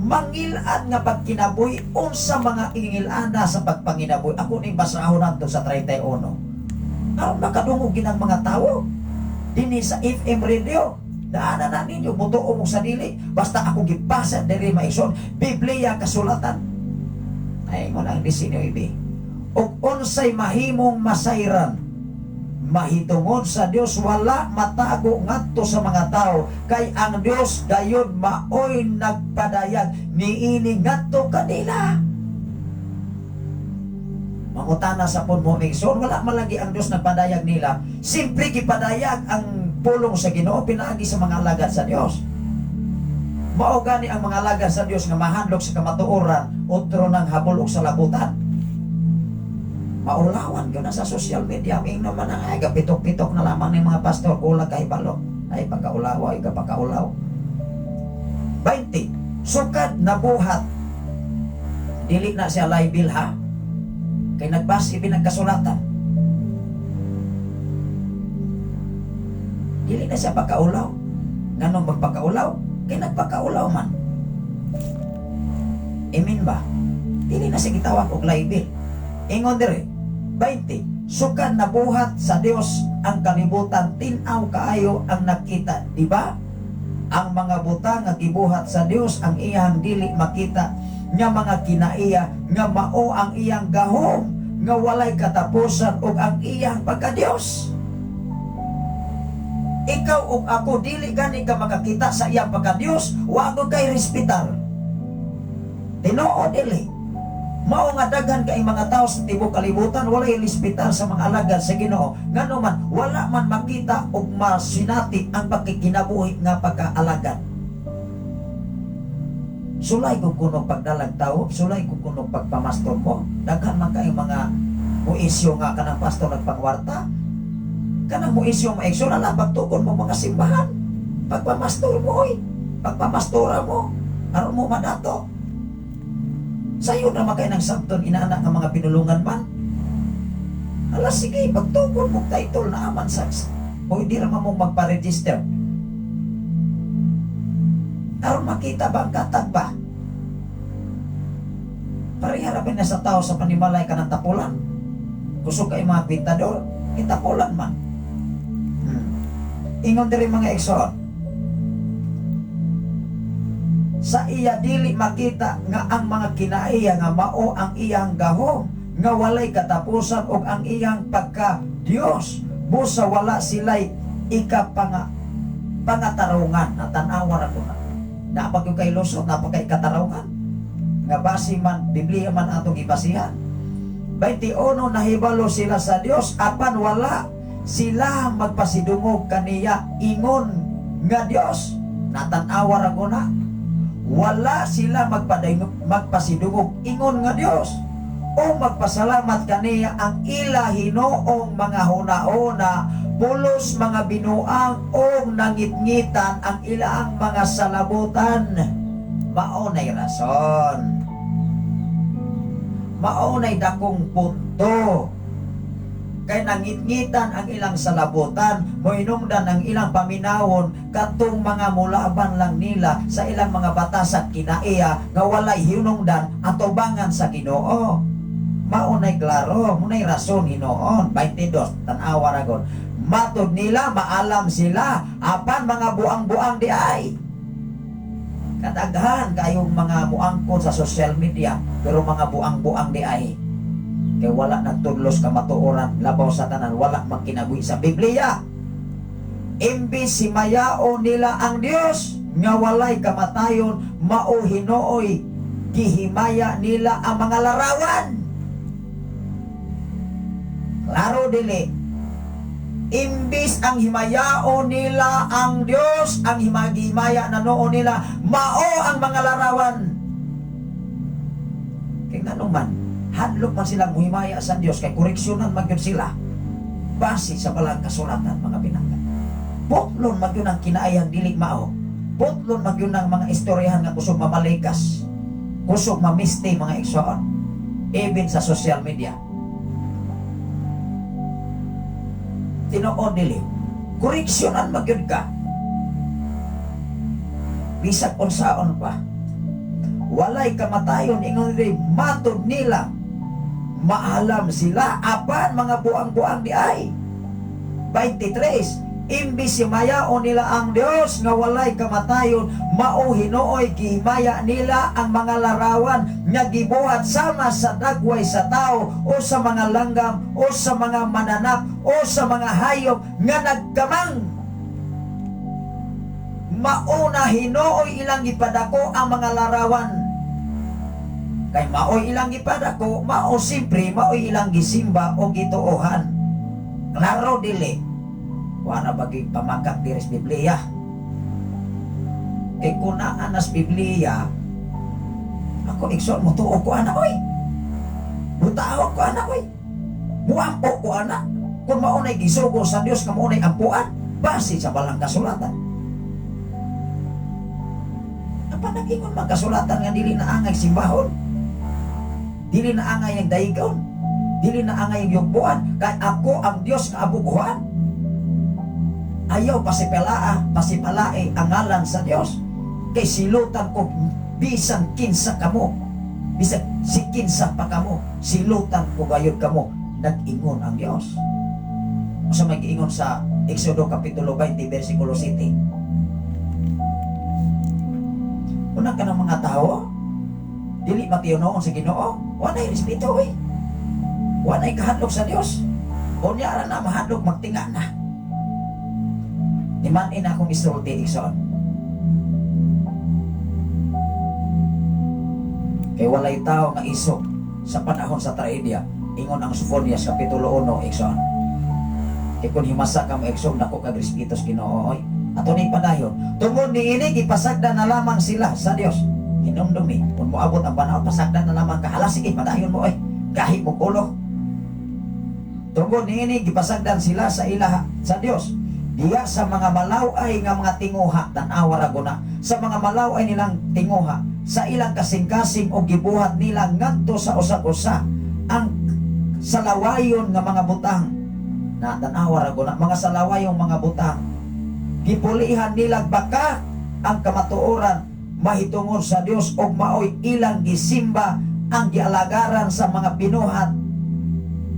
Mangilad nga pagkinabuhi, unsa mga ingilana sa pagpanginabuhi. Ako ning basahon nato sa 31. Aron makadungog ginang mga tao dinhi sa FM radio. Daanan na ninyo, mutuo mo sa dili. Basta ako gipasa diri maison, Biblia kasulatan. Ay mo lang 19. Og unsay mahimong masayran, mahitungod sa Dios, wala matago ngadto sa mga tao, kay ang Dios dayon maoy nagpadayag niini ngadto kanila. Mangutana sa pun mo mingson, wala malagi ang Dios nagpadayag nila. Simple gipadayag ang pulong sa Ginoo pinaagi sa mga alagad sa Dios. Mao gani ang mga alagad sa Dios nga mahadlok sa kamatuoran utro ng habol ug sa labutan. Maulawan yun na sa social media. Aming naman ang ay kapitok-pitok na lamang ng mga pastor. Kulang kay balo. Ay pagkaulaw, ay kapakaulaw. 20. Sukad na buhat. Dili na siya liable ha. Kay nagbasi binagkasulatan. Dili na siya pagkaulaw. Ganong magpagkaulaw? Kay nagpagkaulaw man. Amen ba? Dili na siya gitawag og laybil. Ingon dire 20, sukad nabuhat sa Dios ang kalibutan, tin-aw kaayo ang nakita, di ba? Ang mga butang nga gibuhat sa Dios ang iyang dili makita, nga mga kinaiya nga mao ang iyang gahom, nga walay katapusan ug ang iyang pagka-Dios. Ikaw ug ako dili gani ka makakita sa iyang pagka-Dios, wa ko kay respetar. Tinoo dili. Mao nga daghan kay mga tao sa tibuok kalibutan walay respetar sa mga alagad sa Ginoo. Ngano man wala man makita og masinati ang pagkikinabuhi nga pagkaalagad. Sulay ko kuno pagdalag tao, sulay ko kuno pagpamastor mo. Daghan man kay mga muisyo nga kanang pastor nagpangwarta. Kanang muisyo mo eksyon ala pagtukon mo mga simbahan. Pagpamastor mo oy, pagpamastora mo aron mo madato. Sayo na makay ng sabton inaanak ng mga pinulungan man. Ala sige, pagtukon mo title na aman sa o hindi naman mong magpa-register. Aron makita ba ang katag ba? Pariharapin na sa tao sa panimalay ka ng tapulan. Kusog kay mga pintador, itapulan man. Ingon diri mga ekson. Sa iya dili makita nga ang mga kinaiya nga mao ang iyang gahom, nga walay katapusan og ang iyang pagka Dios, busa wala sila'y pangatarungan. Natanawa ra ko na napag yung kay lusot, napag kay katarungan nga basi man Biblia man atong ibasihan. 21, nahibalo sila sa Dios apan wala sila magpasidungog kaniya ingon nga Dios. Natanawa ra ko na wala sila magpasidungog ingon nga Dios o magpasalamat kaniya ang ila hinoong mga huna-una pulos mga binuang o nangitngitan ang ilaang mga salabutan. Maunay rason, maunay dakong punto kay nangitngitan ang ilang salabutan, moinungdan ang ilang paminawon katong mga mulaban lang nila sa ilang mga batas at kinaiya nga walay hinungdan atubangan sa Ginoo. Maunay klaro, munay rason hinoon. 22, tanawa ragon. Matod nila, maalam sila apan mga buang-buang di ay. Kadaghan kayong mga muangkon sa social media pero mga buang-buang di ay. Kaya wala nagtudlos ka matuoran labaw sa tanan, wala magkinabuhi sa Biblia. Imbis si mayao nila ang Dios nga walay kamatayon, mao hinooy gihimaya nila ang mga larawan. Klaro dili. Imbis ang himayao nila ang Dios, ang himagimaya na noo nila, mao ang mga larawan. Kaya nga man hadlok man silang muhimaya sa Dios kay koreksyonan magyud sila base sa balang kasulatan mga pinanggan. Putlon magyud ang kinaayang dili mao. Putlon magyud ang mga istoryahan nga kusog mamalikas, kusog mamiste mga igsoon, even sa social media. Tinuod dili koreksyonan magyud ka bisag unsaon pa. Walay kamatayon ingon dili matod nila maalam sila apan mga buang-buang di ay. 23, imbis simayao nila ang Dios nga walay kamatayon, mao hinooy gihimaya nila ang mga larawan nga gibuhat sama sa dagway sa tao o sa mga langgam o sa mga mananap o sa mga hayop nga nagkamang. Mauna hinooy ilang ipadako ang mga larawan. Kay maoy ilang ipadako, mao simpre, maoy ilang gisimba o gituohan. Klaro dili. Wala bagay pamakak diris Biblia. Kay kunaan nas Biblia, ako ikson mo tuo ko anak oy. Butawag ko anak oy. Muampo ko anak. Kung maunay gisugo sa Dios nga maunay ampuan, base sa balang kasulatan. Apa nagingon man kasulatan nga dili na angay simbahon? Dili na angay ang daigon, dili na angay ang yugbuan, kay ako ang Dios nga abuguhan. Ayaw pasipalae ang ngalan sa Dios, kay silutan ko bisan kinsa kamo, bisag sikin sa pa kamo, silutan ko gayud kamo, nag-ingon ang Dios. Sa mag-ingon sa Exodo Kapitulo 20, versikulo 7. Una ka ng mga tao, dili matiunoon sa Ginoo, walay respeto eh. Walay kahadlok sa Dios. Unya na mahadlok magtinga na. Imanin akong isulti igsoon. Kay walay tao nga isok sa panahon sa traedya, ingon ang Sofonias Kapitulo 1 igsoon. Kay kung himasa ka mo igsoon nako kag respeto sa Ginoo oy. Ato ni padayon, tungod niini gipasagda na lamang sila sa Dios. Hinumdumi, kung moabot ang panahon pasagda na lamang ka, hala sige padayon mo oy. Gahi mo ulo. Tungod niini gipasagdan sila sa ilaha sa Dios. Diya sa mga malaway nga mga tinguha tan-awa ra guna. Sa mga malaway nilang tinguha, sa ilang kasing-kasing o gibuhat nila ngadto sa usa-usa ang salawayon nga mga butang. Na tan-awa ra guna, mga salawayong mga butang. Gipulihan nila baka ang kamatuoran mahitungod sa Dios o maoy ilang gisimba ang gialagaran sa mga binuhat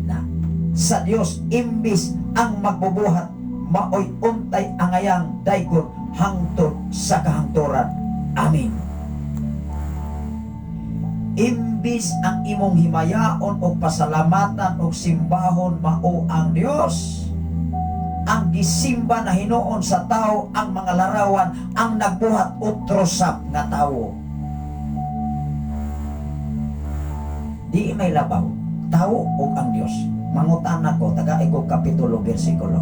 na sa Dios imbis ang magbubuhat maoy untay angayang daygon hangtod sa kahangturan. Amen. Imbis ang imong himayaon o pasalamatan o simbahon mao ang Dios, ang gisimba na hinuon sa tao ang mga larawan ang nagbuhat utrosap nga tao. Di may labaw tao o ang Dios. Mangutan ako taga-ego kapitulo bersikulo.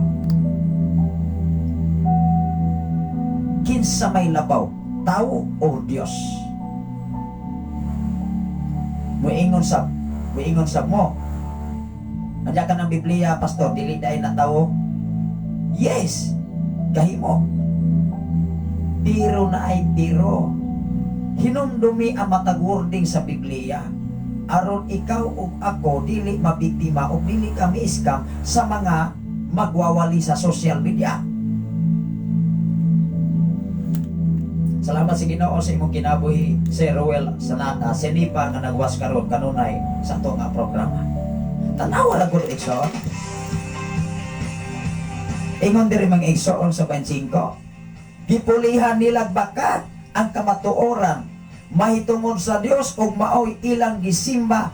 Kinsa may labaw tao o Dios? Muingon sa mo. Adya ka ng Biblia, pastor, dili dai na tao. Yes, kahimo. Pero na ay pero. Hinumdumi ang matag wording sa Biblia. Aron ikaw o ako dili mabiktima o dili kami iskam sa mga magwawali sa social media. Salamat sa Ginoo sa imong kinabuhi, Sir Roel Sanata, senipa nga nagwas karon kanunay sa ato nga programa. Tanawa ra gud igsoon. Ingon diri mga igsoon sa 25. Gipulihan nila bakat ang kamatuoran mahitungod sa Dios ug maoy ilang gisimba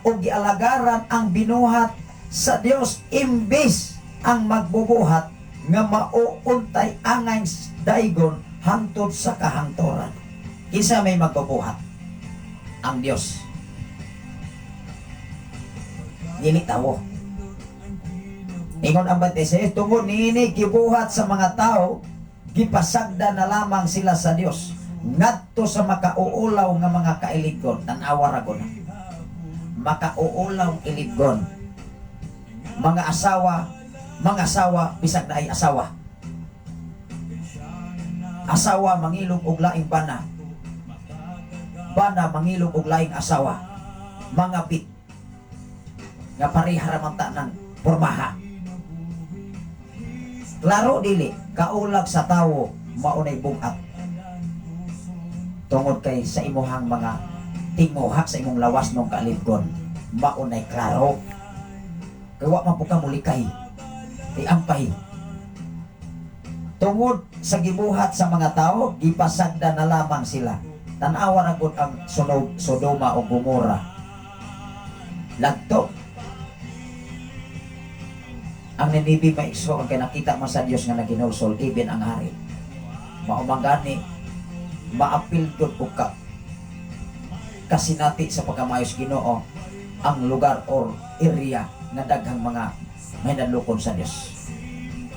o gialagaran ang binuhat sa Dios imbis ang magbubuhat nga mauuntay angay daygon hangtod sa kahangturan. Kinsa may magbubuhat? Ang Dios. Dili tawo. Ingon ang 26, tungod niini gibuhat sa mga tao, gipasagda na lamang sila sa Dios ngadto sa makauulaw nga mga kailigon. Tan-awa ra gud. Makauulaw iligon. Mga asawa bisag na ay asawa. Asawa mangilog og laing bana. Bana mangilog og laing asawa. Mga bit nga pareha ra man ta ng pormaha. Klaro dili kaulag sa tawo maunay bugat. Tungod kay sa imuhang mga tinguha sa imong lawas nung kalibgon maunay klaro. Kay wa man po ka mulikay. Ampay. Tungod sa gibuhat sa mga tao, gipasagda na lamang sila. Tan-awa ra gud ang Sodoma o Gomora. Lagto. Ang Ninibe maigso ang kinakita man sa Dios nga naginulsol even ang hari. Maumangani maapil gud ko ka kasinati sa pagkamayos Ginoo ang lugar or area nga daghang mga may nanlukon sa Dios.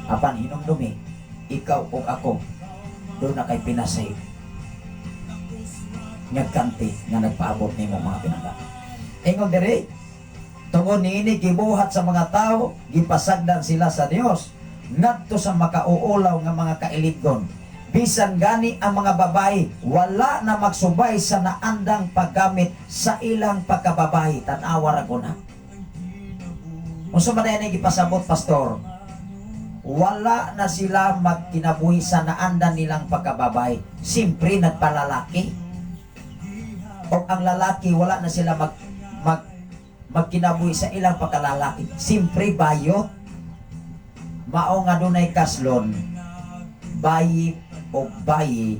Apan hinumdumi ikaw o ako doon na kay pinasay ngagkanti nga nagpaabot nimo mga pinangga. Ingon diri tungod niini gibuhat sa mga tao, gipasagdan sila sa Dios ngadto sa makauulaw nga mga kailigon. Bisan gani ang mga babae wala na magsubay sa naandang paggamit sa ilang pagkababae. Tan-awa ra guna. Unsa man ay gipasabot pastor? Wala na sila magkinabuhi sa naandan nilang pagkababae. Simpre nagpalalaki. o ang lalaki wala na sila magkinabuhi sa ilang pagkalalaki. Simpre bayot. Mao nga dunay kaslon, bayi o bayi,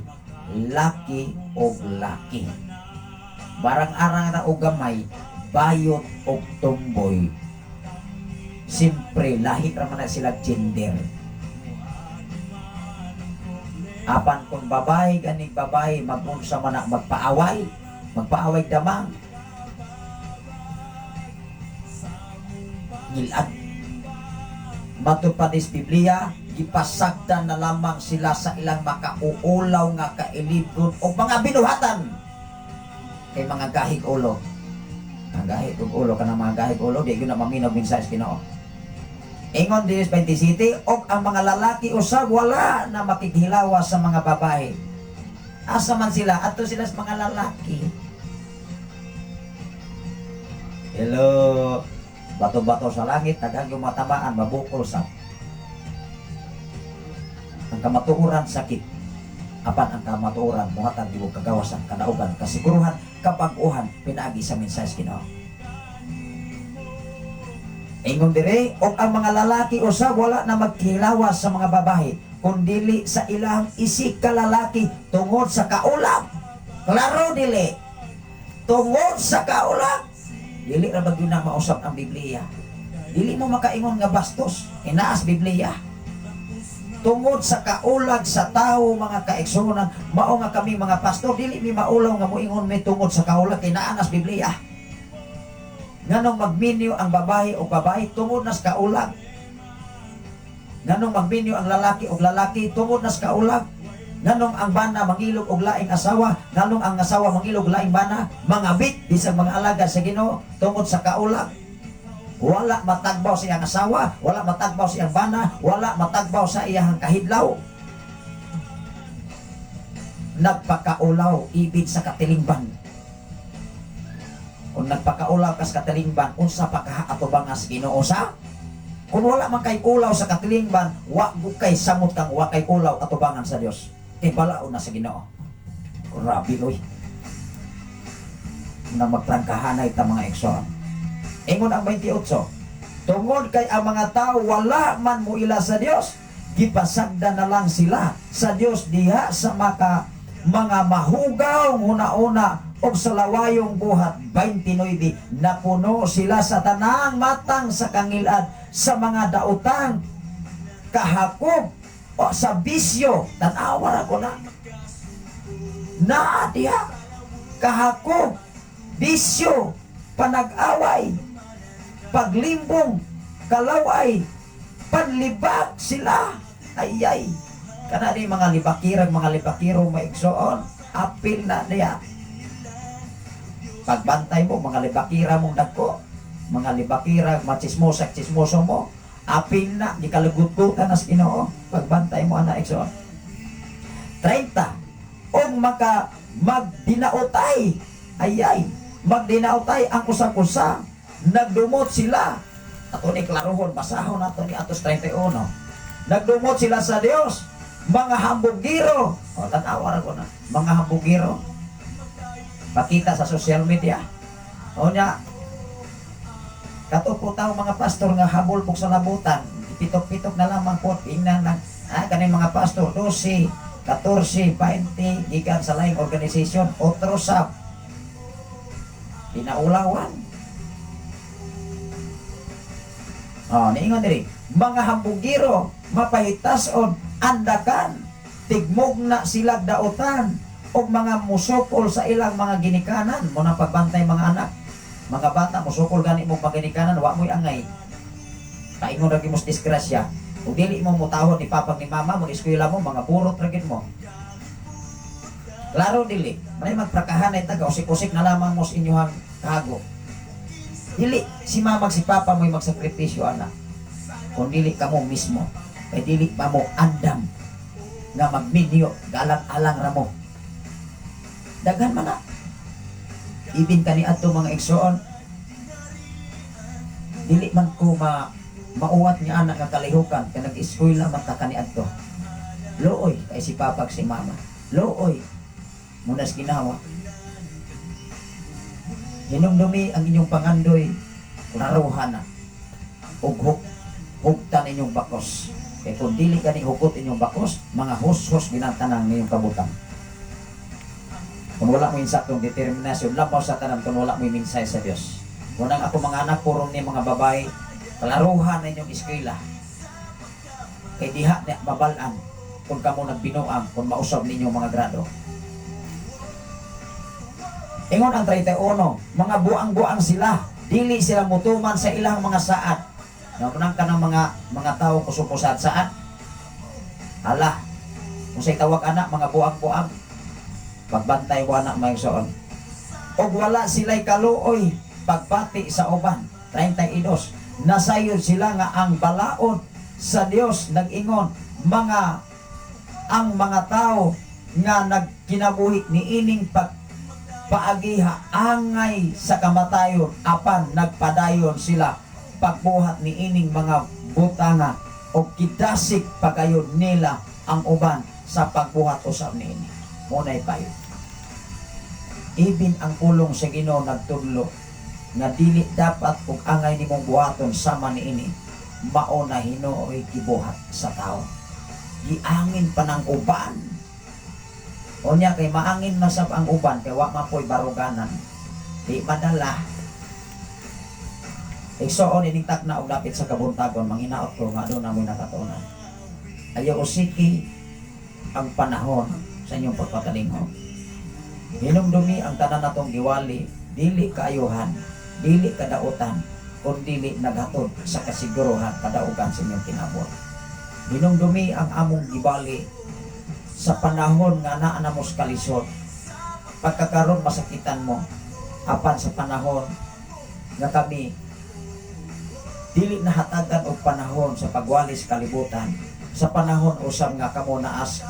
laki o laki. Barang-arang na o gamay, bayot o tumboy. Simpre lahi raman na sila gender. Apan kung babae ganing babae magunsa man na magpaaway damang. Ngilad matupadis Biblia, gipasagdan na lamang sila sa ilang makauulaw nga kailibron o mga binuhatan kay mga gahig ulo. Ang gahig ulo ka ng mga gahig ulo, di yun na maminaw minsayas Ginoo. Ingon Dios 20 City, o ang mga lalaki usab wala na makikhilawa sa mga babae. Asa man sila, ato sila sa mga lalaki. Hello. Bato-bato sa langit, tagang yung matamaan, mabukol sa ang kamatuuran sakit. Apan ang kamatuuran, muhatag di mo kagawasan, kanaugan, kasiguruhan, kapag-uhan, pinaagi sa mensayas Ginoo. Ingon dire, o ang mga lalaki usab wala na magkilawas sa mga babae, kundili sa ilang isik kalalaki tungod sa kaulam. Klaro dili. Tungod sa kaulam. Dili ra bagyo na mausap ang Biblia. Dili mo makaingon nga bastos, inaas Biblia. Tungod sa kaulag sa tao mga kaigsunan, mao nga kami mga pastor dili mi maulaw nga moingon mi tungod sa kaulag kay naanas Biblia. Nganong magminyo ang babae o babae tungod nas kaulag. Nganong magminyo ang lalaki o lalaki tungod nas kaulag. Nganong ang bana mangilog og laing asawa, nganong ang asawa mangilog laing bana, mangabit bisag mga alagad sa Ginoo tungod sa kaulag. Wala matagbaw sa iyang asawa, wala matagbaw sa iyang bana, wala matagbaw sa iyang kahidlaw. Nagpakaulaw ibig sa katilingban. Kung nagpakaulaw kas katilingban, unsa pa ka atubangas Ginoo sa? Kung wala man kay ulaw sa katilingban, wa kay samot kang wa kay ulaw atubangan sa Dios. Balaon na sa Ginoo. Grabe oy. Na magprangkahanay ta mga igsoon. Ingon ang 28. Tungod kay ang mga tao wala man mo ila sa Dios, gipasagdan na lang sila sa Dios diha sa mga mahugaw una-una og sa lawayong buhat. 29. Napuno sila sa tanang matang sa kangilad, sa mga daotang kahakop o sa bisyo. Tanawa ako na diha kahakop, bisyo, panag-away, paglimbong, kalaway, panlibak sila. Ayay, kanari mga libakiro maigsoon, apil na niya. Pagbantay mo mga libakira mong dagko, mga libakira machismoso mo, apil na di kalugututan as Ginoo. Pagbantay mo ana igsoon. 30. Og magdinautay, ayay, magdinautay ang usang-usa, nagdumot sila. Ato ni klarohon, basahon nato ni atos 31. Nagdumot sila sa Dios, mga hambugiro. O tanawa ko na, mga hambugiro. Pakita sa social media. O nya, katupo tao mga pastor nga habol po sa labutan, pitok-pitok na lamang po, tingnan lang, kaning mga pastor, 12, 14, 20, gikan sa laing organisasyon, otro sab, pinaulawan. Niingon diri, mga hambugiro, mapahitason, andakan, tigmog na silag daotan, o mga musukol sa ilang mga ginikanan, mo na pagbantay mga anak. Mga bata, musukol gani mo paginikanan, wa mo'y angay. Paingon ragi mos disgrasya. Kung dili mo mutahon ni papa ni mama, mo eskwela mo, mga burot ragin mo. Klaro dili, may magprakahanay taga, usik-usik na lamang mo sa inyong kago. Dili, si mama si papa mo'y magsakripisyo anak. Kung dili ka mo mismo, ay dili pa mo andam nga magminyo, galang-alang ramo. Daghan man na. Ibin kani ato mga igsoon, dili man ko mauwat niya anak nga kalihukan kay nag-eskwela man ta kani adto. Looy kay si papa si mama. Looy munas ginawa. Hinumdumi ang inyong pangandoy, naruhan na. Ug hugtan inyong bakos. Kaya kung dili ka ni hugot inyong bakos, mga hus-hus ginantanang ninyong kabutang. Kung wala mo insaktong determinasyon, labaw sa tanan kung wala mo minsay sa Dios. Unang ako mga anak, puro ni mga babae, kalaruhan na inyong eskwela. Kaya diha na babalan kung kamo nagbinuang, kung mausab ninyong mga grado. Ingon ang 31, mga buang-buang sila, dili sila mutuman sa ilang mga saat. Nakunang ka ng mga tao kusupusad saat. Hala, kung sa'y tawag anak, mga buang-buang, pagbantay ko anak mayroon. O wala sila'y kaluoy, pagpati sa uban. 32, nasayod sila nga ang balaod sa Dios nag-ingon, ang mga tao nga nagkinabuhi ni ining paagiha angay sa kamatayon apan nagpadayon sila pagbuhat ni ining mga butanga o kidasik pagayon nila ang uban sa pagbuhat usab niini. Munay payo. Ibin ang pulong sa Ginoo nagtudlo nga dili dapat kung angay nimong buhaton sama niini mao na hinuoy gibuhat sa tao. Giangin pa ng uban. Unya kay maangin masab ang uban kay wa mapoy baruganan. Di madala. Igsoon ining takna og dapit sa kabuntagon manginaot ko nga doon namoy nakatunan. Ayaw usiki ang panahon sa inyong pagpakalingon. Hinumdumi ang tanan natong giwali, dili kaayuhan, dili kadautan, kung dili naghatod sa kasiguruhan kadaugan sa inyong kinabuhi. Hinumdumi ang among gibali sa panahon nga naa na mo kalisod. Pagkakaroon masakitan mo, apan sa panahon nga kami dili nahatagan og panahon sa pagwalis kalibutan, sa panahon usab nga kamo naas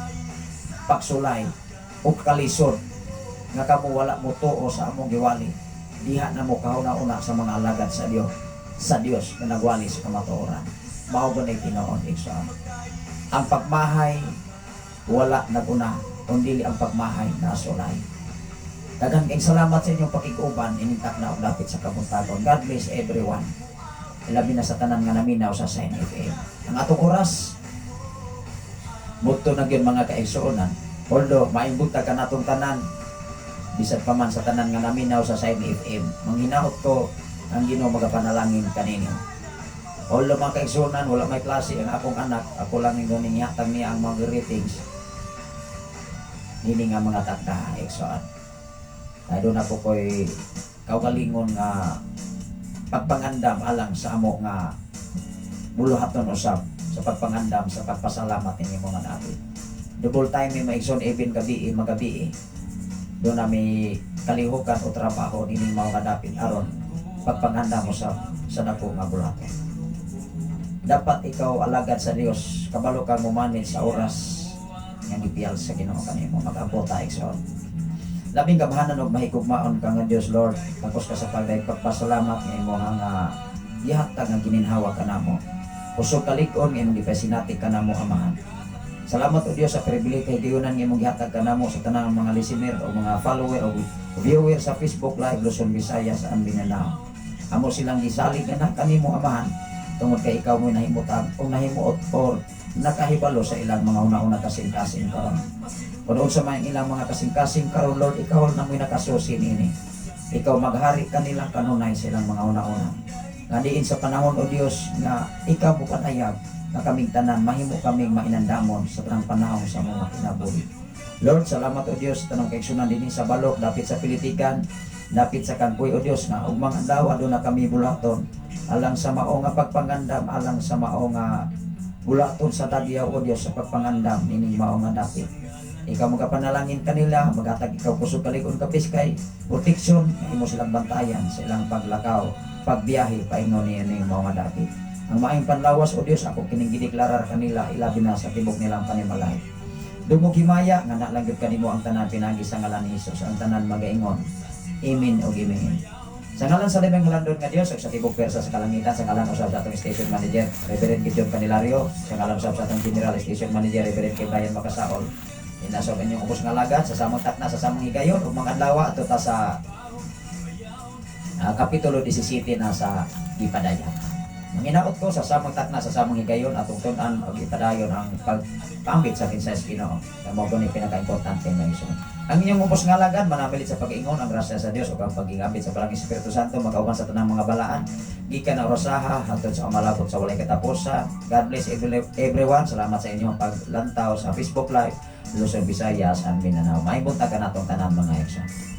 pagsulay o kalisod nga kamo wala mo tuo sa among giwali, diha na mo kauna-una sa mga alagad sa Dios nga nagwali sa kamatuoran. Mao gunay tinuod igsoon. Ang pagmahay wala naguna, kundi ang pagmahay na sulay. Daghang kayong salamat sa inyong pakikuban, inintak na og dapit sa kabuntagon. God bless everyone. Ilabi na sa tanan nga naminaw sa Sign FM. Ang atong oras, muto na gyud mga kaigsuonan. Although maimbutag ka natong tanan, bisag pa man sa tanan nga naminaw sa Sign FM, manghinaot ko ang Ginoo magapanalangin kaninyo. Although mga kaigsuonan, wala may klase ang akong anak, ako lang yung ninghatag niya ang mga ratings. Hini nga mga takda igsoon. Ay doon ako ko'y kaugalingon nga pagpangandam alang sa amo nga buluhaton usab sa pagpangandam sa pagpasalamat ninyo mga nabi. Double time may maigsoon even gabi magabi. Doon na may kalihukan o trabaho nining mga kadapit aron pagpangandam usab sa dako nga buluhaton. Dapat ikaw alagad sa Dios, kabalo kang mumanid sa oras nga gipiyal sa Ginoo kanimo mag-abot ta igsoon. Labing gamhanan og mahigugmaon ka nga Dios Lord, tapos ka sa pagpasalamat nga imo nga gihatag nga gininhawa kanamo. Kusog kalig-on nga imong gipasinati kanamo Amahan. Salamat o Dios sa pribilege kay giunan nga imong gihatag kanamo sa tanang mga listener o mga follower o viewer sa Facebook Live Luzon, Visayas and Mindanao. Amo silang gisalig na kanimo Amahan tungod kay ikaw mo nahimutang o nahimuot or nakahibalo sa ilang mga una-una kasing-kasing karon. Kung sa mga ilang mga kasing-kasing karon Lord, ikaw na mo'y nakasusin ini. Ikaw maghari kanilang kanunay sa ilang mga una-una. Nga diin sa panahon o Dios nga ikaw mo panayag na kaming tanan, mahimo kaming mainandamon sa tanang panahon sa mga kinabuhi. Lord, salamat o Dios, tanong kaigsunan din sa balok, dapit sa pilitikan, dapit sa kangkuy o Dios nga ug mga adlaw aduna kami bulaton alang sa mao nga pagpangandam, alang sa mao nga bulaton sa dagyaw o Dios sa pagpangandam nining mao nga dapit. Ikaw magapanalangin kanila, magatag ikaw kusog kalig-on kapis kay protection, imo silang bantayan sa ilang paglakaw, pagbiyahe paingon niya ning mga dapit. Ang maayong panlawas o Dios, ako kining gideklarar kanila ilabi na sa tibok nilang panimalay. Dumog himaya nga nalanggit kanimo ang tanan pinagi sa ngalan ni Hesus, ang tanan magaingon. Amen o amen. Sa ngalan sa libeng landon nga Dios, sa tibok persa sa kalangitan, sa ngalan usab sa atong station manager, Reverend Gideon Canilario, sa ngalan usab sa atong general station manager, Reverend Brian Makasaol. Inasob inyong ubos nga lagad sa samong takna sa samong higayon ug mga adlaw ato ta sa Kapitulo 17 na sa ipadayon. Manginaot ko sa samang takna sa samang higayon atong tun-an pag ipadayon ang pagpambit sa kinsay sa Ginoo. Kamo ni pinaka-importante nga isun. Ang inyong upos ngalagan manamilit sa pag-ingon ang grasya sa Dios ug ang pag-ingabit sa Balang Espiritu Santo magauban sa tanang mga balaan gikan ang rosaha hangtod sa malabot sa walay katapusa. God bless everyone. Salamat sa inyong paglantaw sa Facebook Live Luzon, Visayas, and Mindanao. Maayong buntag kanatong tanan mga igsoon.